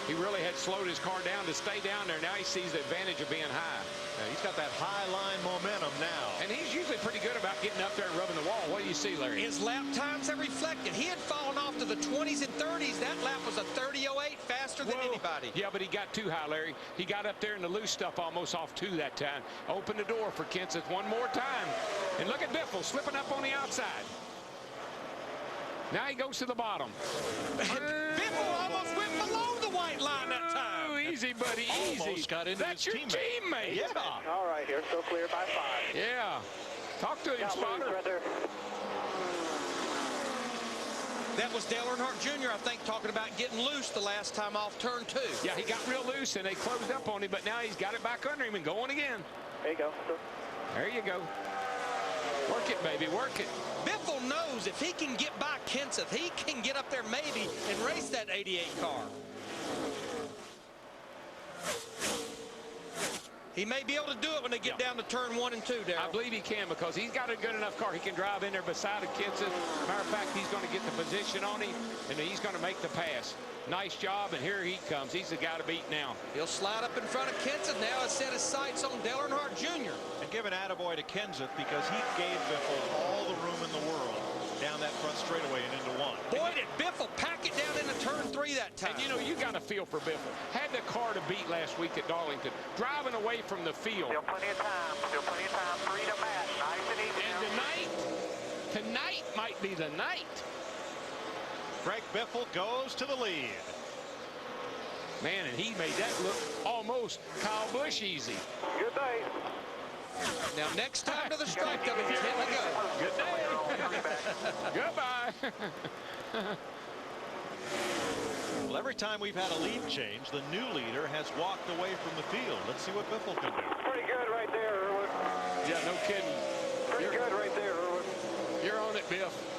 He really had slowed his car down to stay down there. Now he sees the advantage of being high.
Yeah, he's got that high line momentum now.
And he's usually pretty good about getting up there and rubbing the wall. What do you see, Larry?
His lap times have reflected. He had fallen off to the 20s and 30s. That lap was a 30.08 faster than anybody.
Yeah, but he got too high, Larry. He got up there in the loose stuff almost off 2 that time. Open the door for Kenseth one more time. And look at Biffle slipping up on the outside. Now he goes to the bottom.
Biffle almost went below the white line that time.
Oh, easy, buddy, easy.
Almost got into
That's
his
your teammate.
Yeah.
All right, here, still clear by 5.
Yeah. Talk to him, Spotter.
Right there.
That was Dale Earnhardt Jr., I think, talking about getting loose the last time off turn 2.
Yeah, he got real loose, and they closed up on him, but now he's got it back under him and going again.
There you go.
There you go. Work it, baby, work it.
Biffle knows if he can get by Kenseth, he can get up there maybe and race that 88 car. He may be able to do it when they get down to turn 1 and 2, Darrell.
I believe he can because he's got a good enough car. He can drive in there beside a Kenseth. Matter of fact, he's going to get the position on him, and he's going to make the pass. Nice job, and here he comes. He's the guy to beat now.
He'll slide up in front of Kenseth now and set his sights on Dale Earnhardt Jr.
And give an attaboy to Kenseth because he gave Biffle all the room in the world down that front straightaway and into 1.
Boy, did Biffle pack it down into turn 3 that time.
And you know, you got a feel for Biffle. Had the car to beat last week at Darlington, driving away from the field.
Still plenty of time. Still plenty of time. 3 to match. Nice and easy.
And tonight might be the night.
Greg Biffle goes to the lead.
Man, and he made that look almost Kyle Busch easy.
Good day.
Now, next time to the stripe, here we go.
Good day. Goodbye.
Well, every time we've had a lead change, the new leader has walked away from the field. Let's see what Biffle can do.
Pretty good right there, Irwin.
Yeah, no kidding.
Pretty good right there, Irwin.
You're on it, Biff.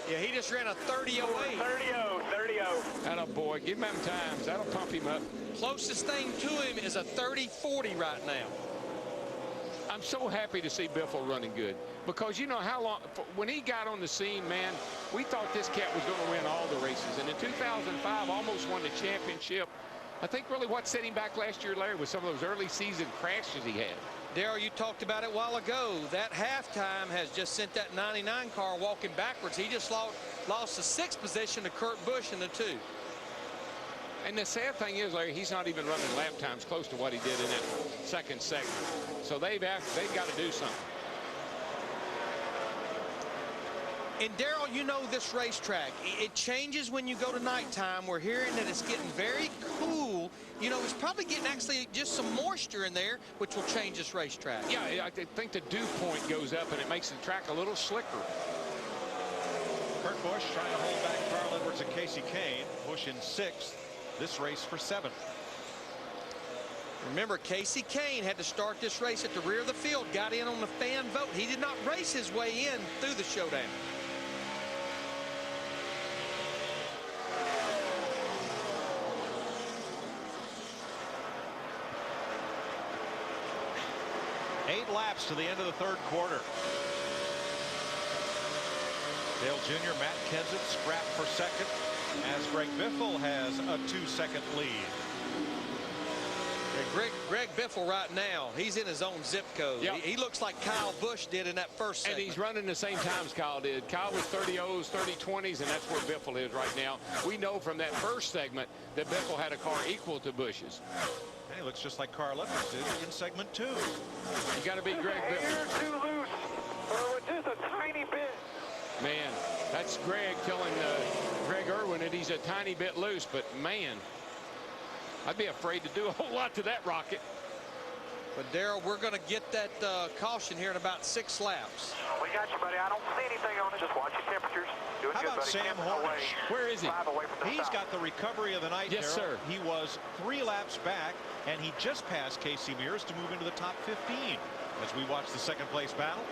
Yeah, he just ran a 30.08.
30.0.
Atta boy, give him them times. That'll pump him up.
Closest thing to him is a 30.40 right now.
I'm so happy to see Biffle running good because you know how long when he got on the scene, man, we thought this cat was going to win all the races, and in 2005 almost won the championship. I think really what set him back last year, Larry, was some of those early season crashes he had.
Darrell, you talked about it a while ago. That halftime has just sent that 99 car walking backwards. He just lost the 6th position to Kurt Busch in the 2.
And the sad thing is, Larry, he's not even running lap times close to what he did in that 2nd segment. So they've got to do something.
And Darrell, you know this racetrack, it changes when you go to nighttime. We're hearing that it's getting very cool. You know, it's probably getting actually just some moisture in there, which will change this racetrack.
Yeah, I think the dew point goes up and it makes the track a little slicker.
Kurt Busch trying to hold back Carl Edwards and Casey Kane. Busch in 6th. This race for 7th.
Remember, Casey Kane had to start this race at the rear of the field, got in on the fan vote. He did not race his way in through the showdown.
Eight laps to the end of the 3rd quarter. Dale Jr., Matt Kenseth scrapped for 2nd as Greg Biffle has a 2-second lead.
Yeah, Greg Biffle right now, he's in his own zip code.
Yep.
He looks like Kyle Busch did in that first segment.
And he's running the same times Kyle did. Kyle was 30-0s, 30-20s, and that's where Biffle is right now. We know from that first segment that Biffle had a car equal to Busch's.
And he looks just like Carl Edwards did in segment 2.
You got to beat Greg Biffle.
You're too loose. Just a tiny bit.
Man, that's Greg telling Greg Irwin that he's a tiny bit loose, but man, I'd be afraid to do a whole lot to that rocket.
But Darrell, we're going to get that caution here in about 6 laps.
We got you, buddy. I don't see anything on it. Just watch your temperatures. Doing
How
good,
about
buddy.
Sam
10
Hornish?
away.
Where is he?
5 away from the
He's
stop.
got the recovery of the night.
Yes,
Darrell.
sir.
He was 3 laps back, and he just passed Casey Mears to move into the top 15 as we watch the 2nd place battle.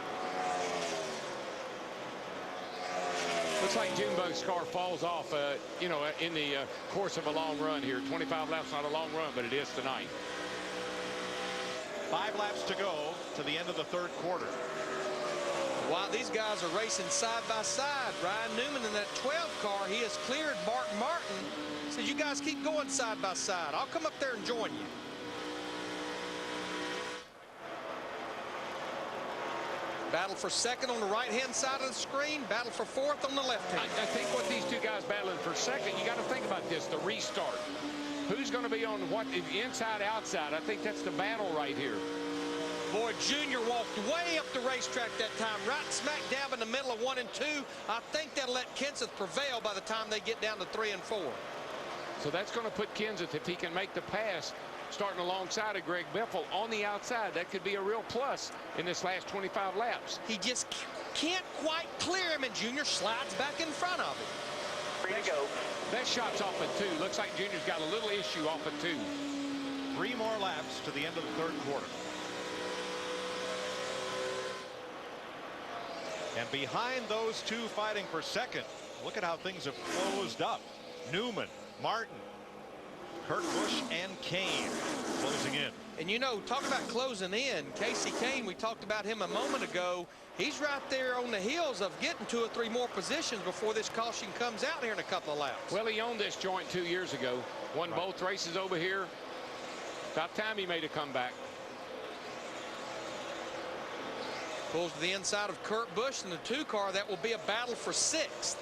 Looks like Junebo's car falls off, you know, in the course of a long run here. 25 laps, not a long run, but it is tonight.
5 laps to go to the end of the 3rd quarter.
While these guys are racing side by side, Ryan Newman in that 12 car, he has cleared Mark Martin. Says, you guys keep going side by side. I'll come up there and join you. Battle for 2nd on the right-hand side of the screen. Battle for 4th on the left-hand.
I think what these two guys battling for 2nd, you got to think about this, the restart. Who's going to be on what, inside, outside? I think that's the battle right here.
Boy, Junior walked way up the racetrack that time, right smack dab in the middle of 1 and 2. I think that'll let Kenseth prevail by the time they get down to 3 and 4.
So that's going to put Kenseth, if he can make the pass, starting alongside of Greg Biffle on the outside. That could be a real plus in this last 25 laps.
He just can't quite clear him, and Junior slides back in front of him.
Free to go.
That shot's off at 2. Looks like Junior's got a little issue off at 2.
3 more laps to the end of the 3rd quarter. And behind those two fighting for 2nd, look at how things have closed up. Newman, Martin, Kurt Busch, and Kane closing in.
And you know, talk about closing in. Casey Kane, we talked about him a moment ago. He's right there on the heels of getting 2 or 3 more positions before this caution comes out here in a couple of laps.
Well, he owned this joint 2 years ago. Won both races over here. About time he made a comeback.
Pulls to the inside of Kurt Busch in the 2 car. That will be a battle for 6th.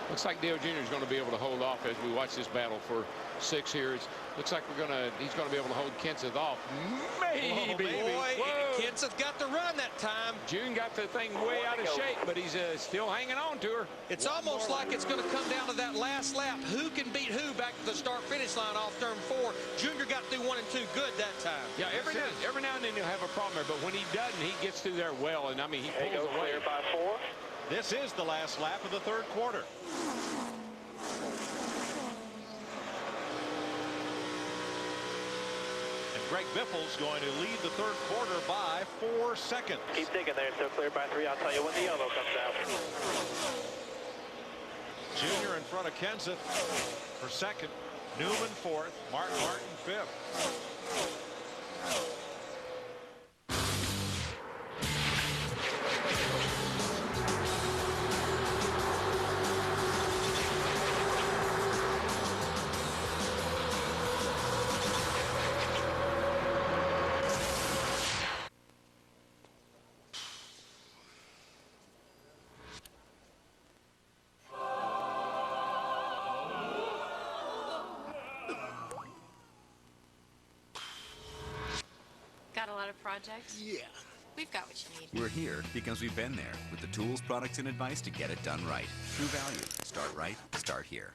Looks like Dale Jr. is going to be able to hold off as we watch this battle for 6 here. It looks like he's going to be able to hold Kenseth off. Maybe.
Boy, Kenseth got the run that time.
June got the thing way out of shape, but he's still hanging on to her.
It's almost like it's going to come down to that last lap. Who can beat who back to the start-finish line off turn 4? Junior got through 1 and 2 good that time.
Yeah, every now and then he'll have a problem there, but when he doesn't, he gets through there well, and I mean, he pulls away.
Clear by 4.
This is the last lap of the 3rd quarter. And Greg Biffle's going to lead the 3rd quarter by 4 seconds.
Keep digging there. Still clear by 3. I'll tell you when the yellow comes out.
Junior in front of Kenseth for 2nd. Newman 4th. Martin 5th.
lot of projects?
Yeah.
We've got what you need.
We're here because we've been there with the tools, products, and advice to get it done right. True Value. Start right. Start here.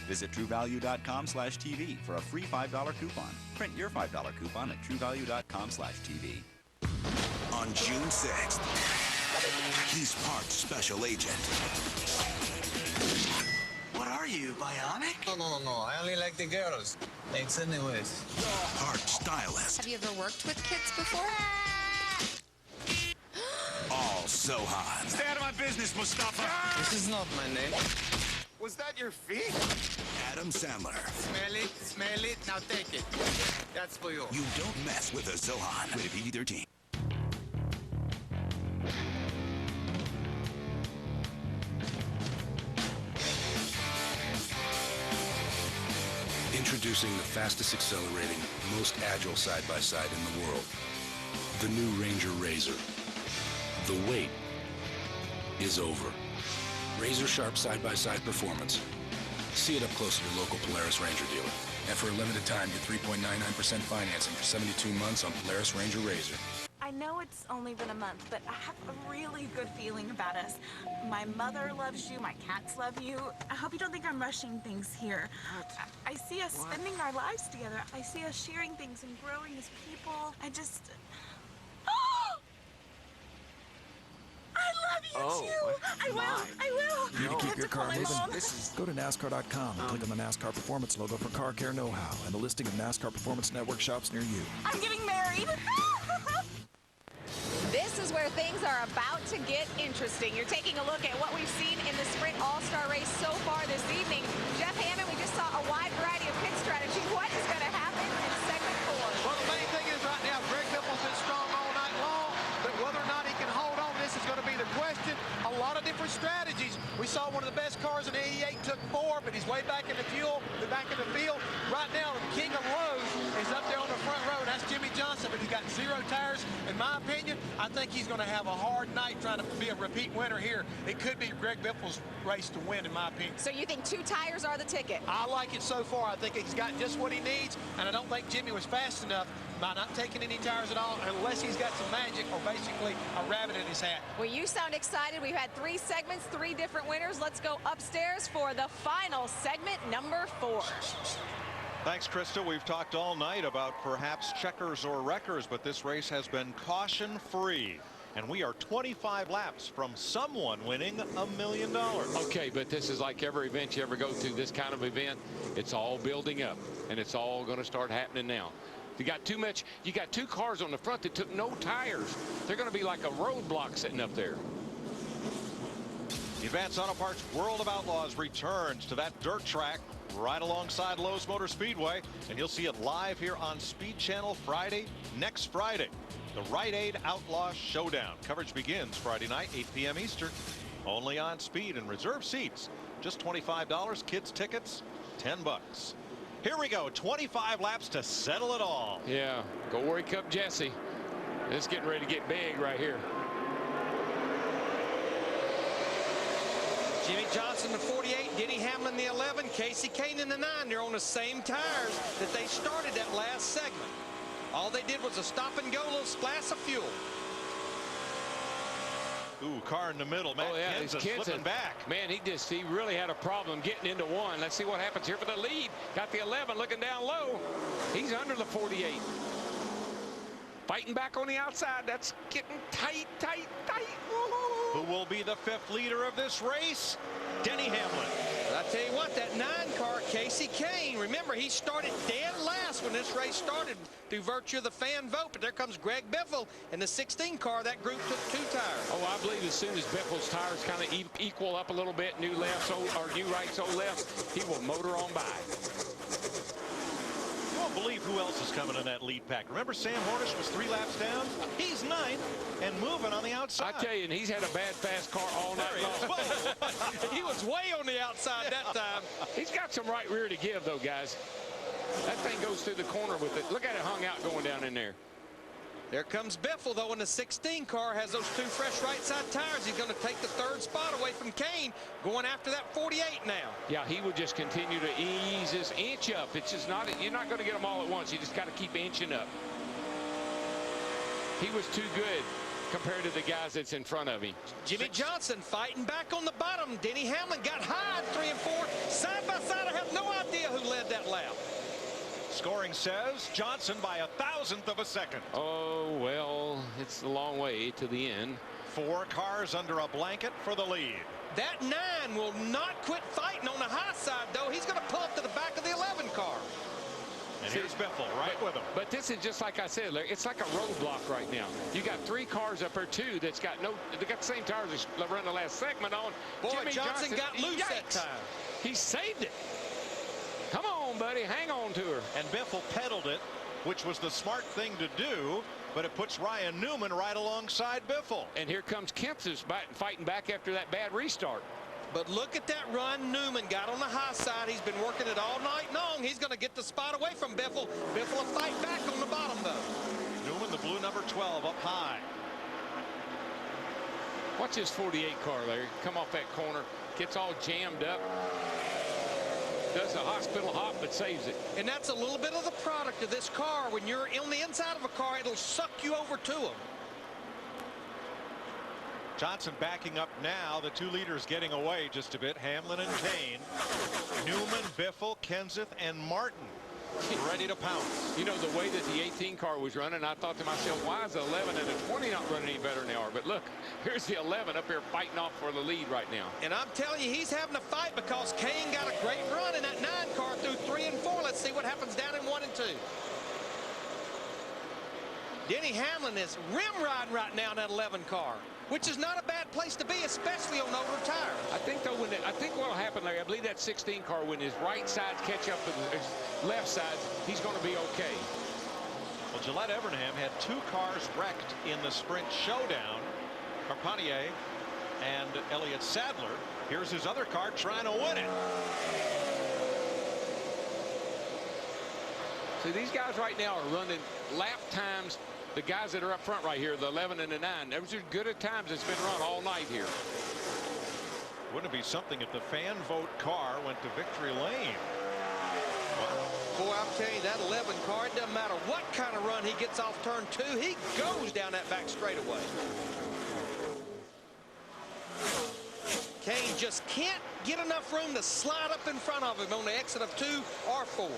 Visit TrueValue.com/TV for a free $5 coupon. Print your $5 coupon at TrueValue.com/TV.
On June 6th, he's part special agent.
What are you, bionic?
No. I only like the girls. Thanks anyways.
Part stylist.
Have you ever worked with kids before?
All Zohan.
Stay out of my business, Mustafa.
This is not my name.
Was that your feet?
Adam Sandler.
Smell it, now take it. That's for you.
You don't mess with a Zohan. Rated PG-13.
Introducing the fastest accelerating, most agile side-by-side in the world. The new Ranger Razor. The wait is over. Razor sharp side-by-side performance. See it up close at your local Polaris Ranger dealer. And for a limited time, get 3.99% financing for 72 months on Polaris Ranger Razor.
I know it's only been a month, but I have a really good feeling about us. My mother loves you, my cats love you. I hope you don't think I'm rushing things here. I see us spending our lives together. I see us sharing things and growing as people. I just... I love you too! I will!
Need to keep your car moving? Go to NASCAR.com and click on the NASCAR Performance logo for car care know-how and a listing of NASCAR Performance Network shops near you.
I'm getting married!
This is where things are about to get interesting. You're taking a look at what we've seen in the Sprint All-Star race so far this evening. Jeff Hammond, we just saw a wide variety of pit strategy. What is going to happen in segment 4?
Well, the main thing is right now, Greg Biffle's been strong all night long, but whether or not he can hold on, this is going to be the question. A lot of different strategies. We saw one of the best cars in 88 took 4, but he's way back in the back in the field. Right now, the king of lows is up there on the front row. That's Jimmy Johnson, but he's got 0 tires. In my opinion, I think he's going to have a hard night trying to be a repeat winner here. It could be Greg Biffle's race to win, in my opinion.
So you think 2 tires are the ticket?
I like it so far. I think he's got just what he needs, and I don't think Jimmy was fast enough by not taking any tires at all, unless he's got some magic or basically a rabbit in his hat.
Well, you sound excited. We've had 3 segments, 3 different winners. Let's go upstairs for the final segment, number 4.
Thanks, Krista. We've talked all night about perhaps checkers or wreckers, but this race has been caution-free. And we are 25 laps from someone winning $1 million.
Okay, but this is like every event you ever go to, this kind of event, it's all building up, and it's all going to start happening now. You got too much. You got 2 cars on the front that took no tires. They're going to be like a roadblock sitting up there.
Advance Auto Parts World of Outlaws returns to that dirt track right alongside Lowe's Motor Speedway, and you'll see it live here on Speed Channel next Friday. The Rite Aid Outlaw Showdown. Coverage begins Friday night, 8 p.m. Eastern, only on Speed, and reserve seats just $25. Kids tickets $10. Here we go, 25 laps to settle it all.
Yeah, go worry Cup Jesse. It's getting ready to get big right here.
Jimmy Johnson, the 48, Denny Hamlin, the 11, Casey Kane in the 9. They're on the same tires that they started that last segment. All they did was a stop and go, a little splash of fuel.
Ooh, car in the middle. Matt Kenseth slipping back.
Man, he really had a problem getting into 1. Let's see what happens here for the lead. Got the 11 looking down low. He's under the 48. Fighting back on the outside. That's getting tight.
Who will be the 5th leader of this race? Denny Hamlin.
But I tell you what, that 9 car, Casey Kane, remember, he started dead last when this race started through virtue of the fan vote. But there comes Greg Biffle in the 16 car. That group took 2 tires.
Oh, I believe as soon as Biffle's tires kind of equal up a little bit, new left, or new right, so left, he will motor on by.
You won't believe who else is coming in that lead pack. Remember Sam Hornish was 3 laps down? He's 9th and moving on the outside.
I tell you, and he's had a bad fast car all night long.
He was way on the outside that time.
He's got some right rear to give, though, guys. That thing goes through the corner with it. Look at it hung out going down in there.
There comes Biffle, though, in the 16 car, has those 2 fresh right side tires. He's going to take the 3rd spot away from Kane, going after that 48 now.
Yeah, he would just continue to ease his inch up. It's just not, you're not going to get them all at once. You just got to keep inching up. He was too good compared to the guys that's in front of him.
Jimmy Johnson fighting back on the bottom. Denny Hamlin got high at 3 and 4. Side by side, I have no idea who led that lap.
Scoring says Johnson by 1,000th of a second.
Oh, well, it's a long way to the end.
4 cars under a blanket for the lead.
That 9 will not quit fighting on the high side, though. He's going to pull up to the back of the 11 car.
And here's Biffle right with him.
But this is just like I said, Larry, it's like a roadblock right now. You got 3 cars up there, 2 that's got they got the same tires they run the last segment on.
Boy,
Jimmy
Johnson got loose that time.
He saved it. Come on, buddy, hang on to her.
And Biffle pedaled it, which was the smart thing to do, but it puts Ryan Newman right alongside Biffle.
And here comes Kemps's fighting back after that bad restart.
But look at that run Newman got on the high side. He's been working it all night long. He's going to get the spot away from Biffle. Biffle will fight back on the bottom, though.
Newman, the blue number 12, up high.
Watch this 48 car, Larry. Come off that corner. Gets all jammed up. Does a hospital hop, but saves it.
And that's a little bit of the product of this car. When you're on the inside of a car, it'll suck you over to him.
Johnson backing up now. The 2 leaders getting away just a bit. Hamlin and Kane. Newman, Biffle, Kenseth, and Martin ready to pounce.
You know, the way that the 18 car was running, I thought to myself, why is the 11 and the 20 not running any better than they are? But look, here's the 11 up here fighting off for the lead right now.
And I'm telling you, he's having a fight because Kane got a great run in that 9 car through 3 and 4. Let's see what happens down in 1 and 2. Denny Hamlin is rim riding right now in that 11 car, which is not a bad place to be, especially on older tires.
I think, though, I think what will happen, Larry, I believe that 16 car, when his right sides catch up with his left sides, he's going to be okay.
Well, Gillette Evernham had 2 cars wrecked in the sprint showdown. Carpentier and Elliott Sadler. Here's his other car trying to win it.
See, these guys right now are running lap times. The guys that are up front right here, the 11 and the 9, those are good at times. It's been run all night here.
Wouldn't it be something if the fan vote car went to victory lane?
Boy, I'm telling you, that 11 car, it doesn't matter what kind of run he gets off turn 2, he goes down that back straightaway. Kane just can't get enough room to slide up in front of him on the exit of 2 or 4.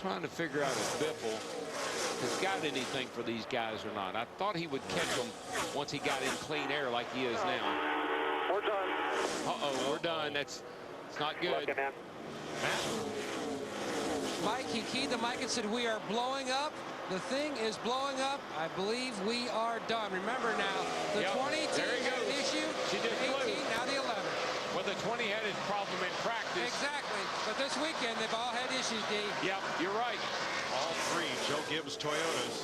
Trying to figure out if Biffle has got anything for these guys or not. I thought he would catch them once he got in clean air like he is now.
We're done.
Uh-oh, we're done. It's not good.
Mike, he keyed the mic and said, we are blowing up. The thing is blowing up. I believe we are done. Remember now, the 20 team had an issue.
She did
18, now the 11.
Well, the 20 had his problem in practice.
Exactly. But this weekend, they've all had issues, D.
Yep, you're right.
All 3 Joe Gibbs Toyotas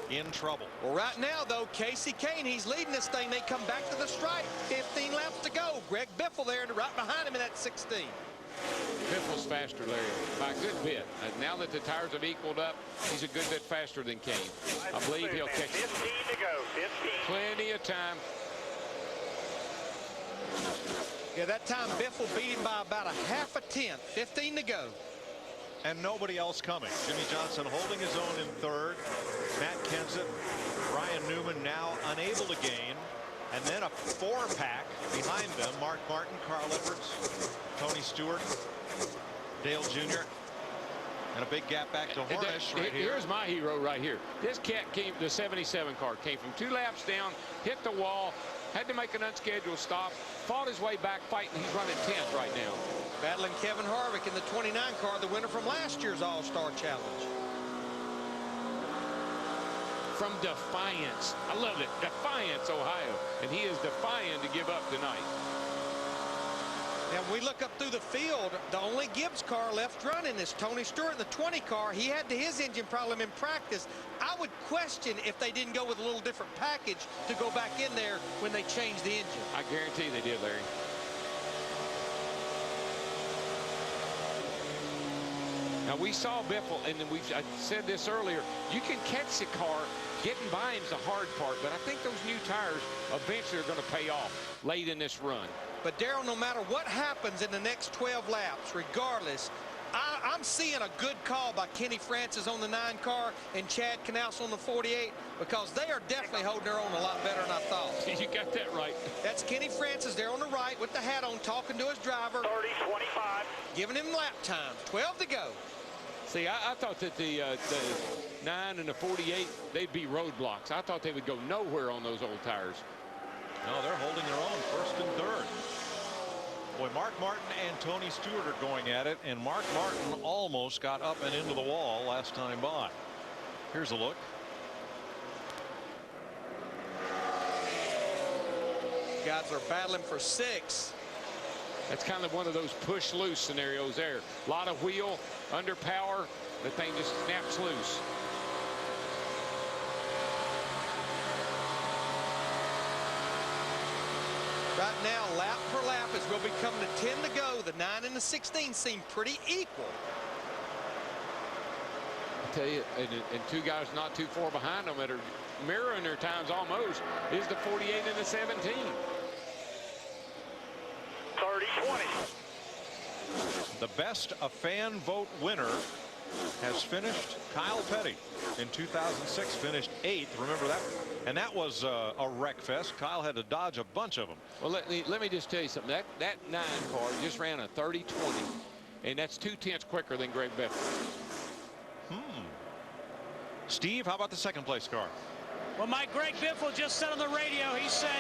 in trouble.
Well, right now, though, Casey Kane, he's leading this thing. They come back to the stripe. 15 laps to go. Greg Biffle there and right behind him in that 16.
Biffle's faster, Larry, by a good bit. And now that the tires have equaled up, he's a good bit faster than Kane. I believe he'll catch
15 to go. 15.
Plenty of time.
Yeah, that time Biffle beat him by about a half a tenth. 15 to go.
And nobody else coming. Jimmy Johnson holding his own in 3rd. Matt Kenseth, Ryan Newman now unable to gain. And then a 4-pack behind them. Mark Martin, Carl Edwards, Tony Stewart, Dale Jr. And a big gap back to Hornish right here.
Here's my hero right here. This cat came, the 77 car, came from 2 laps down, hit the wall, had to make an unscheduled stop, fought his way back fighting. He's running 10th right now.
Battling Kevin Harvick in the 29 car, the winner from last year's All-Star Challenge.
From Defiance. I love it. Defiance, Ohio. And he is defying to give up tonight.
Now, when we look up through the field, the only Gibbs car left running is Tony Stewart in the 20 car. He had his engine problem in practice. I would question if they didn't go with a little different package to go back in there when they changed the engine.
I guarantee they did, Larry. Now, we saw Biffle, and then I said this earlier, you can catch the car. Getting by him's the hard part, but I think those new tires eventually are going to pay off late in this run.
But, Darrell, no matter what happens in the next 12 laps, regardless, I'm seeing a good call by Kenny Francis on the 9 car and Chad Knaus on the 48, because they are definitely holding their own a lot better than I thought.
You got that right.
That's Kenny Francis there on the right with the hat on, talking to his driver.
30, 25.
Giving him lap times. 12 to go.
See, I thought that the 9 and the 48, they'd be roadblocks. I thought they would go nowhere on those old tires.
No, they're holding their own first and third. Boy, Mark Martin and Tony Stewart are going at it, and Mark Martin almost got up and into the wall last time by. Here's a look.
Guys are battling for 6.
That's kind of one of those push loose scenarios there. A lot of wheel, under power, the thing just snaps loose.
Right now, lap per lap, as we'll be coming to 10 to go, the 9 and the 16 seem pretty equal.
I tell you, and 2 guys not too far behind them that are mirroring their times almost is the 48 and the 17.
30, 20.
The best a fan vote winner has finished. Kyle Petty in 2006 finished 8th. Remember that? And that was a wreck fest. Kyle had to dodge a bunch of them.
Well, let me just tell you something. That 9 car just ran a 30-20, and that's 2/10 quicker than Greg Biffle.
Steve, how about the second place car?
Well, Mike, Greg Biffle just said on the radio, he said,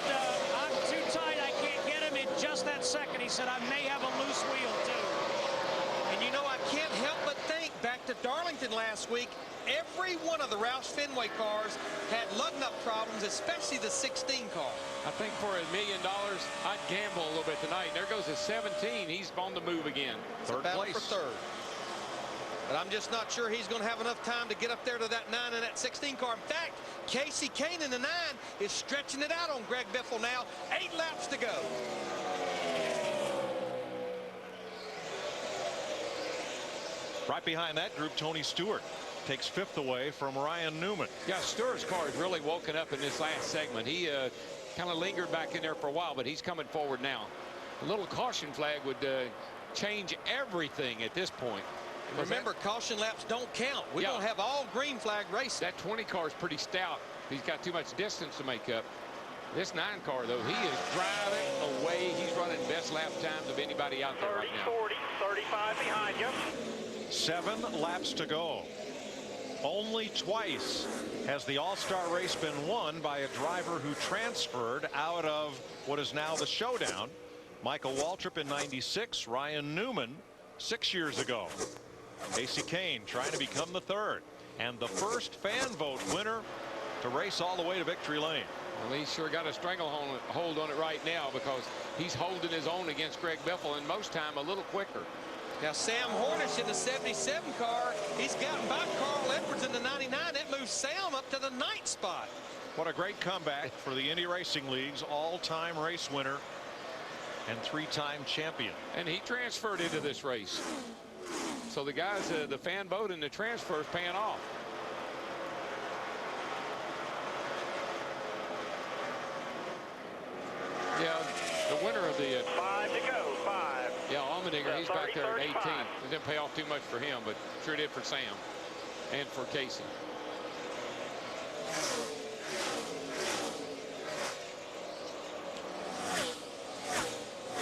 I'm too tight, I can't get him in just that second. He said, I may have a loose wheel, too.
And you know, I can't help but think back to Darlington last week. Every one of the Roush Fenway cars had lug nut problems, especially the 16 car.
I think for $1 million, I'd gamble a little bit tonight. There goes his 17. He's on the move again.
Third place. For third. But I'm just not sure he's going to have enough time to get up there to that 9 and that 16 car. In fact, Casey Kane in the 9 is stretching it out on Greg Biffle now. 8 laps to go.
Right behind that group, Tony Stewart takes 5th away from Ryan Newman.
Yeah, Stewart's car has really woken up in this last segment. He kind of lingered back in there for a while, but he's coming forward now. A little caution flag would change everything at this point.
Remember, caution laps don't count. We don't have all green flag racing.
That 20 car is pretty stout. He's got too much distance to make up. This 9 car, though, he is driving away. He's running best lap times of anybody out there right now.
40, 35 behind you.
7 laps to go. Only twice has the All-Star race been won by a driver who transferred out of what is now the Showdown. Michael Waltrip in '96, Ryan Newman 6 years ago. Casey Kane trying to become the 3rd and the first fan vote winner to race all the way to victory lane.
Well, he's sure got a stranglehold on it right now, because he's holding his own against Greg Biffle, and most time a little quicker.
Now Sam Hornish in the 77 car, he's gotten by Carl Edwards in the 99. That moves Sam up to the 9th spot.
What a great comeback for the Indy Racing League's all-time race winner and 3-time champion.
And he transferred into this race. So the guys, the fan vote and the transfer is paying off. Yeah, the winner of the
5 to go. 5.
Yeah, Allmendinger, he's
30,
back there at 18.
35.
It didn't pay off too much for him, but sure did for Sam and for Casey.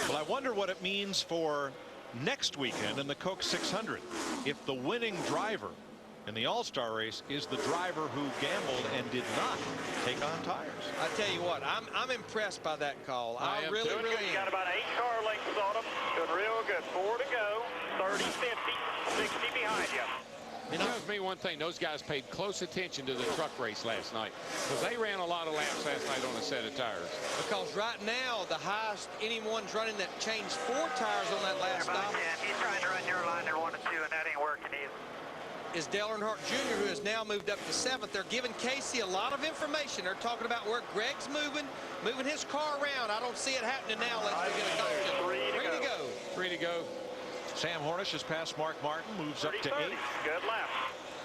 Well, I wonder what it means for next weekend in the Coke 600 if the winning driver in the All-Star race is the driver who gambled and did not take on tires.
I tell you what, I'm impressed by that call. I really am.
Got about 8 car lengths on them. Doing real good. 4 to go. 30, 50, 60 behind you.
It tells me one thing. Those guys paid close attention to the truck race last night, because they ran a lot of laps last night on a set of tires.
Because right now, the highest anyone's running that changed 4 tires on that last stop.
He's trying to run your line there 1 and 2, and that ain't working either.
Is Dale Earnhardt Jr., who has now moved up to 7th. They're giving Casey a lot of information. They're talking about where Greg's moving his car around. I don't see it happening now. Let's get a caution. 3 to go.
3 to go.
Sam Hornish has passed Mark Martin, moves up to 8.
Good lap.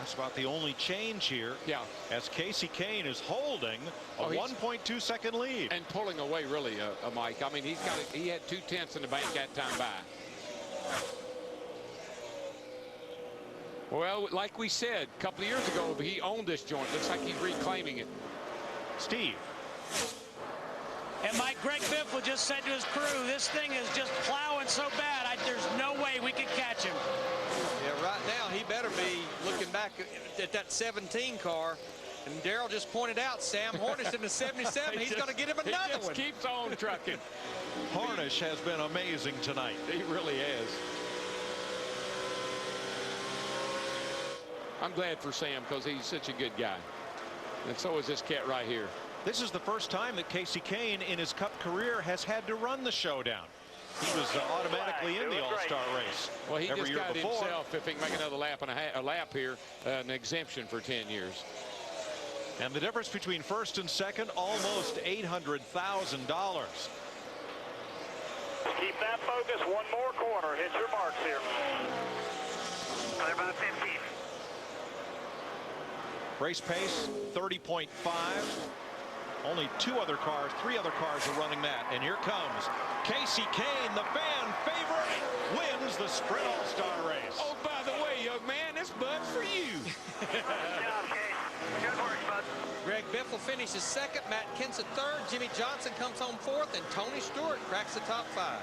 That's about the only change here.
Yeah.
As Casey Kane is holding a 1.2 second lead.
And pulling away, really, Mike. I mean, he had 2 tenths in the bank that time by. Well, like we said a couple of years ago, he owned this joint. Looks like he's reclaiming it.
Steve.
And Mike, Greg Biffle just said to his crew, this thing is just plowing so bad, there's no way we can catch him.
Yeah, right now he better be looking back at that 17 car. And Darrell just pointed out Sam Hornish in the 77. He's going to get him another one.
He keeps on trucking.
Hornish has been amazing tonight.
He really has. I'm glad for Sam because he's such a good guy. And so is this cat right here.
This is the first time that Casey Kane in his Cup career has had to run the showdown. He was automatically in the All-Star race.
Well, he
every
just
year
got
before.
himself, if he can make another lap and a lap here, an exemption for 10 years.
And the difference between first and second, almost $800,000.
Keep that focus. One more corner. Hit your marks here. They're about 15.
Race pace 30.5. Only three other cars are running that. And here comes Casey Kane, the fan favorite, wins the Sprint All-Star race.
Oh, by the way, young man, this Bud's for you.
Good job, Kane. Good work, Bud.
Greg Biffle finishes second, Matt Kenseth third, Jimmy Johnson comes home fourth, and Tony Stewart cracks the top 5.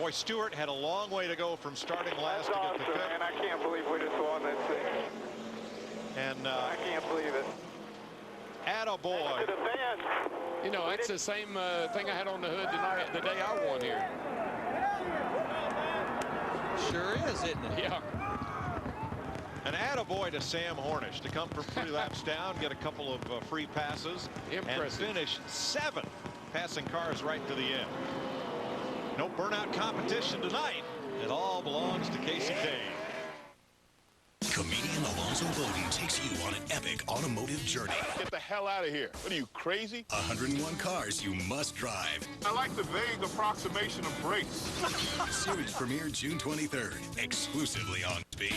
Boy, Stewart had a long way to go from starting last to get to fifth.
And I can't believe we just won that thing.
And
I can't believe it.
Attaboy.
You know, that's the same thing I had on the hood tonight, the day I won here.
Sure is, isn't it?
Yeah.
An attaboy to Sam Hornish to come from 3 laps down, get a couple of free passes,
Impressive.
and finish 7th, passing cars right to the end. No burnout competition tonight. It all belongs to Casey Kane.
Comedian Alonzo Bodie takes you on an epic automotive journey.
Get the hell out of here. What are you, crazy?
101 cars you must drive.
I like the vague approximation of brakes.
Series premiere June 23rd, exclusively on Speed.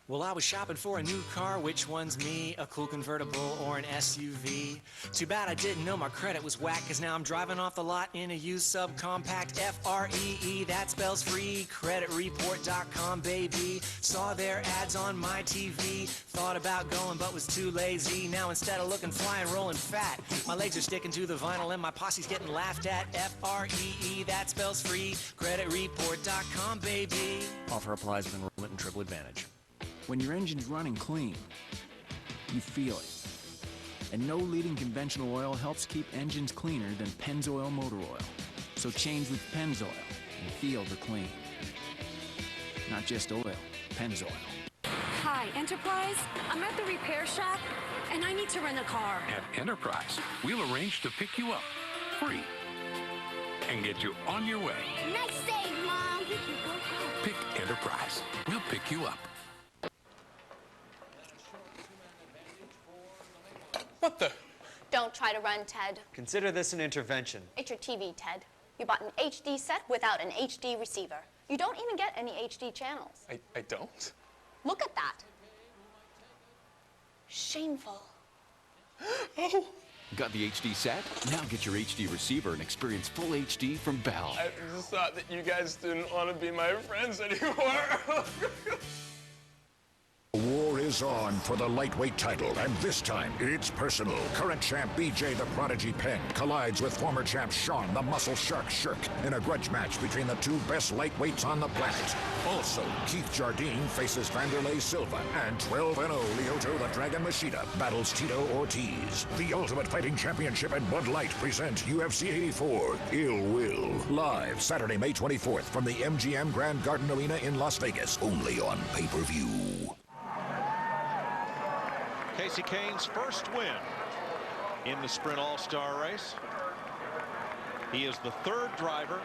Well, I was shopping for a new car. Which one's me? A cool convertible or an SUV? Too bad I didn't know my credit was whack, cause now I'm driving off the lot in a used subcompact. F-R-E-E, that spells free. Creditreport.com, baby. Saw their ads on my TV. Thought about going but was too lazy. Now instead of looking fly and rolling fat, my legs are sticking to the vinyl and my posse's getting laughed at. F-R-E-E, that spells free. Creditreport.com, baby. Offer applies with enrollment and triple advantage.
When your engine's running clean, you feel it. And no leading conventional oil helps keep engines cleaner than Pennzoil motor oil. So change with Pennzoil and feel the clean. Not just oil, Pennzoil.
Hi, Enterprise. I'm at the repair shop, and I need to rent a car.
At Enterprise, we'll arrange to pick you up free and get you on your way.
Nice save, Mom.
Pick Enterprise. We'll pick you up.
What the?
Don't try to run, Ted.
Consider this an intervention.
It's your TV, Ted. You bought an HD set without an HD receiver. You don't even get any HD channels.
I don't?
Look at that. Shameful.
Oh!
Got the HD set? Now get your HD receiver and experience full HD from Bell.
I just thought that you guys didn't want to be my friends anymore.
The war is on for the lightweight title, and this time it's personal. Current champ BJ the Prodigy Penn collides with former champ Sean the Muscle Shark Shirk in a grudge match between the 2 best lightweights on the planet. Also, Keith Jardine faces Vanderlei Silva, and 12-0 Lyoto the Dragon Machida battles Tito Ortiz. The Ultimate Fighting Championship and Bud Light present UFC 84 Ill Will. Live Saturday, May 24th from the MGM Grand Garden Arena in Las Vegas, only on pay-per-view.
Casey Kane's first win in the Sprint All-Star race. He is the 3rd driver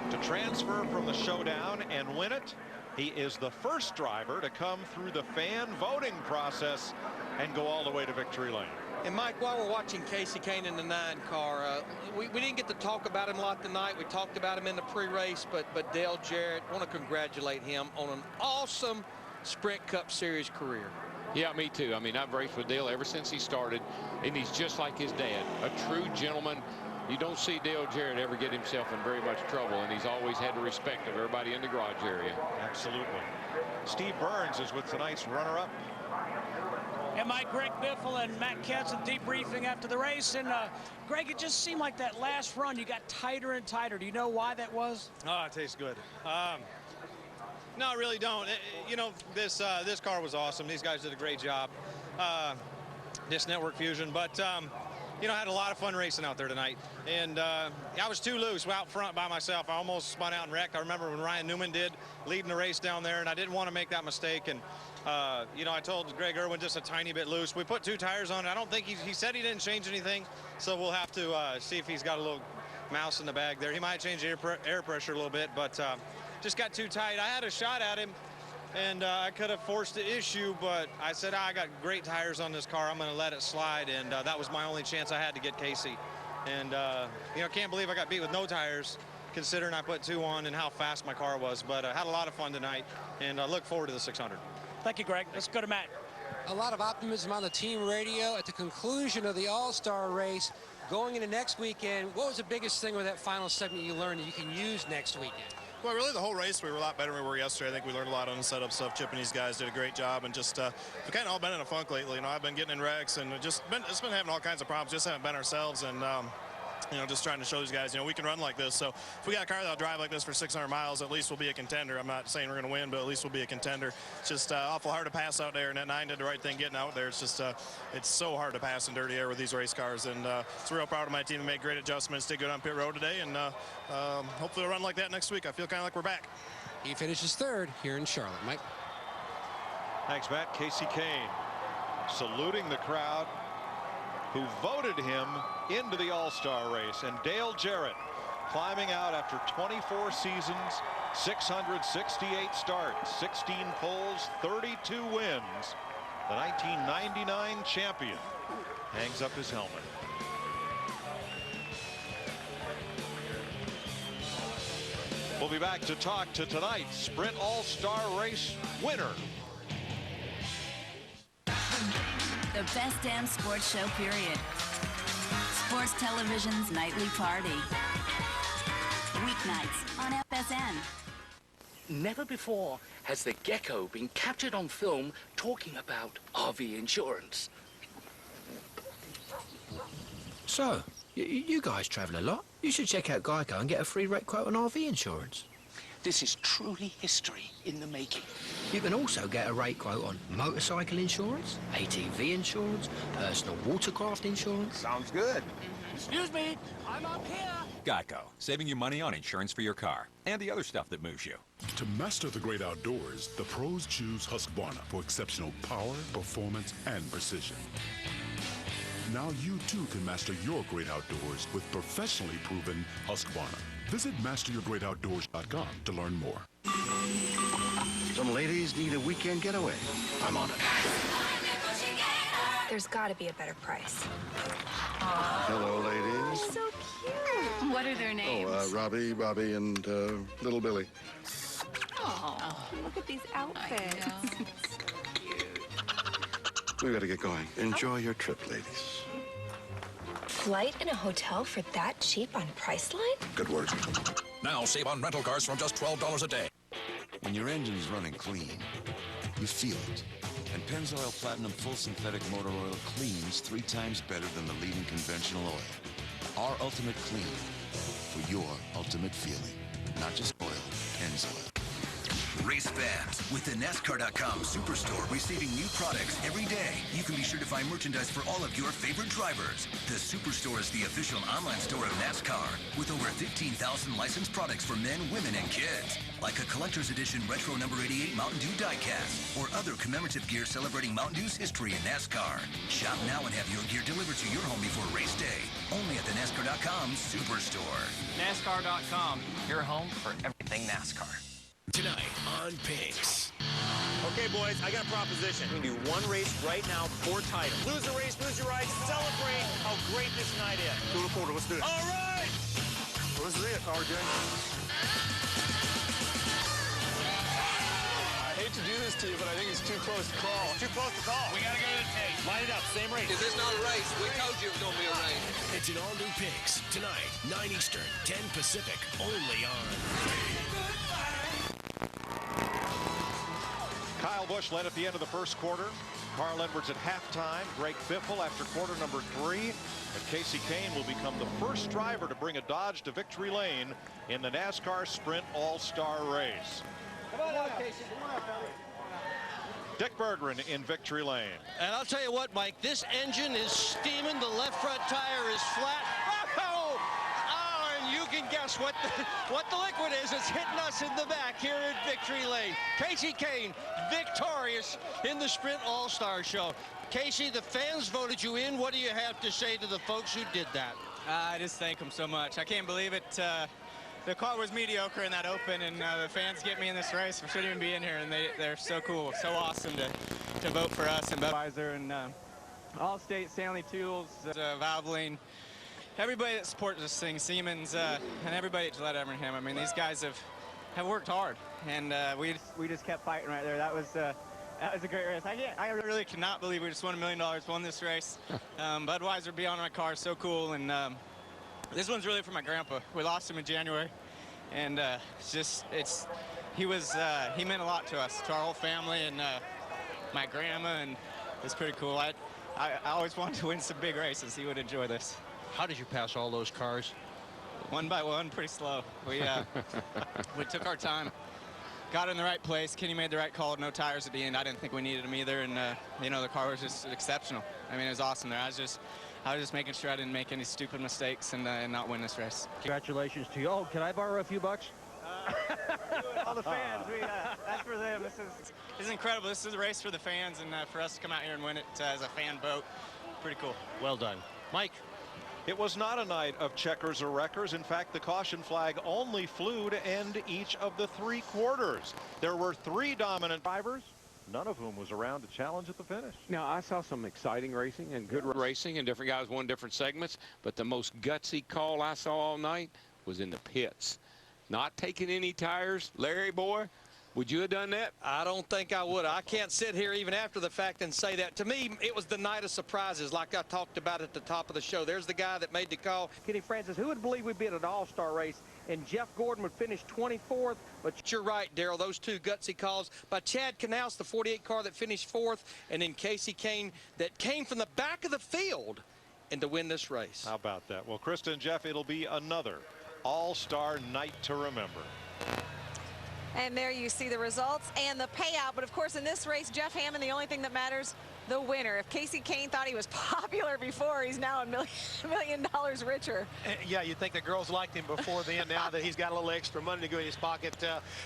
to transfer from the showdown and win it. He is the first driver to come through the fan voting process and go all the way to victory lane.
And Mike, while we're watching Casey Kane in the 9 car, we didn't get to talk about him a lot tonight. We talked about him in the pre-race, but Dale Jarrett, want to congratulate him on an awesome Sprint Cup Series career.
Yeah, me too. I mean, I've raced with Dale ever since he started, and he's just like his dad, a true gentleman. You don't see Dale Jarrett ever get himself in very much trouble, and he's always had the respect of everybody in the garage area.
Absolutely. Steve Burns is with tonight's runner-up.
And Mike, Greg Biffle and Matt Kenson debriefing after the race. And Greg, it just seemed like that last run you got tighter and tighter. Do you know why that was?
Oh, it tastes good. No, I really don't. You know, this car was awesome. These guys did a great job. This Network Fusion, but you know, I had a lot of fun racing out there tonight. And I was too loose out front by myself. I almost spun out and wrecked. I remember when Ryan Newman did, leading the race down there, and I didn't want to make that mistake. And you know, I told Greg Irwin just a tiny bit loose. We put 2 tires on it. I don't think he said he didn't change anything, so we'll have to see if he's got a little mouse in the bag there. He might change air pressure a little bit, but just got too tight. I had a shot at him, and I could have forced the issue, but I said, I got great tires on this car. I'm going to let it slide, and that was my only chance I had to get Casey. And, you know, can't believe I got beat with no tires, considering I put 2 on and how fast my car was. But I had a lot of fun tonight, and I look forward to the 600.
Thank you, Greg. Let's go to Matt.
A lot of optimism on the team radio at the conclusion of the All-Star race. Going into next weekend, what was the biggest thing with that final segment you learned that you can use next weekend?
Well, really the whole race, we were a lot better than we were yesterday. I think we learned a lot on the setup stuff. Chip and these guys did a great job, and just we've kind of all been in a funk lately. You know, I've been getting in wrecks and it's been having all kinds of problems. Just haven't been ourselves, and you know, just trying to show these guys, you know, we can run like this. So if we got a car that'll drive like this for 600 miles, at least we'll be a contender. I'm not saying we're going to win, but at least we'll be a contender. It's just awful hard to pass out there, and that 9 did the right thing getting out there. It's just it's so hard to pass in dirty air with these race cars, and it's real proud of my team to make great adjustments, did good on pit road today, and hopefully we'll run like that next week. I feel kind of like we're back.
He finishes 3rd here in Charlotte. Mike.
Thanks, Matt. Casey Kane saluting the crowd who voted him into the All-Star race. And Dale Jarrett climbing out after 24 seasons, 668 starts, 16 poles, 32 wins. The 1999 champion hangs up his helmet. We'll be back to talk to tonight's Sprint All-Star race winner.
The best damn sports show, period. Sports Television's nightly party. Weeknights on FSN.
Never before has the Gecko been captured on film talking about RV insurance.
So, you guys travel a lot. You should check out Geico and get a free rate quote on RV insurance.
This is truly history in the making.
You can also get a rate quote on motorcycle insurance, ATV insurance, personal watercraft insurance.
Sounds good.
Excuse me, I'm up here.
Geico, saving you money on insurance for your car and the other stuff that moves you.
To master the great outdoors, the pros choose Husqvarna for exceptional power, performance, and precision. Now you too can master your great outdoors with professionally proven Husqvarna. Visit masteryourgreatoutdoors.com to learn more.
Some ladies need a weekend getaway. I'm on it.
There's got to be a better price.
Hello, ladies.
So cute.
What are their names?
Oh, Robbie, Bobby, and Little Billy.
Oh, look at these outfits.
We gotta get going. Enjoy your trip, ladies.
Flight in a hotel for that cheap on Priceline?
Good work.
Now save on rental cars from just $12 a day.
When your engine's running clean, you feel it. And Pennzoil Platinum Full Synthetic Motor Oil cleans 3 times better than the leading conventional oil. Our ultimate clean for your ultimate feeling. Not just oil, Pennzoil.
Race fans, with the NASCAR.com Superstore receiving new products every day, you can be sure to find merchandise for all of your favorite drivers. The Superstore is the official online store of NASCAR, with over 15,000 licensed products for men, women, and kids, like a collector's edition retro number 88 Mountain Dew diecast, or other commemorative gear celebrating Mountain Dew's history in NASCAR. Shop now and have your gear delivered to your home before race day, only at the NASCAR.com Superstore.
NASCAR.com, your home for everything NASCAR.
Tonight on Pinks.
Okay, boys, I got a proposition. We're going to do one race right now, 4 titles. Lose a race, lose your ride, celebrate how great this night is.
Do the quarter, let's do it.
All right!
Well, this is it, RJ.
I hate to do this to you, but I think it's too close to call.
It's too close to call. We got to go to the tape. Line it up. Same race.
This is not a race. We told you it was going to be a race.
It's an all-new Picks tonight, 9 Eastern, 10 Pacific, only on.
Kyle Busch led at the end of the first quarter. Carl Edwards at halftime. Greg Biffle after quarter number 3. And Casey Kane will become the first driver to bring a Dodge to victory lane in the NASCAR Sprint All-Star Race.
Come on out, Casey. Come on out, fella.
Dick Berggren in victory lane.
And I'll tell you what, Mike, this engine is steaming. The left front tire is flat. Oh, and you can guess what the liquid is. It's hitting us in the back here in victory lane. Casey Kane, victorious in the Sprint All-Star Show. Casey, the fans voted you in. What do you have to say to the folks who did that?
I just thank them so much. I can't believe it. The car was mediocre in that open, and the fans get me in this race. I shouldn't even be in here, and they're so cool, so awesome to vote for us and Budweiser and Allstate, Stanley Tools, Valvoline, everybody that supports this thing, Siemens, and everybody at Gillette Evernham. I mean, these guys have worked hard, and we just kept fighting right there. That was a great race. I really cannot believe we just won $1 million, won this race. Budweiser be on my car, so cool, and this one's really for my grandpa. We lost him in January, and he meant a lot to us, to our whole family, and my grandma, and it's pretty cool. I always wanted to win some big races. He would enjoy this.
How did you pass all those cars?
One by one, pretty slow. We took our time, got in the right place. Kenny made the right call. No tires at the end. I didn't think we needed them either, and the car was just exceptional. I mean, it was awesome there. I was just making sure I didn't make any stupid mistakes and not win this race.
Congratulations to you. Oh, can I borrow a few bucks?
All the fans, that's for them. This is incredible. This is a race for the fans, and for us to come out here and win it as a fan vote, pretty cool.
Well done. Mike?
It was not a night of checkers or wreckers. In fact, the caution flag only flew to end each of the 3 quarters. There were 3 dominant drivers, none of whom was around to challenge at the finish.
Now, I saw some exciting racing and good racing, and different guys won different segments, but the most gutsy call I saw all night was in the pits. Not taking any tires. Larry, boy, would you have done that?
I don't think I would. I can't sit here even after the fact and say that. To me, it was the night of surprises, like I talked about at the top of the show. There's the guy that made the call. Kenny Francis, who would believe we'd be at an all-star race and Jeff Gordon would finish 24th? But you're right, Darrell. Those 2 gutsy calls by Chad Knaus, the 48 car that finished 4th, and then Casey Kane that came from the back of the field and to win this race.
How about that? Well, Krista and Jeff, it'll be another all-star night to remember.
And there you see the results and the payout. But of course, in this race, Jeff Hammond, the only thing that matters, the winner. If Casey Kane thought he was popular before, he's now $1 million richer.
Yeah, you think the girls liked him before then. Now that he's got a little extra money to go in his pocket.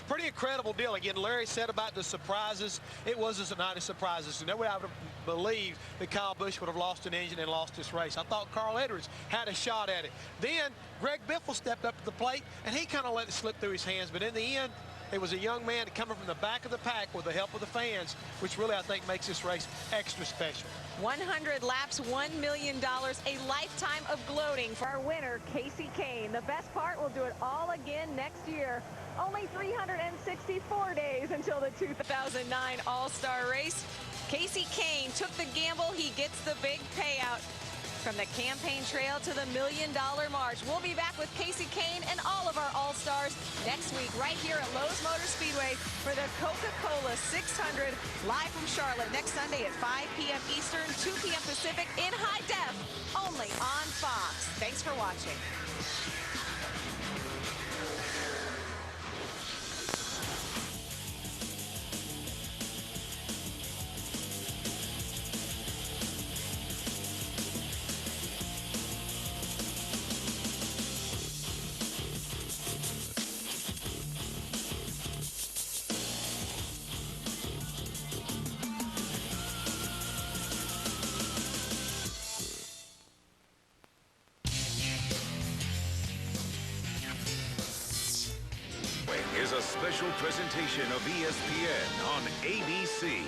Pretty incredible deal. Again, Larry said about the surprises. It was a night of surprises. No way I would believe that Kyle Busch would have lost an engine and lost this race. I thought Carl Edwards had a shot at it. Then Greg Biffle stepped up to the plate, and he kind of let it slip through his hands. But in the end, it was a young man coming from the back of the pack with the help of the fans, which really, I think, makes this race extra special.
100 laps, $1 million, a lifetime of gloating for our winner, Casey Kane. The best part, we'll do it all again next year. Only 364 days until the 2009 All-Star race. Casey Kane took the gamble. He gets the big payout. From the campaign trail to the $1 million march. We'll be back with Casey Kane and all of our All-Stars next week right here at Lowe's Motor Speedway for the Coca-Cola 600 live from Charlotte next Sunday at 5 p.m. Eastern, 2 p.m. Pacific in high def, only on Fox. Thanks for watching.
Is a special presentation of ESPN on ABC.